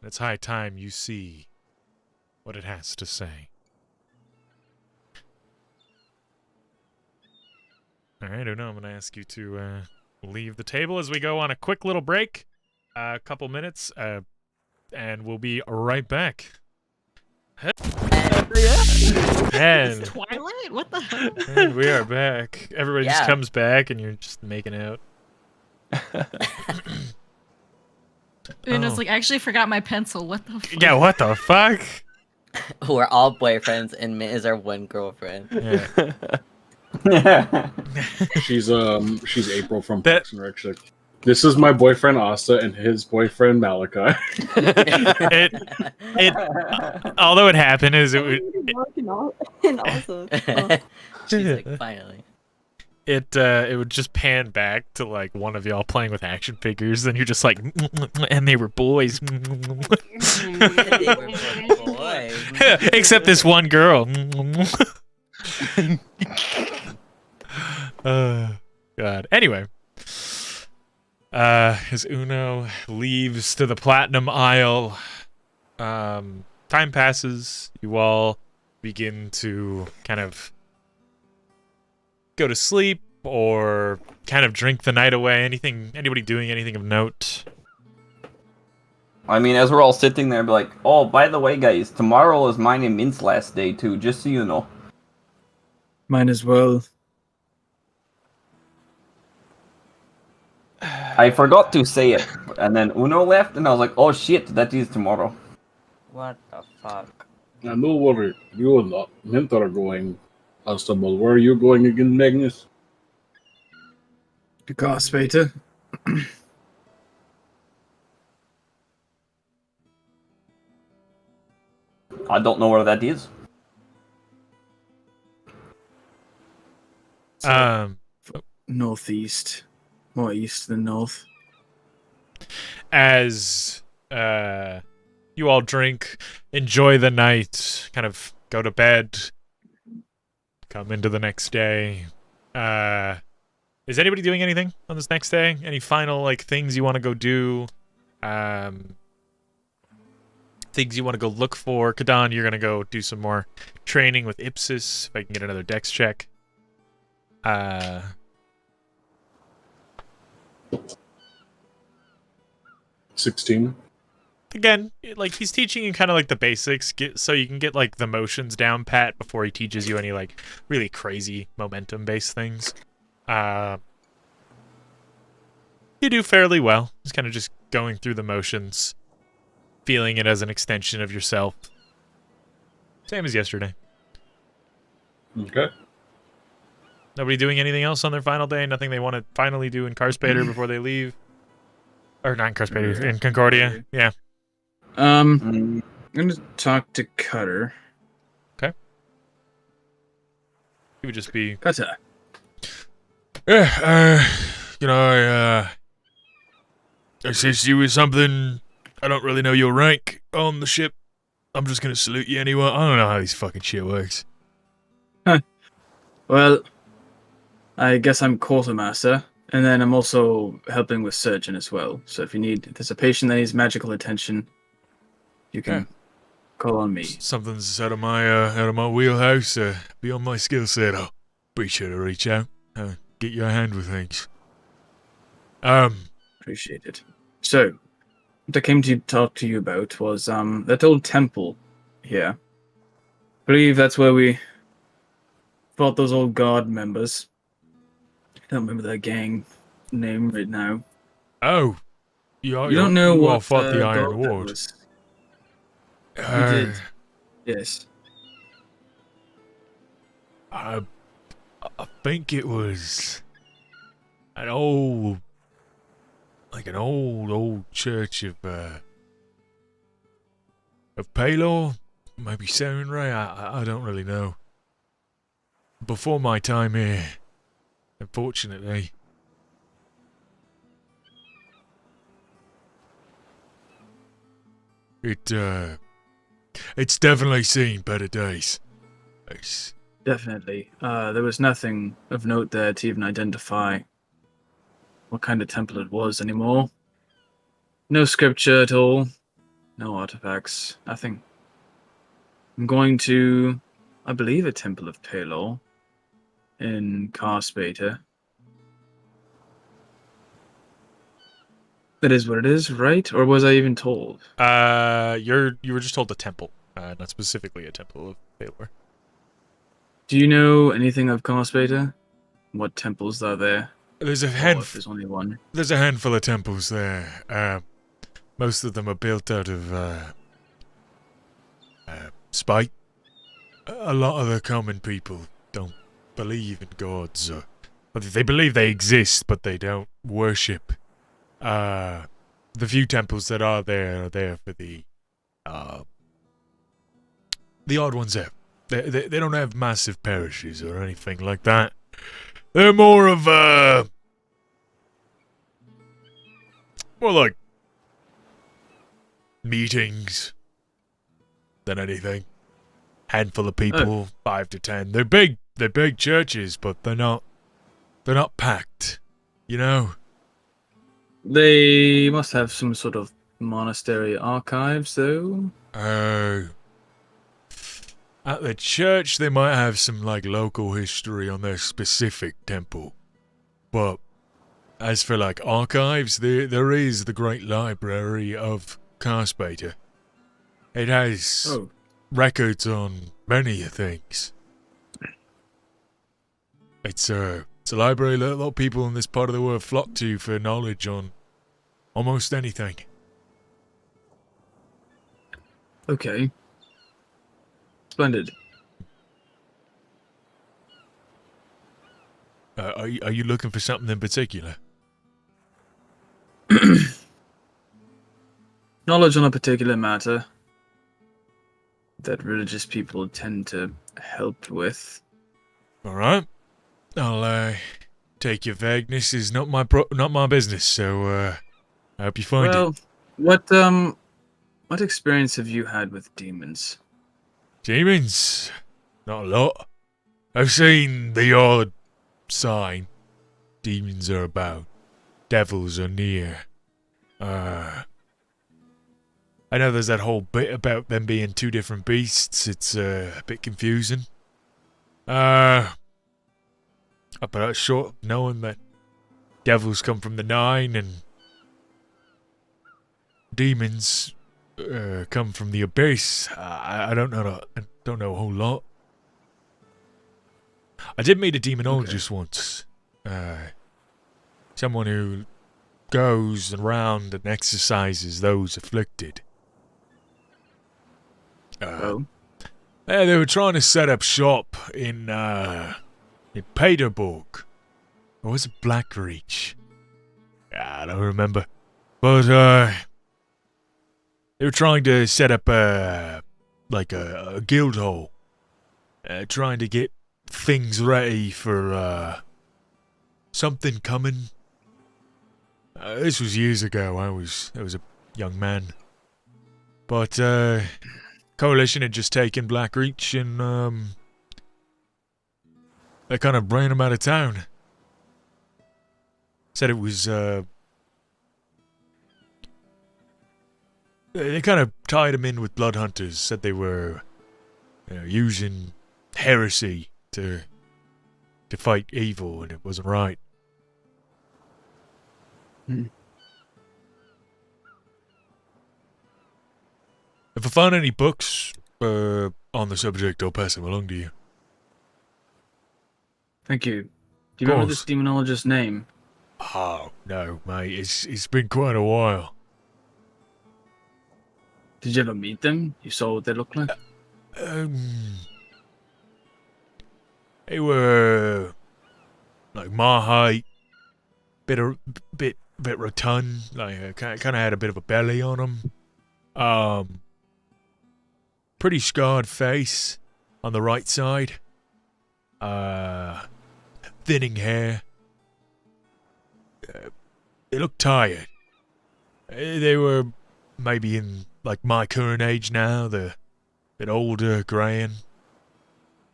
And it's high time you see what it has to say. Alright, Uno, I'm going to ask you to leave the table as we go on a quick little break. A couple minutes, and we'll be right back. And Twilight? What the hell? And we are back. Everybody just Yeah. comes back and you're just making out. Uno's Oh. like, I actually forgot my pencil. What the fuck? Yeah, what the fuck? We're all boyfriends, and Mint is our one girlfriend. Yeah. She's April from That- Parks and Rec. She's like, this is my boyfriend Asta and his boyfriend Malachi. Although it happened is it would And also, She's like, finally. it would just pan back to like one of y'all playing with action figures, and you're just like, and they were boys. They were boys. Except this one girl. God. Anyway, as Uno leaves to the Platinum Isle, time passes. You all begin to kind of go to sleep or kind of drink the night away. Anybody doing anything of note? I mean, as we're all sitting there, be like, oh, by the way, guys, tomorrow is mine and Mint's last day, too, just so you know. Mine as well. I forgot to say it, and then Uno left, and I was like, oh shit, that is tomorrow. What the fuck? I know where you and Mint are going, Asta, but where are you going again, Magnus? To Garspeter. I don't know where that is. Northeast. More east than north. As you all drink, enjoy the night, kind of go to bed, come into the next day. Is anybody doing anything on this next day? Any final like things you want to go do? Things you want to go look for? Kadan, you're gonna go do some more training with Ipsis. If I can get another dex check. 16. Again, like he's teaching you kind of like the basics, so you can get like the motions down pat before he teaches you any like really crazy momentum-based things. You do fairly well. He's kind of just going through the motions, feeling it as an extension of yourself. Same as yesterday. Okay. Nobody doing anything else on their final day? Nothing they want to finally do in Carspader before they leave? Or not in Carspader, in Concordia? Yeah. I'm gonna talk to Cutter. Okay. He would just be... Cutter. Yeah, you know, I assist you with something. I don't really know your rank on the ship. I'm just gonna salute you anyway. I don't know how this fucking shit works. Well, I guess I'm quartermaster, and then I'm also helping with surgeon as well. So if there's a patient that needs magical attention, you can call on me. Something's out of my wheelhouse, beyond my skill set. I'll be sure to reach out, get your hand with things. Appreciate it. So, what I came to talk to you about was that old temple here. I believe that's where we fought those old guard members. I don't remember their gang name right now. Oh, you don't know what fought the Iron guard that Ward. was. We did. Yes. I think it was an old church of Palor, maybe Saren Ray. I don't really know. Before my time here, unfortunately. It's definitely seen better days. Definitely. There was nothing of note there to even identify what kind of temple it was anymore. No scripture at all. No artifacts. Nothing. I'm going to, I believe, a temple of Palor in Carspader. That is what it is, right? Or was I even told? You were just told a temple, not specifically a temple of Baylor. Do you know anything of Carspader? What temples are there? There's There's only one. There's a handful of temples there. Most of them are built out of spite. A lot of the common people don't believe in gods, or they believe they exist, but they don't worship. The few temples that are there for the odd ones out. They don't have massive parishes or anything like that. They're more of more like meetings than anything. Handful of people, 5 to 10. They're big churches, but they're not packed, you know. They must have some sort of monastery archives, though. Oh. At the church, they might have some, like, local history on their specific temple. But as for, like, archives, there is the Great Library of Carspader. It has records on many things. It's a library that a lot of people in this part of the world flock to for knowledge on almost anything. Okay. Splendid. Are you looking for something in particular? Knowledge on a particular matter that religious people tend to help with. All right. I'll take your vagueness is not my business. So I hope you find it. Well, what experience have you had with demons? Demons? Not a lot. I've seen the odd sign. Demons are about. Devils are near. I know there's that whole bit about them being two different beasts. It's a bit confusing. But it's short of knowing that devils come from the Nine and demons come from the Abyss. I don't know. I don't know a whole lot. I did meet a demonologist once. Someone who goes around and exorcises those afflicted. Oh. Yeah, they were trying to set up shop in Peterburg. Or was it Blackreach? I don't remember. But, they were trying to set up a guild hall. Trying to get things ready for, something coming. This was years ago. I was a young man. But, Coalition had just taken Blackreach and, they kind of ran him out of town. Said it was, they kind of tied him in with blood hunters. Said they were using heresy to fight evil, and it wasn't right. If I find any books on the subject, I'll pass them along to you. Thank you. Do you remember this demonologist's name? Oh, no, mate. It's been quite a while. Did you ever meet them? You saw what they looked like? They were like my height, bit rotund, like kind of had a bit of a belly on them. Pretty scarred face on the right side. Thinning hair. They looked tired. They were maybe in like my current age now, the bit older, graying.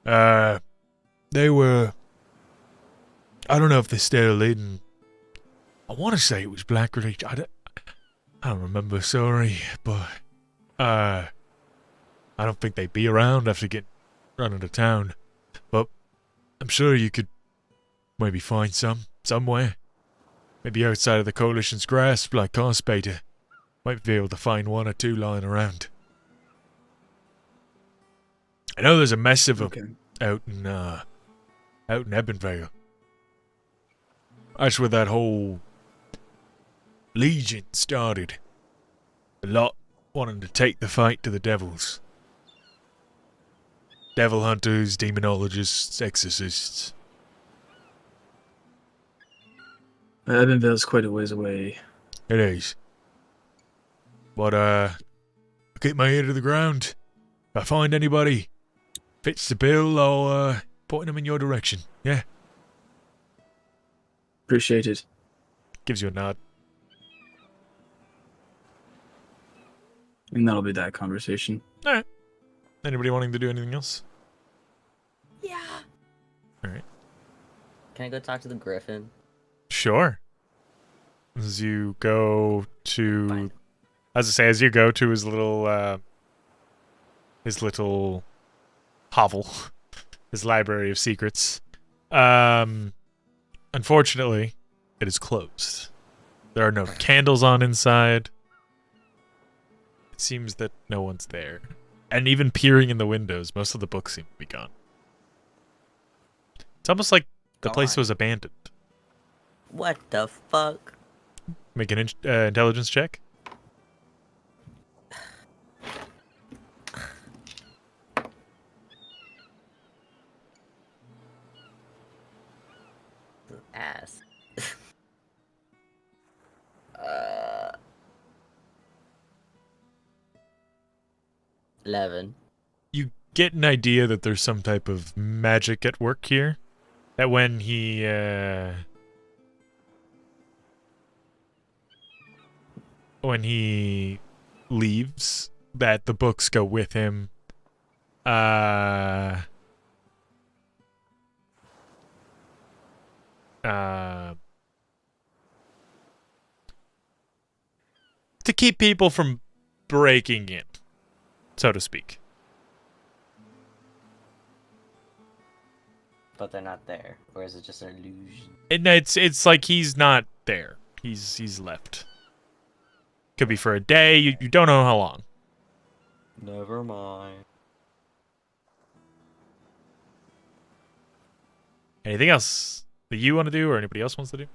They were. I don't know if they're still in. I want to say it was Blackreach. I don't remember. Sorry, but I don't think they'd be around after getting run out of town. But I'm sure you could maybe find some somewhere. Maybe outside of the Coalition's grasp, like Carspater. Might be able to find one or two lying around. I know there's a mess of them out in Ebonvale. That's where that whole Legion started. A lot wanting to take the fight to the devils. Devil hunters, demonologists, exorcists. Ebonvale's quite a ways away. It is. But, I keep my ear to the ground. If I find anybody fits the bill, I'll, point them in your direction. Yeah? Appreciate it. Gives you a nod. And that'll be that conversation. Alright. Anybody wanting to do anything else? Yeah. Alright. Can I go talk to the griffin? Sure. As you go to... Fine. As you go to his little hovel, his library of secrets. Unfortunately, it is closed. There are no candles on inside. It seems that no one's there. And even peering in the windows, most of the books seem to be gone. It's almost like the place was abandoned. What the fuck? Make an intelligence check. Ass. 11. You get an idea that there's some type of magic at work here. That when he leaves, that the books go with him. to keep people from breaking in, so to speak. But they're not there, or is it just an illusion? It's like he's not there. He's left. Could be for a day. You don't know how long. Never mind. Anything else that you want to do, or anybody else wants to do?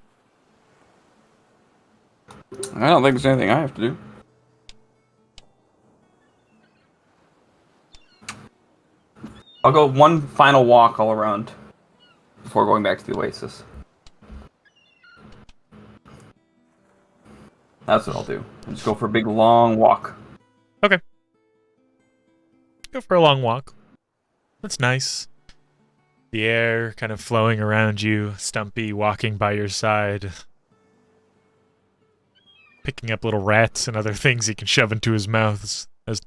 I don't think there's anything I have to do. I'll go one final walk all around before going back to the Oasis. That's what I'll do. I'll just go for a big long walk. Okay. Go for a long walk. That's nice. The air kind of flowing around you, Stumpy walking by your side, picking up little rats and other things he can shove into his mouth as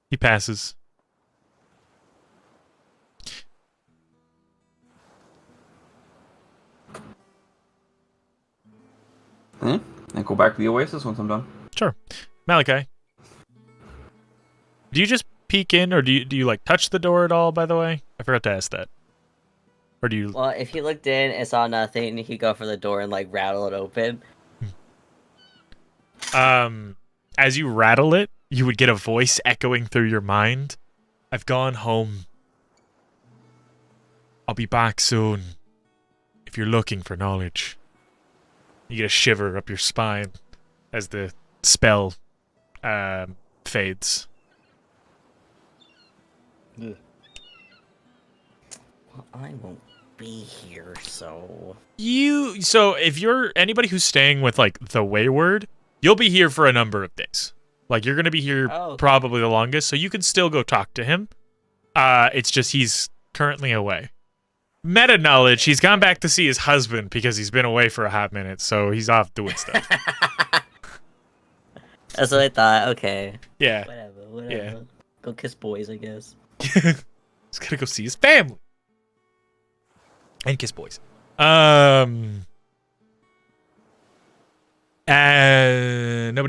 he passes. And go back to the Oasis once I'm done. Sure. Malachi, do you just peek in, or do you like touch the door at all, by the way? I forgot to ask that. Or do you... Well, if he looked in and saw nothing, he'd go for the door and like rattle it open. As you rattle it, you would get a voice echoing through your mind. I've gone home. I'll be back soon. If you're looking for knowledge. You get a shiver up your spine as the spell fades. Well, I won't be here, so... So if you're anybody who's staying with like the Wayward, you'll be here for a number of days. Like you're gonna be here probably the longest, so you can still go talk to him. It's just he's currently away. Meta knowledge, he's gone back to see his husband because he's been away for a hot minute, so he's off doing stuff. That's what I thought. Okay. Yeah. Whatever. Yeah. Go kiss boys, I guess. He's gonna go see his family. And kiss boys. Nobody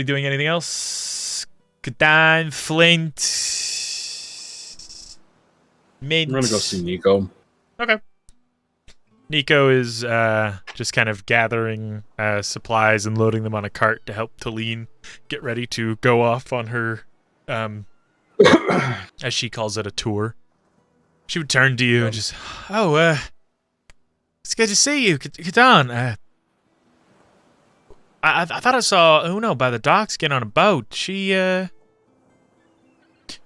doing anything else? Kadan, Flint, Mint. I'm gonna go see Nico. Okay. Nico is just kind of gathering supplies and loading them on a cart to help Talene get ready to go off on her, as she calls it, a tour. She would turn to you and just, it's good to see you, Kadan. I thought I saw Uno by the docks getting on a boat. She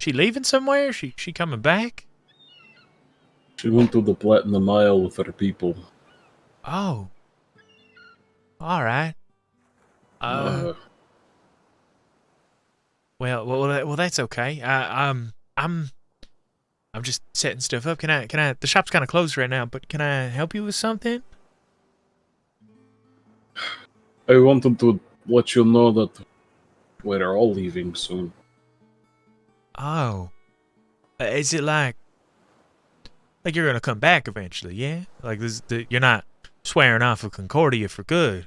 leaving somewhere? She coming back? She went to the Platinum Isle with her people. Oh. All right. Well, that's okay. I'm just setting stuff up. Can I? The shop's kind of closed right now, but can I help you with something? I wanted to let you know that we're all leaving soon. Oh. Is it like you're gonna come back eventually? Yeah. Like you're not swearing off of Concordia for good.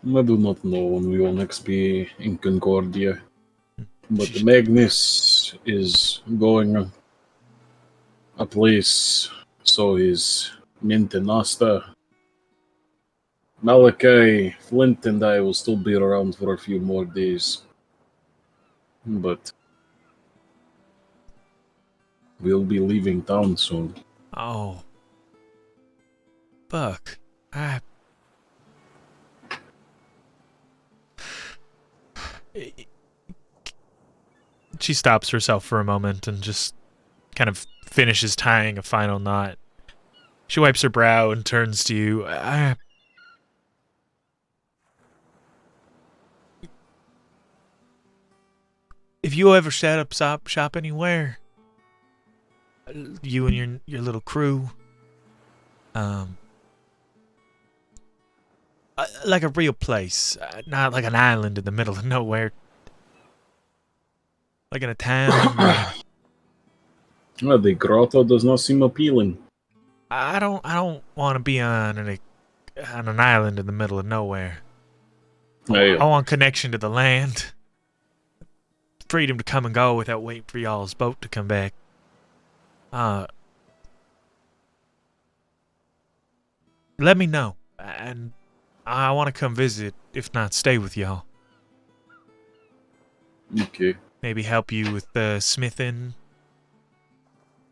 I do not know when we will next be in Concordia, but Magnus is going a place, so is Mint and Asta. Malachi, Flint, and I will still be around for a few more days, but we'll be leaving town soon. Oh. Buck. She stops herself for a moment and just kind of finishes tying a final knot. She wipes her brow and turns to you. If you ever set up shop anywhere, you and your little crew, like a real place, not like an island in the middle of nowhere, like in a town. Well, the grotto does not seem appealing. I don't want to be on an island in the middle of nowhere. I want connection to the land. Freedom to come and go without waiting for y'all's boat to come back. Let me know, and I want to come visit, if not stay with y'all. Okay. Maybe help you with the smithing.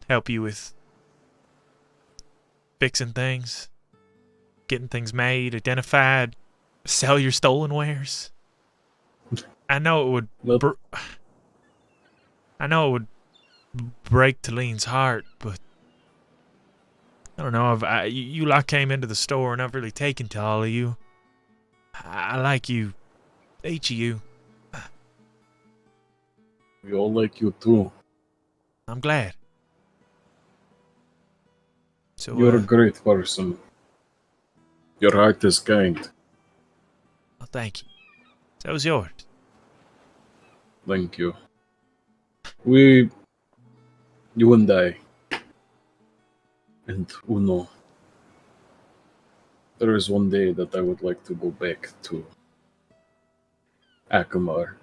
Help you with fixing things. Getting things made, identified. Sell your stolen wares. I know it would... I know it would break Talene's heart, but... I don't know, you lot came into the store and I've really taken to all of you. I like you. Each of you. We all like you too. I'm glad. So, You're a great person. Your heart is kind. well, thank you. So is yours. Thank you. You and I, and Uno, there is one day that I would like to go back to Akamar.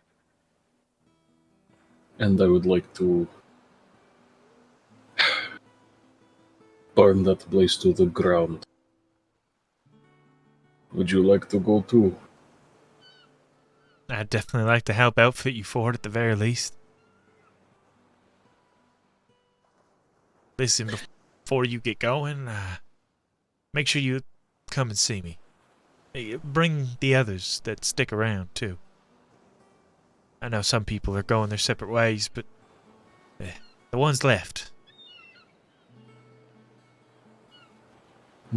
And I would like to burn that place to the ground. Would you like to go too? I'd definitely like to help outfit you for it at the very least. Listen, before you get going, make sure you come and see me. Bring the others that stick around, too. I know some people are going their separate ways, but the ones left.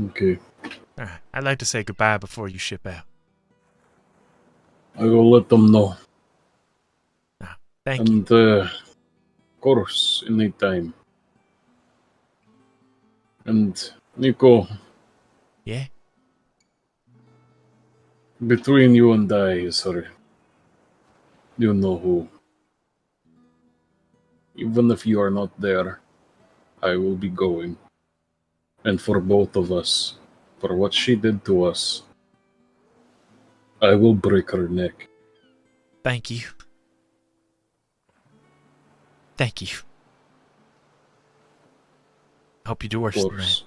Okay. I'd like to say goodbye before you ship out. I will let them know. Thank you. And, of course, anytime. And, Nico. Yeah? Between you and I, sorry. You know who. Even if you are not there, I will be going. And for both of us, for what she did to us, I will break her neck. Thank you. Thank you. I hope you do worse than that.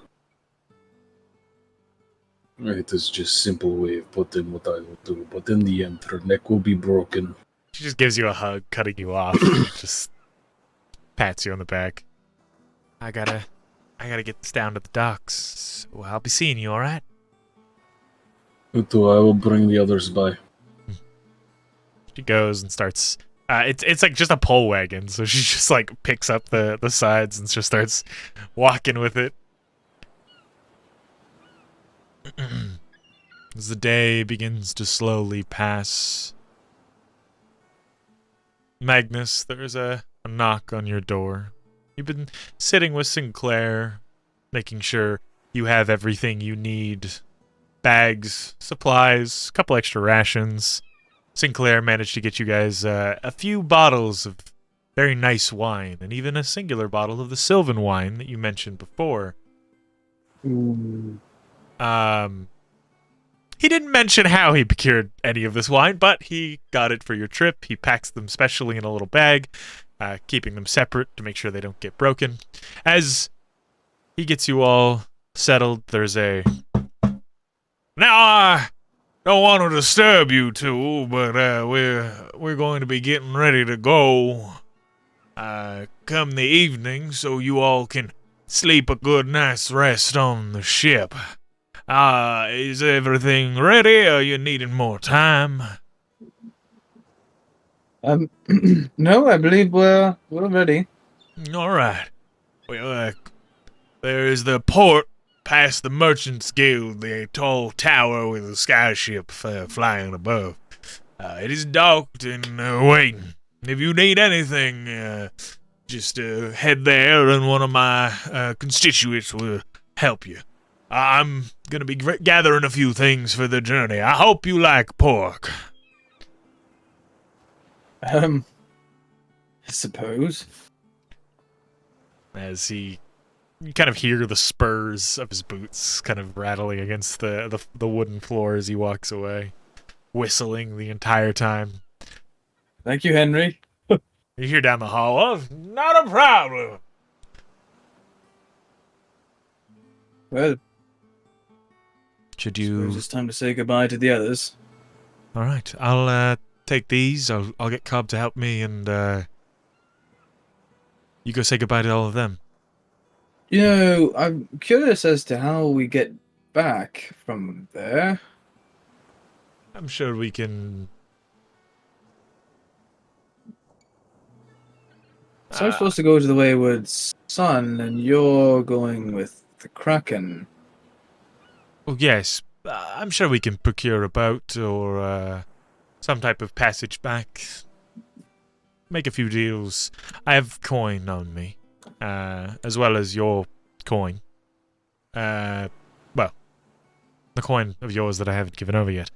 It is just a simple way of putting what I will do, but in the end, her neck will be broken. She just gives you a hug, cutting you off. Just pats you on the back. I gotta get this down to the docks. So I'll be seeing you, alright? You too, I will bring the others by. She goes and starts... it's like just a pole wagon, so she just like picks up the sides and just starts walking with it. As the day begins to slowly pass, Magnus, there's a knock on your door. You've been sitting with Sinclair, making sure you have everything you need. Bags, supplies, a couple extra rations. Sinclair managed to get you guys a few bottles of very nice wine, and even a singular bottle of the Sylvan wine that you mentioned before. He didn't mention how he procured any of this wine, but he got it for your trip. He packs them specially in a little bag, keeping them separate to make sure they don't get broken. As he gets you all settled, there's a... Now, I don't want to disturb you two, but we're going to be getting ready to go come the evening, so you all can sleep a good night's rest on the ship. Is everything ready, or you needing more time? No, I believe we're ready. All right. Well, there's the port past the Merchants Guild, the tall tower with a skyship flying above. It is docked and waiting. If you need anything, just head there, and one of my constituents will help you. I'm gonna be gathering a few things for the journey. I hope you like pork. I suppose. As he you kind of hear the spurs of his boots kind of rattling against the wooden floor as he walks away, whistling the entire time. Thank you, Henry. You hear down the hall, "Oh, not a problem." Well, Should suppose you? it's time to say goodbye to the others. All right, I'll take these. I'll get Cobb to help me, and you go say goodbye to all of them. You know, I'm curious as to how we get back from there. I'm sure we can. So I'm supposed to go to the Wayward Sun, and you're going with the Kraken. Oh yes, I'm sure we can procure a boat or some type of passage back. Make a few deals. I have coin on me, as well as your coin. Well, the coin of yours that I haven't given over yet.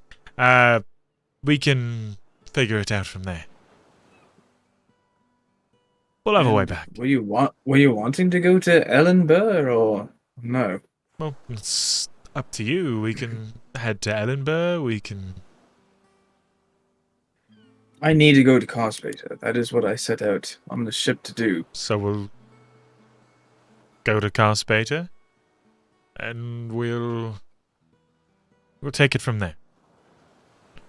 We can figure it out from there. We'll have a way And back. Were you wanting to go to Ellenburg or no? Well, it's up to you. We can head to Edinburgh. We can. I need to go to Cosplater. That is what I set out on the ship to do. So we'll go to Carspater, and we'll take it from there.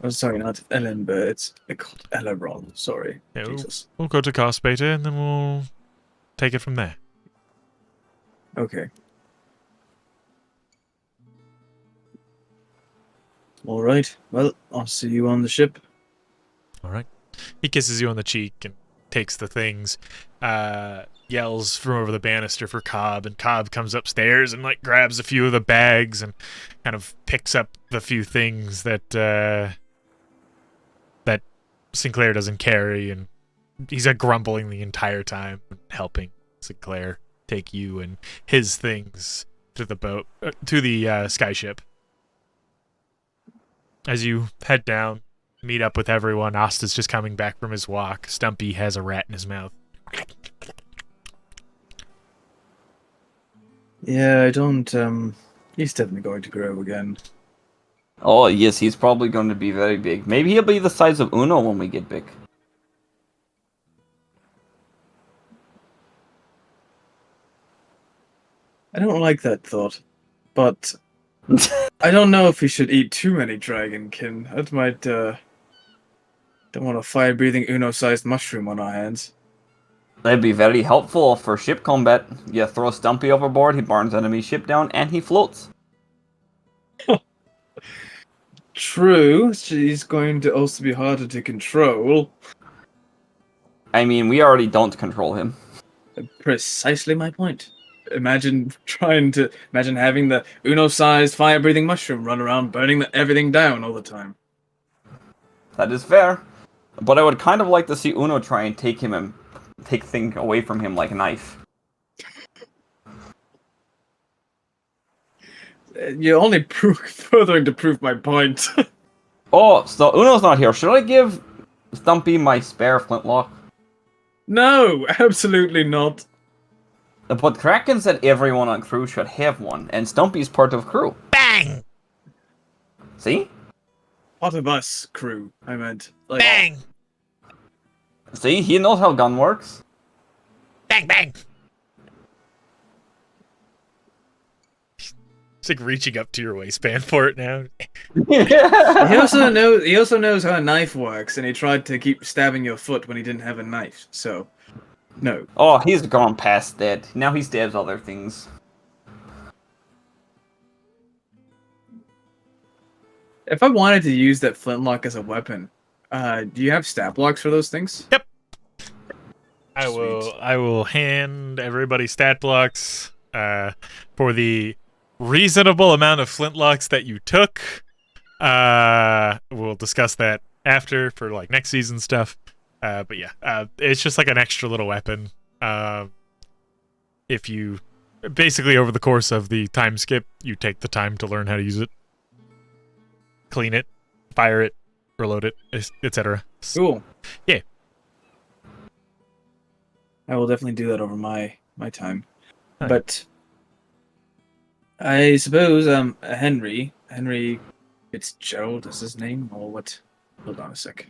Oh, sorry, not Ellenburg. It's called Elleron. Sorry. Yeah, Jesus. We'll go to Carspater, and then we'll take it from there. Okay. All right. Well, I'll see you on the ship. All right. He kisses you on the cheek and takes the things. Yells from over the banister for Cobb, and Cobb comes upstairs and like grabs a few of the bags and kind of picks up the few things that that Sinclair doesn't carry, and he's grumbling the entire time, helping Sinclair take you and his things to the boat, to the skyship. As you head down, meet up with everyone. Asta's just coming back from his walk. Stumpy has a rat in his mouth. Yeah, I don't. He's definitely going to grow again. Oh, yes, he's probably going to be very big. Maybe he'll be the size of Uno when we get big. I don't like that thought, but I don't know if we should eat too many dragonkin. That might, don't want a fire-breathing Uno-sized mushroom on our hands. That'd be very helpful for ship combat. You throw Stumpy overboard, he burns enemy ship down, and he floats. True, she's going to also be harder to control. I mean, we already don't control him. Precisely my point. Imagine having the Uno-sized fire-breathing mushroom run around burning everything down all the time. That is fair. But I would kind of like to see Uno try and take things away from him like a knife. You're only furthering to prove my point. Oh, so Uno's not here. Should I give Stumpy my spare flintlock? No, absolutely not. But Kraken said everyone on crew should have one, and Stumpy's part of crew. Bang! See? Part of us, crew, I meant. Like, Bang! See? He knows how gun works. Bang, bang! It's like reaching up to your waistband for it now. He also knows how a knife works, and he tried to keep stabbing your foot when he didn't have a knife, so... No. Oh, he's gone past that. Now he stabs other things. If I wanted to use that flintlock as a weapon, do you have stat blocks for those things? Yep. I will hand everybody stat blocks for the reasonable amount of flintlocks that you took. We'll discuss that after for like next season stuff. But yeah, it's just like an extra little weapon. If you basically over the course of the time skip, you take the time to learn how to use it, clean it, fire it, reload it, etc. Cool. Yeah. I will definitely do that over my time. Hi. But I suppose Henry Fitzgerald is his name, or what? Hold on a sec.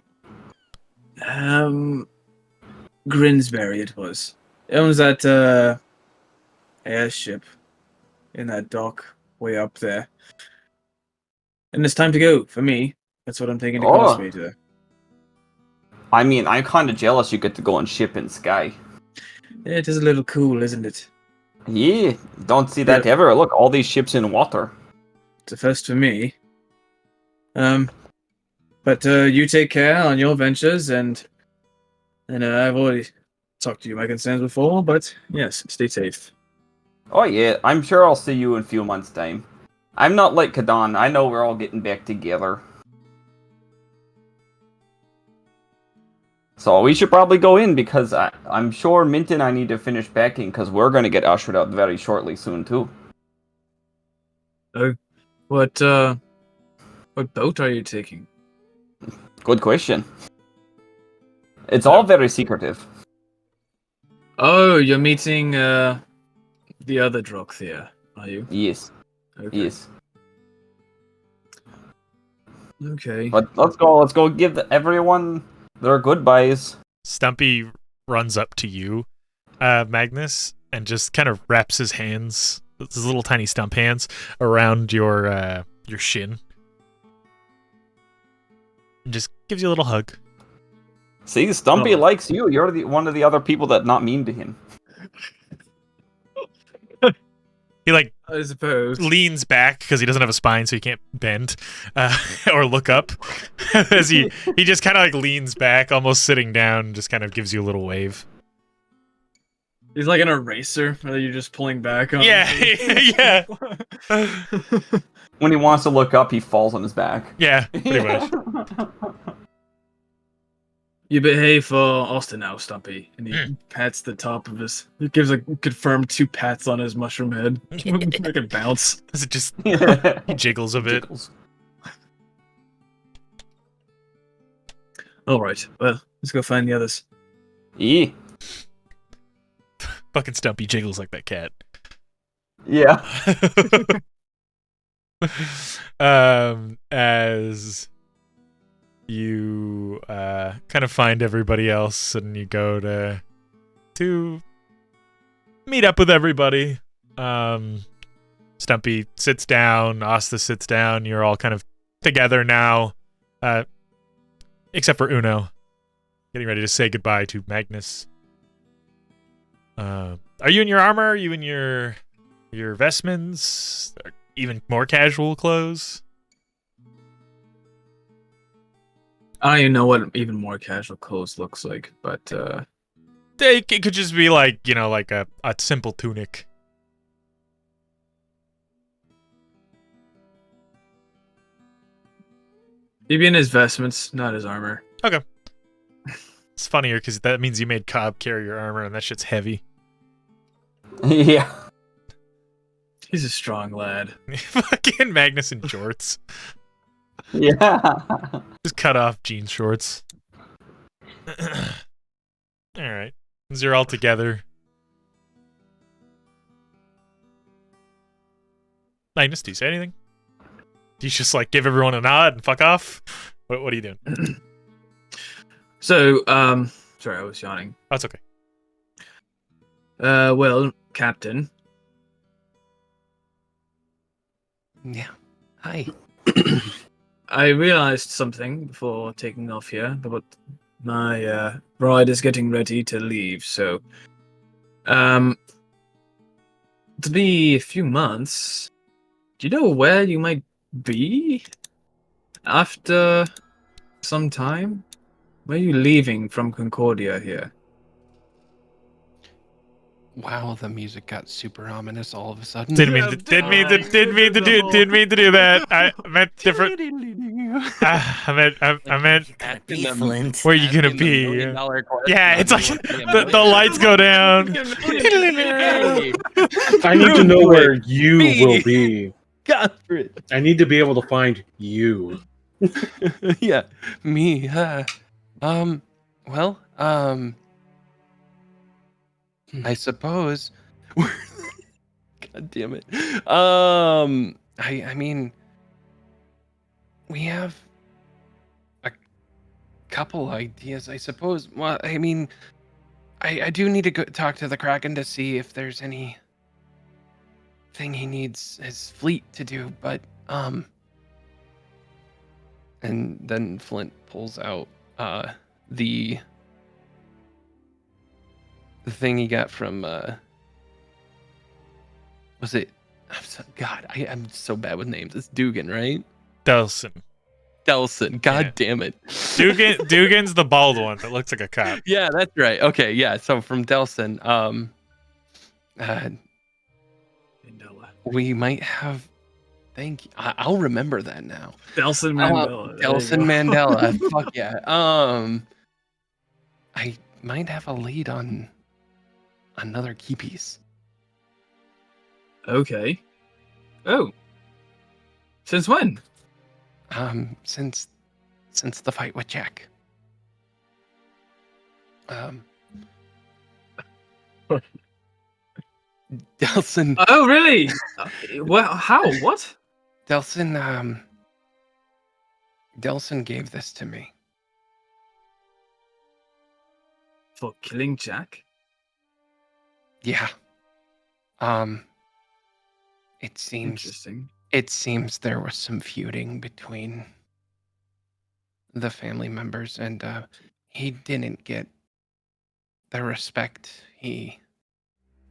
Grinsbury it was. It owns that airship in that dock way up there. And it's time to go for me. That's what I'm taking to Causeway to. I mean, I'm kind of jealous you get to go on ship in sky. It is a little cool, isn't it? Yeah, don't see that ever. Look, all these ships in water. It's a first for me. But you take care on your ventures, and I've already talked to you my concerns before, but yes, stay safe. Oh yeah, I'm sure I'll see you in a few months' time. I'm not like Kadan. I know we're all getting back together. So we should probably go in, because I'm sure Mint and I need to finish packing, because we're going to get ushered out very shortly soon too. What boat are you taking? Good question. It's all very secretive. Oh, you're meeting the other Drock there, are you? Yes. Okay. Yes. Okay. But let's go give everyone their goodbyes. Stumpy runs up to you, Magnus, and just kind of wraps his hands, his little tiny stump hands, around your shin. And just gives you a little hug. See, Stumpy likes you. You're one of the other people that not mean to him. He I suppose leans back because he doesn't have a spine, so he can't bend or look up. As he just kind of leans back, almost sitting down, just kind of gives you a little wave. he's like an eraser that you're just pulling back on. Yeah, yeah, When he wants to look up, he falls on his back. yeah, pretty much. You behave for Austin now, Stumpy. And he pats the top of his... He gives a confirmed 2 pats on his mushroom head. Make it bounce. Does it just... He jiggles a bit. Alright, well, let's go find the others. Yeah. Fucking Stumpy jiggles like that cat. Yeah. As you kind of find everybody else, and you go to meet up with everybody. Stumpy sits down, Asta sits down. You're all kind of together now, except for Uno, getting ready to say goodbye to Magnus. Are you in your armor? Are you in your vestments? Even more casual clothes? I don't even know what even more casual clothes looks like, but It could just be like, like a simple tunic. he'd be in his vestments, not his armor. Okay. It's funnier because that means you made Cobb carry your armor, and that shit's heavy. Yeah. He's a strong lad. Fucking Magnus in shorts. Yeah. Just cut off jean shorts. Alright. As you're all together. Magnus, do you say anything? Do you just give everyone a nod and fuck off? What are you doing? So, sorry, I was yawning. That's okay. Well, Captain. Yeah. Hi. I realized something before taking off here, but my bride is getting ready to leave, so it'll be a few months. Do you know where you might be after some time? Where are you leaving from Concordia here? Wow, the music got super ominous all of a sudden. Didn't mean to do that. I meant different. I meant Be Flint. where you gonna be? Yeah, it's like the lights go down. I need to know where you will be. Godfrey. I need to be able to find you. Yeah, me. Well, I suppose God damn it. I mean, we have a couple ideas, I suppose. Well, I mean, I do need to go talk to the Kraken to see if there's any thing he needs his fleet to do, but and then Flint pulls out the thing he got from was it God, I'm so bad with names. It's Dugan, right? Delson. Delson. God Yeah. damn it. Dugan's the bald one that looks like a cop. Yeah, that's right. Okay, yeah. So from Delson, Mandela. we might have. Thank you. I'll remember that now. Delson Mandela. there you Delson go. Mandela. Fuck yeah. I might have a lead on another key piece. Okay. Oh. Since when? Since the fight with Jack. Delson. Oh, really? Well, how? What? Delson gave this to me. For killing Jack? Yeah. It seems Interesting. It seems there was some feuding between the family members, and he didn't get the respect he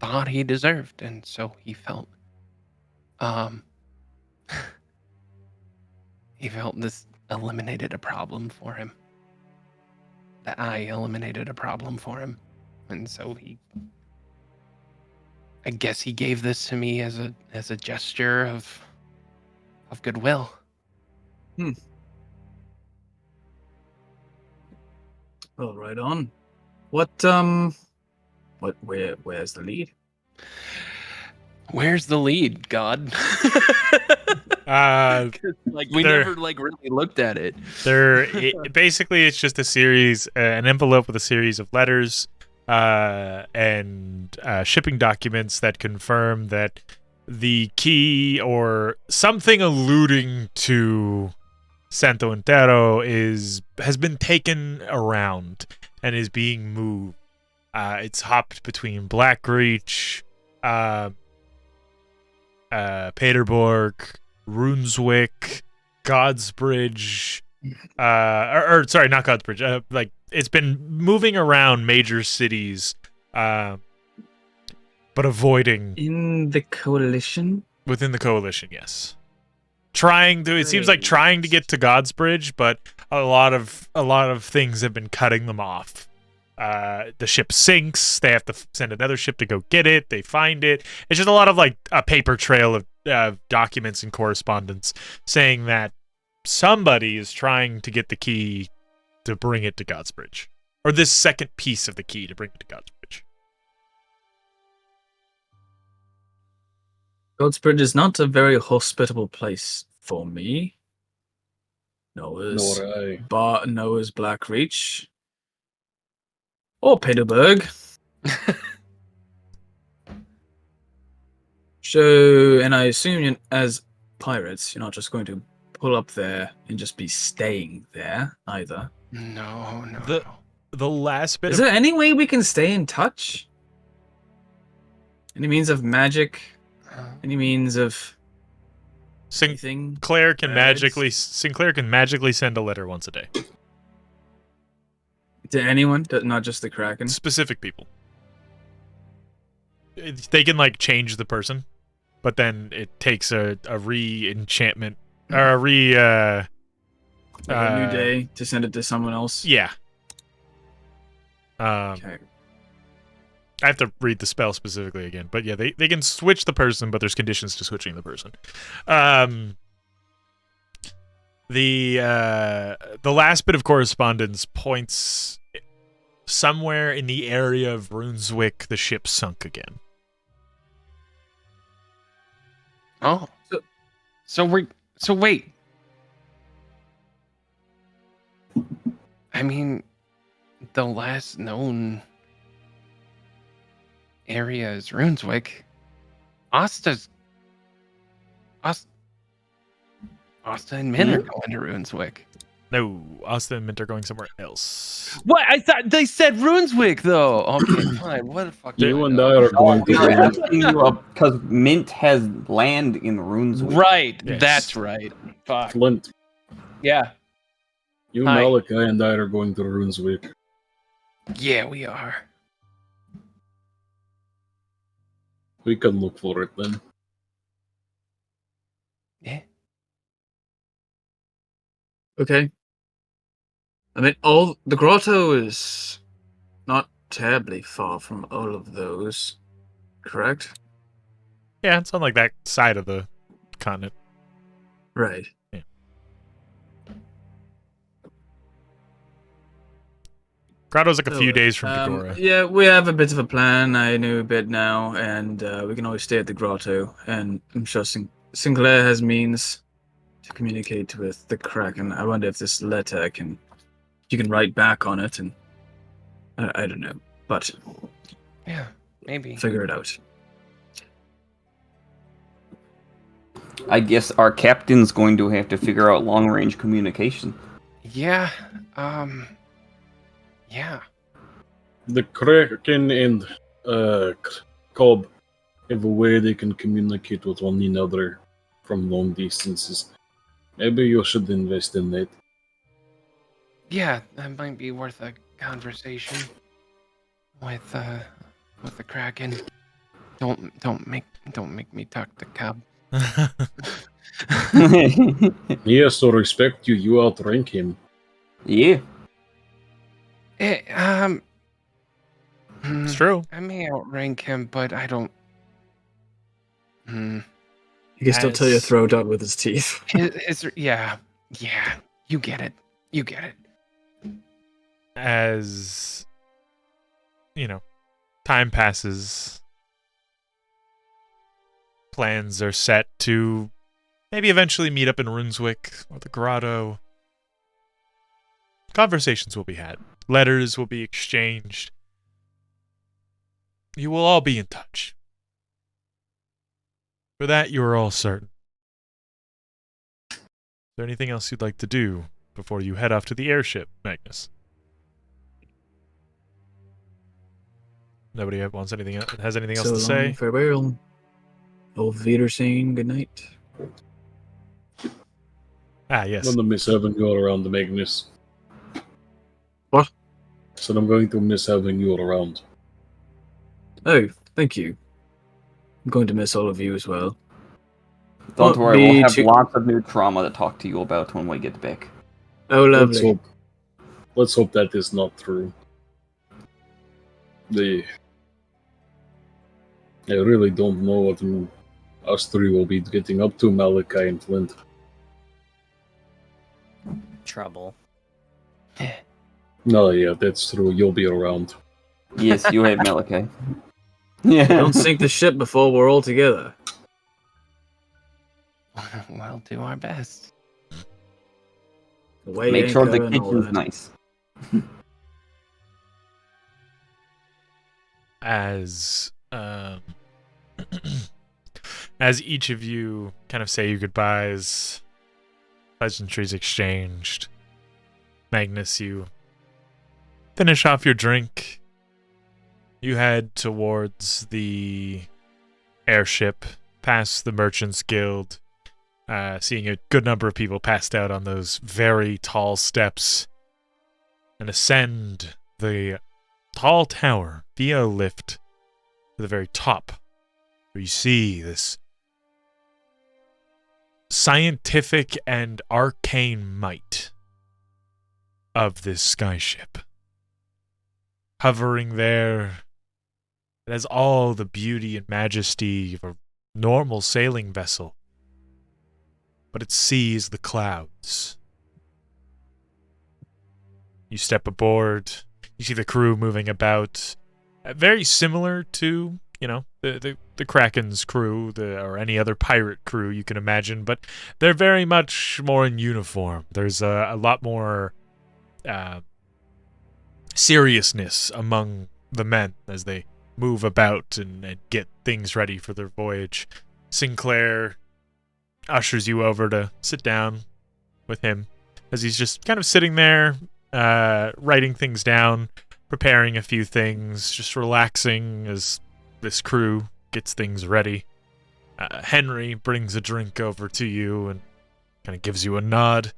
thought he deserved, and so he felt this eliminated a problem for him. That I eliminated a problem for him, and so I guess he gave this to me as a gesture of goodwill. Well, right on. Where's the lead? Where's the lead, God? Like we There- never really looked at it. Basically it's just a series, an envelope with a series of letters and shipping documents that confirm that the key or something alluding to Santo Entero has been taken around and is being moved. It's hopped between Blackreach, Paderborg, Runeswick, Godsbridge, or sorry, not Godsbridge. Like it's been moving around major cities, but avoiding In the coalition? within the coalition. Yes, it seems like trying to get to Godsbridge, but a lot of things have been cutting them off. The ship sinks. They have to send another ship to go get it. They find it. It's just a lot of like a paper trail of documents and correspondence saying that somebody is trying to get the key to bring it to Godsbridge, or this second piece of the key to bring it to Godsbridge. Godsbridge is not a very hospitable place for me. Noah's Nor I. Noah's Blackreach. Or Peterburg. So, and I assume as pirates, you're not just going to pull up there and just be staying there either. No. The last bit Is of there any way we can stay in touch? Any means of magic? Any means of anything? Sinclair can Birds? magically send a letter once a day. To anyone, not just the Kraken? Specific people. They can like change the person, but then it takes a re-enchantment or a Like a new day to send it to someone else? Yeah. Okay. I have to read the spell specifically again, but yeah, they can switch the person, but there's conditions to switching the person. The last bit of correspondence points somewhere in the area of Runeswick. The ship sunk again. Oh. So wait. I mean, the last known area is Runeswick. Asta's Asta and Min are going to Runeswick. No, Asta and Mint are going somewhere else. What? I thought they said Runeswick though. Okay, fine. What the fuck? do You I and know? I are going to We were Runeswick. asking you because Mint has land in Runeswick. Right. Yes. That's right. Fuck. Flint. Yeah. You, Hi. Malachi, and I are going to Runeswick. Yeah, we are. We can look for it then. Yeah. Okay. I mean, all the grotto is not terribly far from all of those, correct? Yeah, it's on like that side of the continent. Right. Yeah. Grotto's like a few days from Dagora. Yeah, we have a bit of a plan. I know a bit now, and we can always stay at the grotto. And I'm sure Sinclair has means to communicate with the Kraken. I wonder if this letter you can write back on it, and I don't know, but Yeah. Maybe. figure it out. I guess our captain's going to have to figure out long-range communication. Yeah. Yeah. The Kraken and Cobb have a way they can communicate with one another from long distances. Maybe you should invest in that. Yeah. That might be worth a conversation with the Kraken. Don't make me talk to Cub. He has to respect you. You outrank him. Yeah. It's true. I may outrank him, but I don't. He can still tear your As- throat out with his teeth. Yeah. You get it. As time passes, plans are set to maybe eventually meet up in Runeswick or the grotto. Conversations will be had. Letters will be exchanged. You will all be in touch. For that, you are all certain. Is there anything else you'd like to do before you head off to the airship, Magnus? Nobody wants anything else, has anything else So to long, say? farewell. Auf Wiedersehen, good night. Ah, yes. I'm going to miss having you all around the Magnus. What? So I'm going to miss having you all around. Oh, thank you. I'm going to miss all of you as well. Don't Won't worry, be we'll have too- lots of new trauma to talk to you about when we get back. Oh, lovely. Let's hope that is not true. I really don't know what us three will be getting up to, Malachi and Flint. Trouble. No, yeah, that's true. You'll be around. Yes, you have Malachi. Yeah. Don't sink the ship before we're all together. We'll do our best. Away Make sure the anchor and all kitchen's that. nice. As each of you kind of say your goodbyes, pleasantries exchanged, Magnus, you finish off your drink. You head towards the airship, past the Merchants Guild, seeing a good number of people passed out on those very tall steps, and ascend the tall tower via a lift to the very top, where you see this scientific and arcane might of this skyship. Hovering there, it has all the beauty and majesty of a normal sailing vessel, but it sees the clouds. You step aboard, you see the crew moving about, very similar to, the Kraken's crew, or any other pirate crew you can imagine, but they're very much more in uniform. There's a lot more seriousness among the men as they move about and get things ready for their voyage. Sinclair ushers you over to sit down with him as he's just kind of sitting there, writing things down, preparing a few things, just relaxing as this crew gets things ready. Henry brings a drink over to you and kind of gives you a nod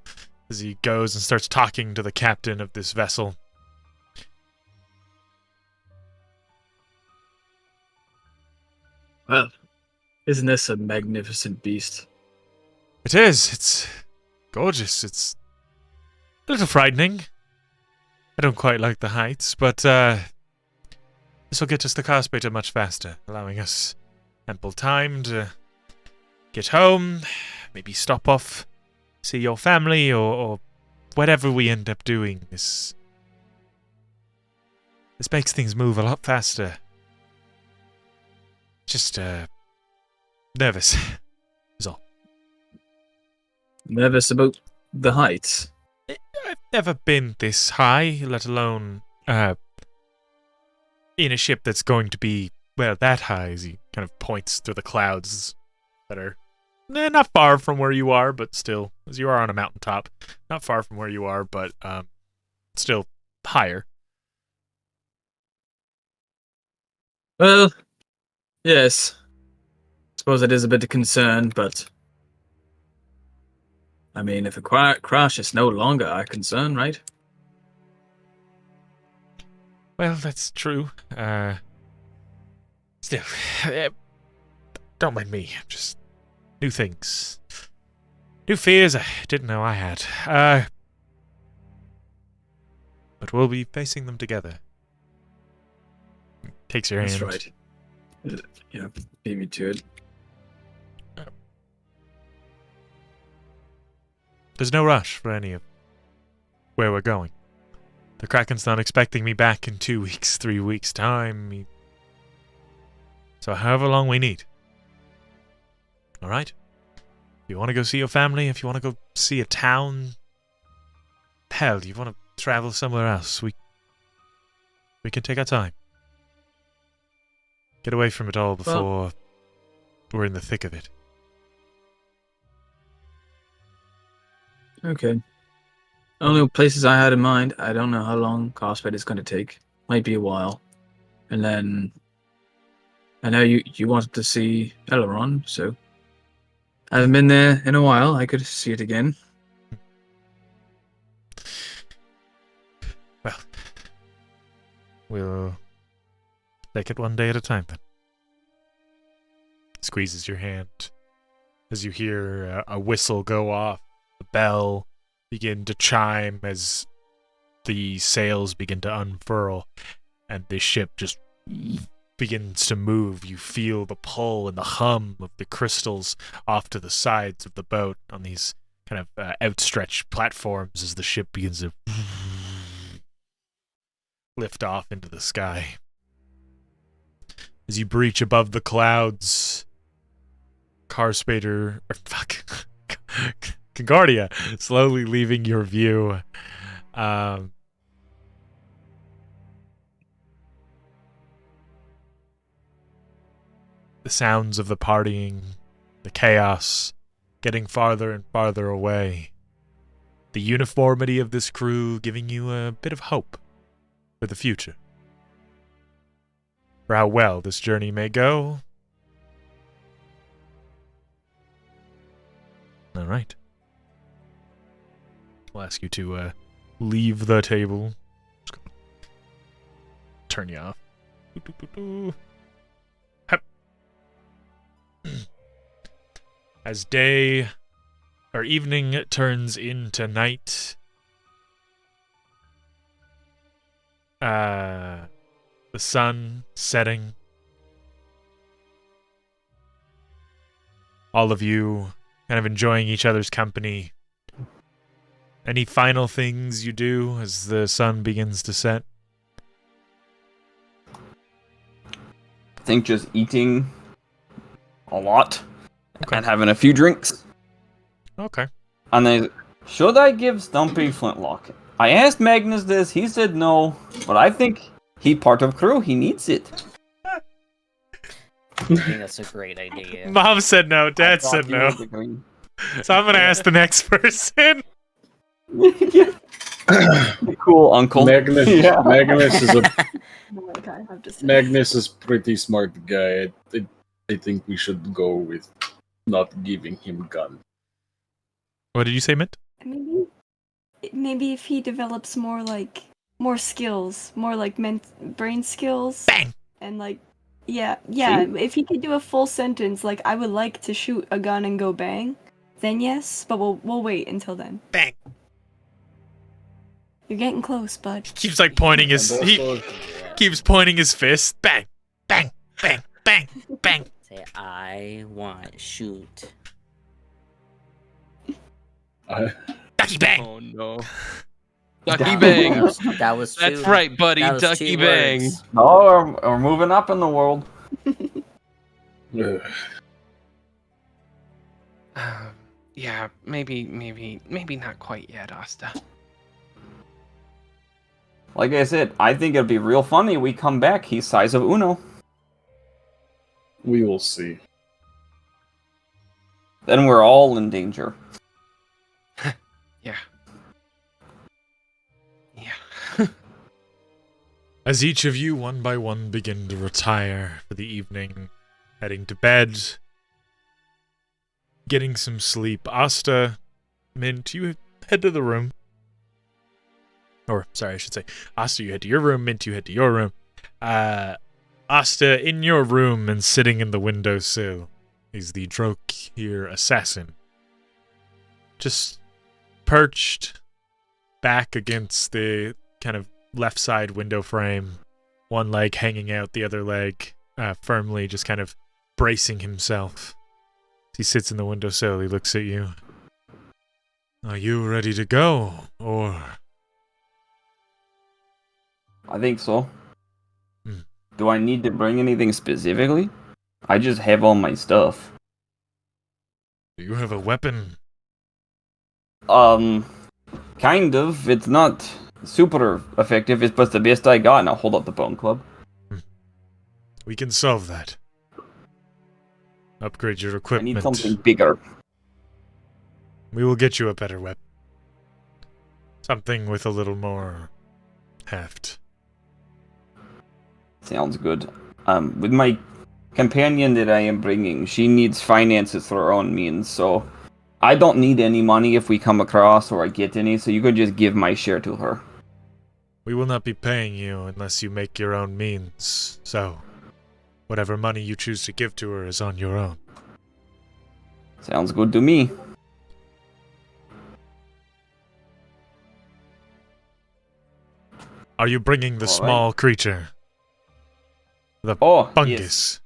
as he goes and starts talking to the captain of this vessel. Well, isn't this a magnificent beast? It is. It's gorgeous. It's a little frightening. I don't quite like the heights, but this will get us to Cosbeta much faster, allowing us ample time to get home, maybe stop off, see your family, or whatever we end up doing. This makes things move a lot faster. Just nervous is all. Nervous about the heights? I've never been this high, let alone in a ship that's going to be, well, that high, as he kind of points through the clouds that are not far from where you are, but still, as you are on a mountaintop, not far from where you are, but still higher. Well, yes. Suppose it is a bit of concern, but I mean, if a crash is no longer our concern, right? Well, that's true. Still, don't mind me. Just new things. New fears I didn't know I had. But we'll be facing them together. Takes your hand. That's right. Yeah, beat me to it. There's no rush for any of where we're going. The Kraken's not expecting me back in 2 weeks, 3 weeks' time. So however long we need. Alright? If you want to go see your family, if you want to go see a town, hell, you want to travel somewhere else, we can take our time. Get away from it all before we're in the thick of it. Okay. Only places I had in mind, I don't know how long Cosbed is going to take. Might be a while. And then I know you wanted to see Eleron, so I haven't been there in a while. I could see it again. Well, we'll take it one day at a time then. Squeezes your hand as you hear a whistle go off. The bell begin to chime as the sails begin to unfurl, and the ship just begins to move. You feel the pull and the hum of the crystals off to the sides of the boat on these kind of outstretched platforms as the ship begins to lift off into the sky. As you breach above the clouds, Concordia slowly leaving your view. The sounds of the partying, the chaos, getting farther and farther away. The uniformity of this crew giving you a bit of hope for the future. For how well this journey may go. All right. I'll ask you to leave the table. Just gonna turn you off. Hup. As day or evening turns into night, the sun setting, all of you kind of enjoying each other's company. Any final things you do as the sun begins to set? I think just eating a lot Okay. and having a few drinks. Okay. And then, should I give Stumpy Flintlock? I asked Magnus this, he said no, but I think he's part of crew, he needs it. I think that's a great idea. Mom said no. I Dad thought said you no. would agree. So I'm gonna ask the next person. Yeah. Cool, uncle. Magnus, Yeah. Magnus is a Like I have to say. Magnus is pretty smart guy. I think we should go with not giving him gun. What did you say, Mint? Maybe if he develops more skills, more like brain skills. Bang. And like, yeah. If he could do a full sentence like "I would like to shoot a gun and go bang," then yes. But we'll wait until then. Bang. You're getting close, bud. He keeps like pointing his. And He also, keeps pointing his fist. Bang, bang, bang, bang, bang. Say, I want shoot. Ducky bang. Oh no. Ducky bang. That was That's two- right, buddy. that was Ducky two bang. words. Oh, we're moving up in the world. ugh. Yeah, maybe not quite yet, Asta. Like I said, I think it'd be real funny. We come back. He's size of Uno. We will see. Then we're all in danger. Yeah. As each of you, one by one, begin to retire for the evening, heading to bed, getting some sleep, Asta, Mint, you head to the room. Or, sorry, I should say, Asta, you head to your room, Mint, you head to your room. Asta, in your room and sitting in the windowsill, is the Drokir assassin. Just perched back against the kind of left side window frame, one leg hanging out, the other leg firmly just kind of bracing himself. He sits in the windowsill, he looks at you. Are you ready to go, or... I think so. Hmm. Do I need to bring anything specifically? I just have all my stuff. Do you have a weapon? Kind of. It's not super effective. It's but the best I got, and I'll hold up the bone club. We can solve that. Upgrade your I equipment. need something bigger. We will get you a better weapon. Something with a little more heft. Sounds good. With my companion that I am bringing, she needs finances through her own means, so I don't need any money if we come across or I get any, so you could just give my share to her. We will not be paying you unless you make your own means, so whatever money you choose to give to her is on your own. Sounds good to me. Are you bringing the All right. small creature? The Oh, fungus?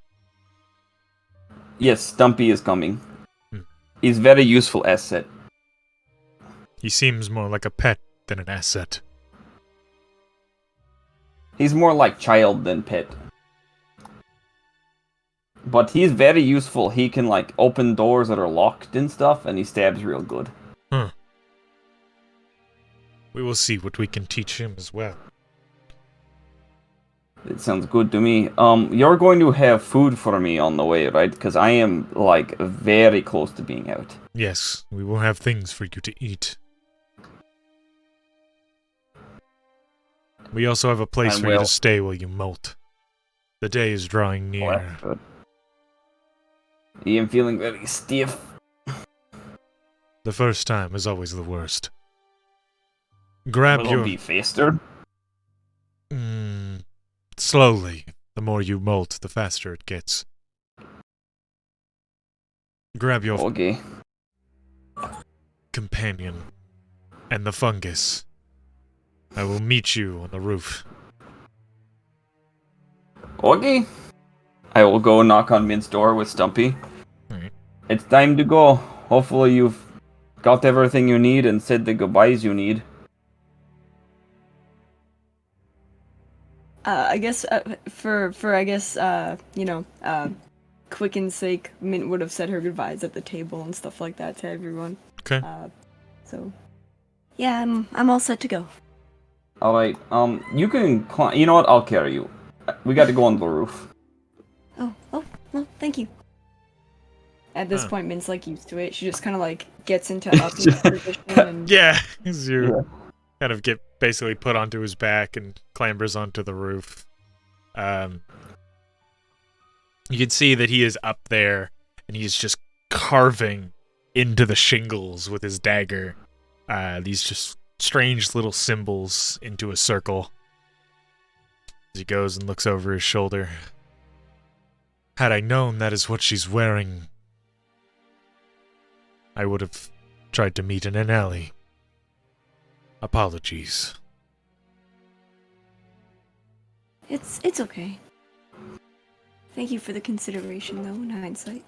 Yes, Stumpy is coming. Hmm. He's very useful asset. He seems more like a pet than an asset. He's more like child than pet. But he's very useful. He can like open doors that are locked and stuff, and he stabs real good. We will see what we can teach him as well. It sounds good to me. You're going to have food for me on the way, right? Because I am like very close to being out. Yes, we will have things for you to eat. We also have a place And for you we'll- to stay while you molt. The day is drawing Oh, near. that's good. I am feeling very stiff. The first time is always the worst. Grab Will your... it be faster? Slowly. The more you molt, the faster it gets. Grab your Okay. companion and the fungus. I will meet you on the roof. Okay. I will go knock on Mint's door with Stumpy. Alright. It's time to go. Hopefully you've got everything you need and said the goodbyes you need. I guess for Quicken's sake, Mint would have said her goodbyes at the table and stuff like that to everyone. Okay. So, yeah, I'm all set to go. All right. You can climb. You know what? I'll carry you. We got to go on the roof. Oh, Well, thank you. At this Huh. point, Min's like used to it. She just kind of like gets into Uppy's position and Yeah, as you Yeah. kind of get basically put onto his back and clambers onto the roof. You can see that he is up there and he's just carving into the shingles with his dagger. These just strange little symbols into a circle. As he goes and looks over his shoulder. Had I known that is what she's wearing, I would have tried to meet in an alley. Apologies. it's okay. Thank you for the consideration, though. In hindsight,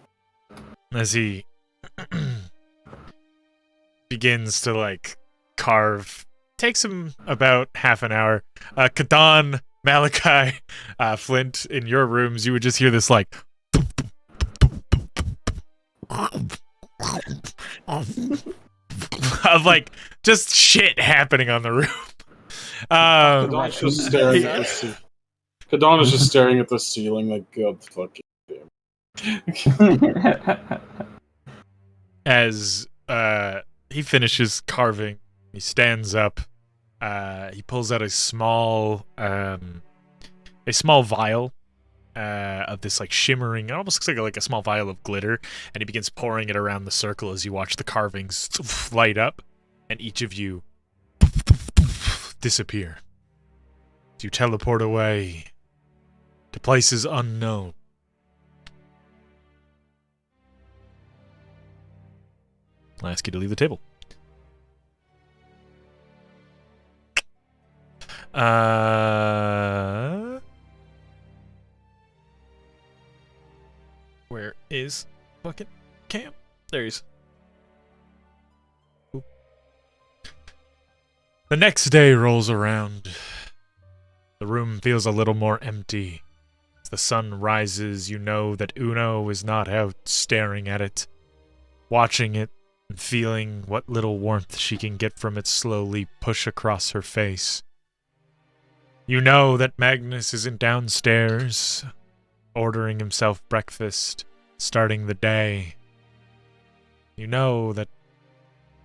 As he begins to, like, carve. Takes him about half an hour. Kadan, Malachi, Flint, in your rooms, you would just hear this, like... of, like, just shit happening on the roof. Kadana's just staring at the Kadana's just staring at the ceiling like, God fucking damn. As he finishes carving, he stands up. He pulls out a small vial of this like shimmering. It almost looks like a small vial of glitter, and he begins pouring it around the circle as you watch the carvings light up, and each of you disappear. You teleport away to places unknown. I'll ask you to leave the table. Where is fucking Cam? There he is. Oop. The next day rolls around. The room feels a little more empty. As the sun rises, you know that Uno is not out staring at it, watching it, and feeling what little warmth she can get from it slowly push across her face. You know that Magnus isn't downstairs, ordering himself breakfast, starting the day. You know that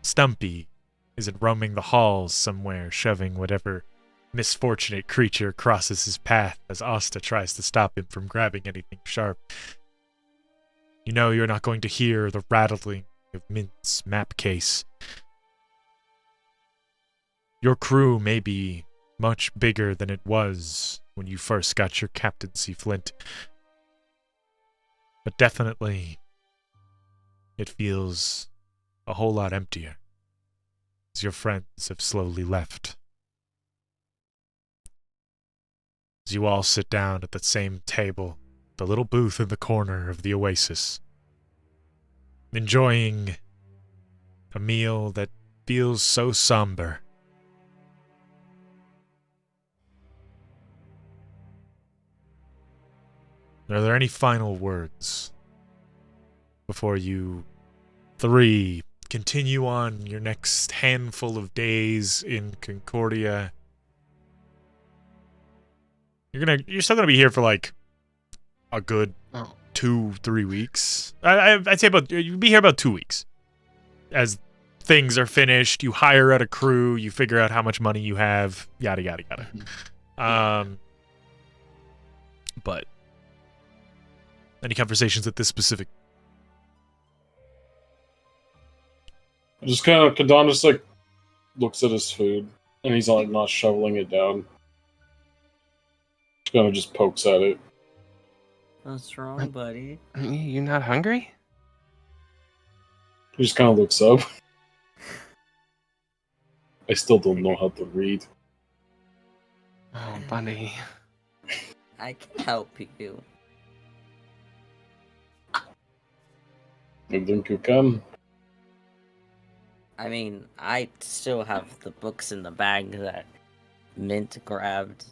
Stumpy isn't roaming the halls somewhere, shoving whatever misfortunate creature crosses his path as Asta tries to stop him from grabbing anything sharp. You know you're not going to hear the rattling of Mint's map case. Your crew may be much bigger than it was when you first got your captaincy, Flint. But definitely, it feels a whole lot emptier as your friends have slowly left. As you all sit down at the same table, the little booth in the corner of the oasis, enjoying a meal that feels so somber. Are there any final words before you three continue on your next handful of days in Concordia? You're still gonna be here for like a good 2-3 weeks. I'd say you'll be here about 2 weeks. As things are finished, you hire out a crew, you figure out how much money you have, yada yada yada. But any conversations at this specific? Just kind of, Kadan just like looks at his food and he's like not shoveling it down. Just kind of just pokes at it. What's wrong, buddy? You not hungry? He just kind of looks up. I still don't know how to read. Oh, buddy. I can help you. You think you can? I mean, I still have the books in the bag that Mint grabbed.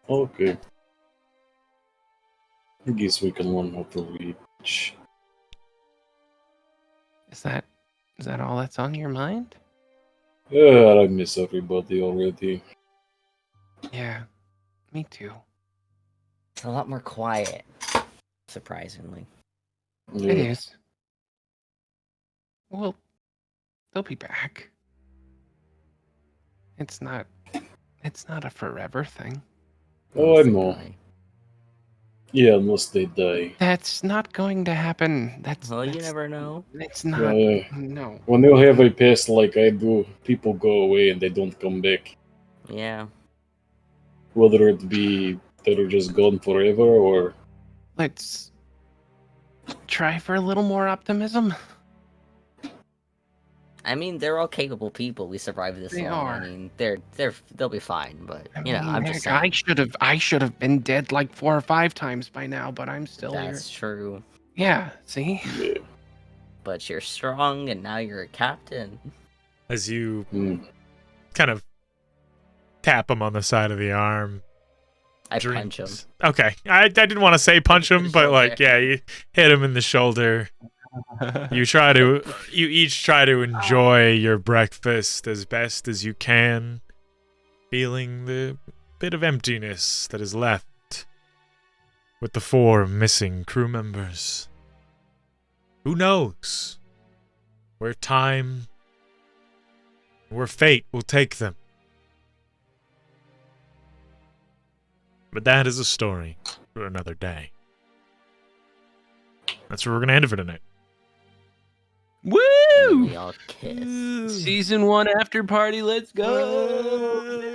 Okay. I guess we can learn how to read. Is that all that's on your mind? Yeah, I miss everybody already. Yeah. Me too. It's a lot more quiet, surprisingly. Yeah. It is. Well, they'll be back. It's not a forever thing. Oh, I Unless they know. die. Yeah, unless they die. That's not going to happen. Well, you that's never know. it's not. Yeah. No. When you have a past like I do, people go away and they don't come back. Yeah. Whether it be they're just gone forever or Let's try for a little more optimism. I mean, they're all capable people. We survived this They long. are. I mean, they'll be fine. But I you know, mean, I'm just heck, saying. I should have been dead like 4 or 5 times by now, but I'm still here. That's true. Yeah, see? yeah. But you're strong, and now you're a captain. As you Hmm. kind of tap him on the side of the arm. I punch him. dreams. Okay, I didn't want to say punch him, but like, yeah, you hit him in the shoulder. You each try to enjoy your breakfast as best as you can, feeling the bit of emptiness that is left with the 4 missing crew members. Who knows where time, where fate will take them? But that is a story for another day. That's where we're going to end it for tonight. And then Woo! we all kiss. Season 1 after party, let's go!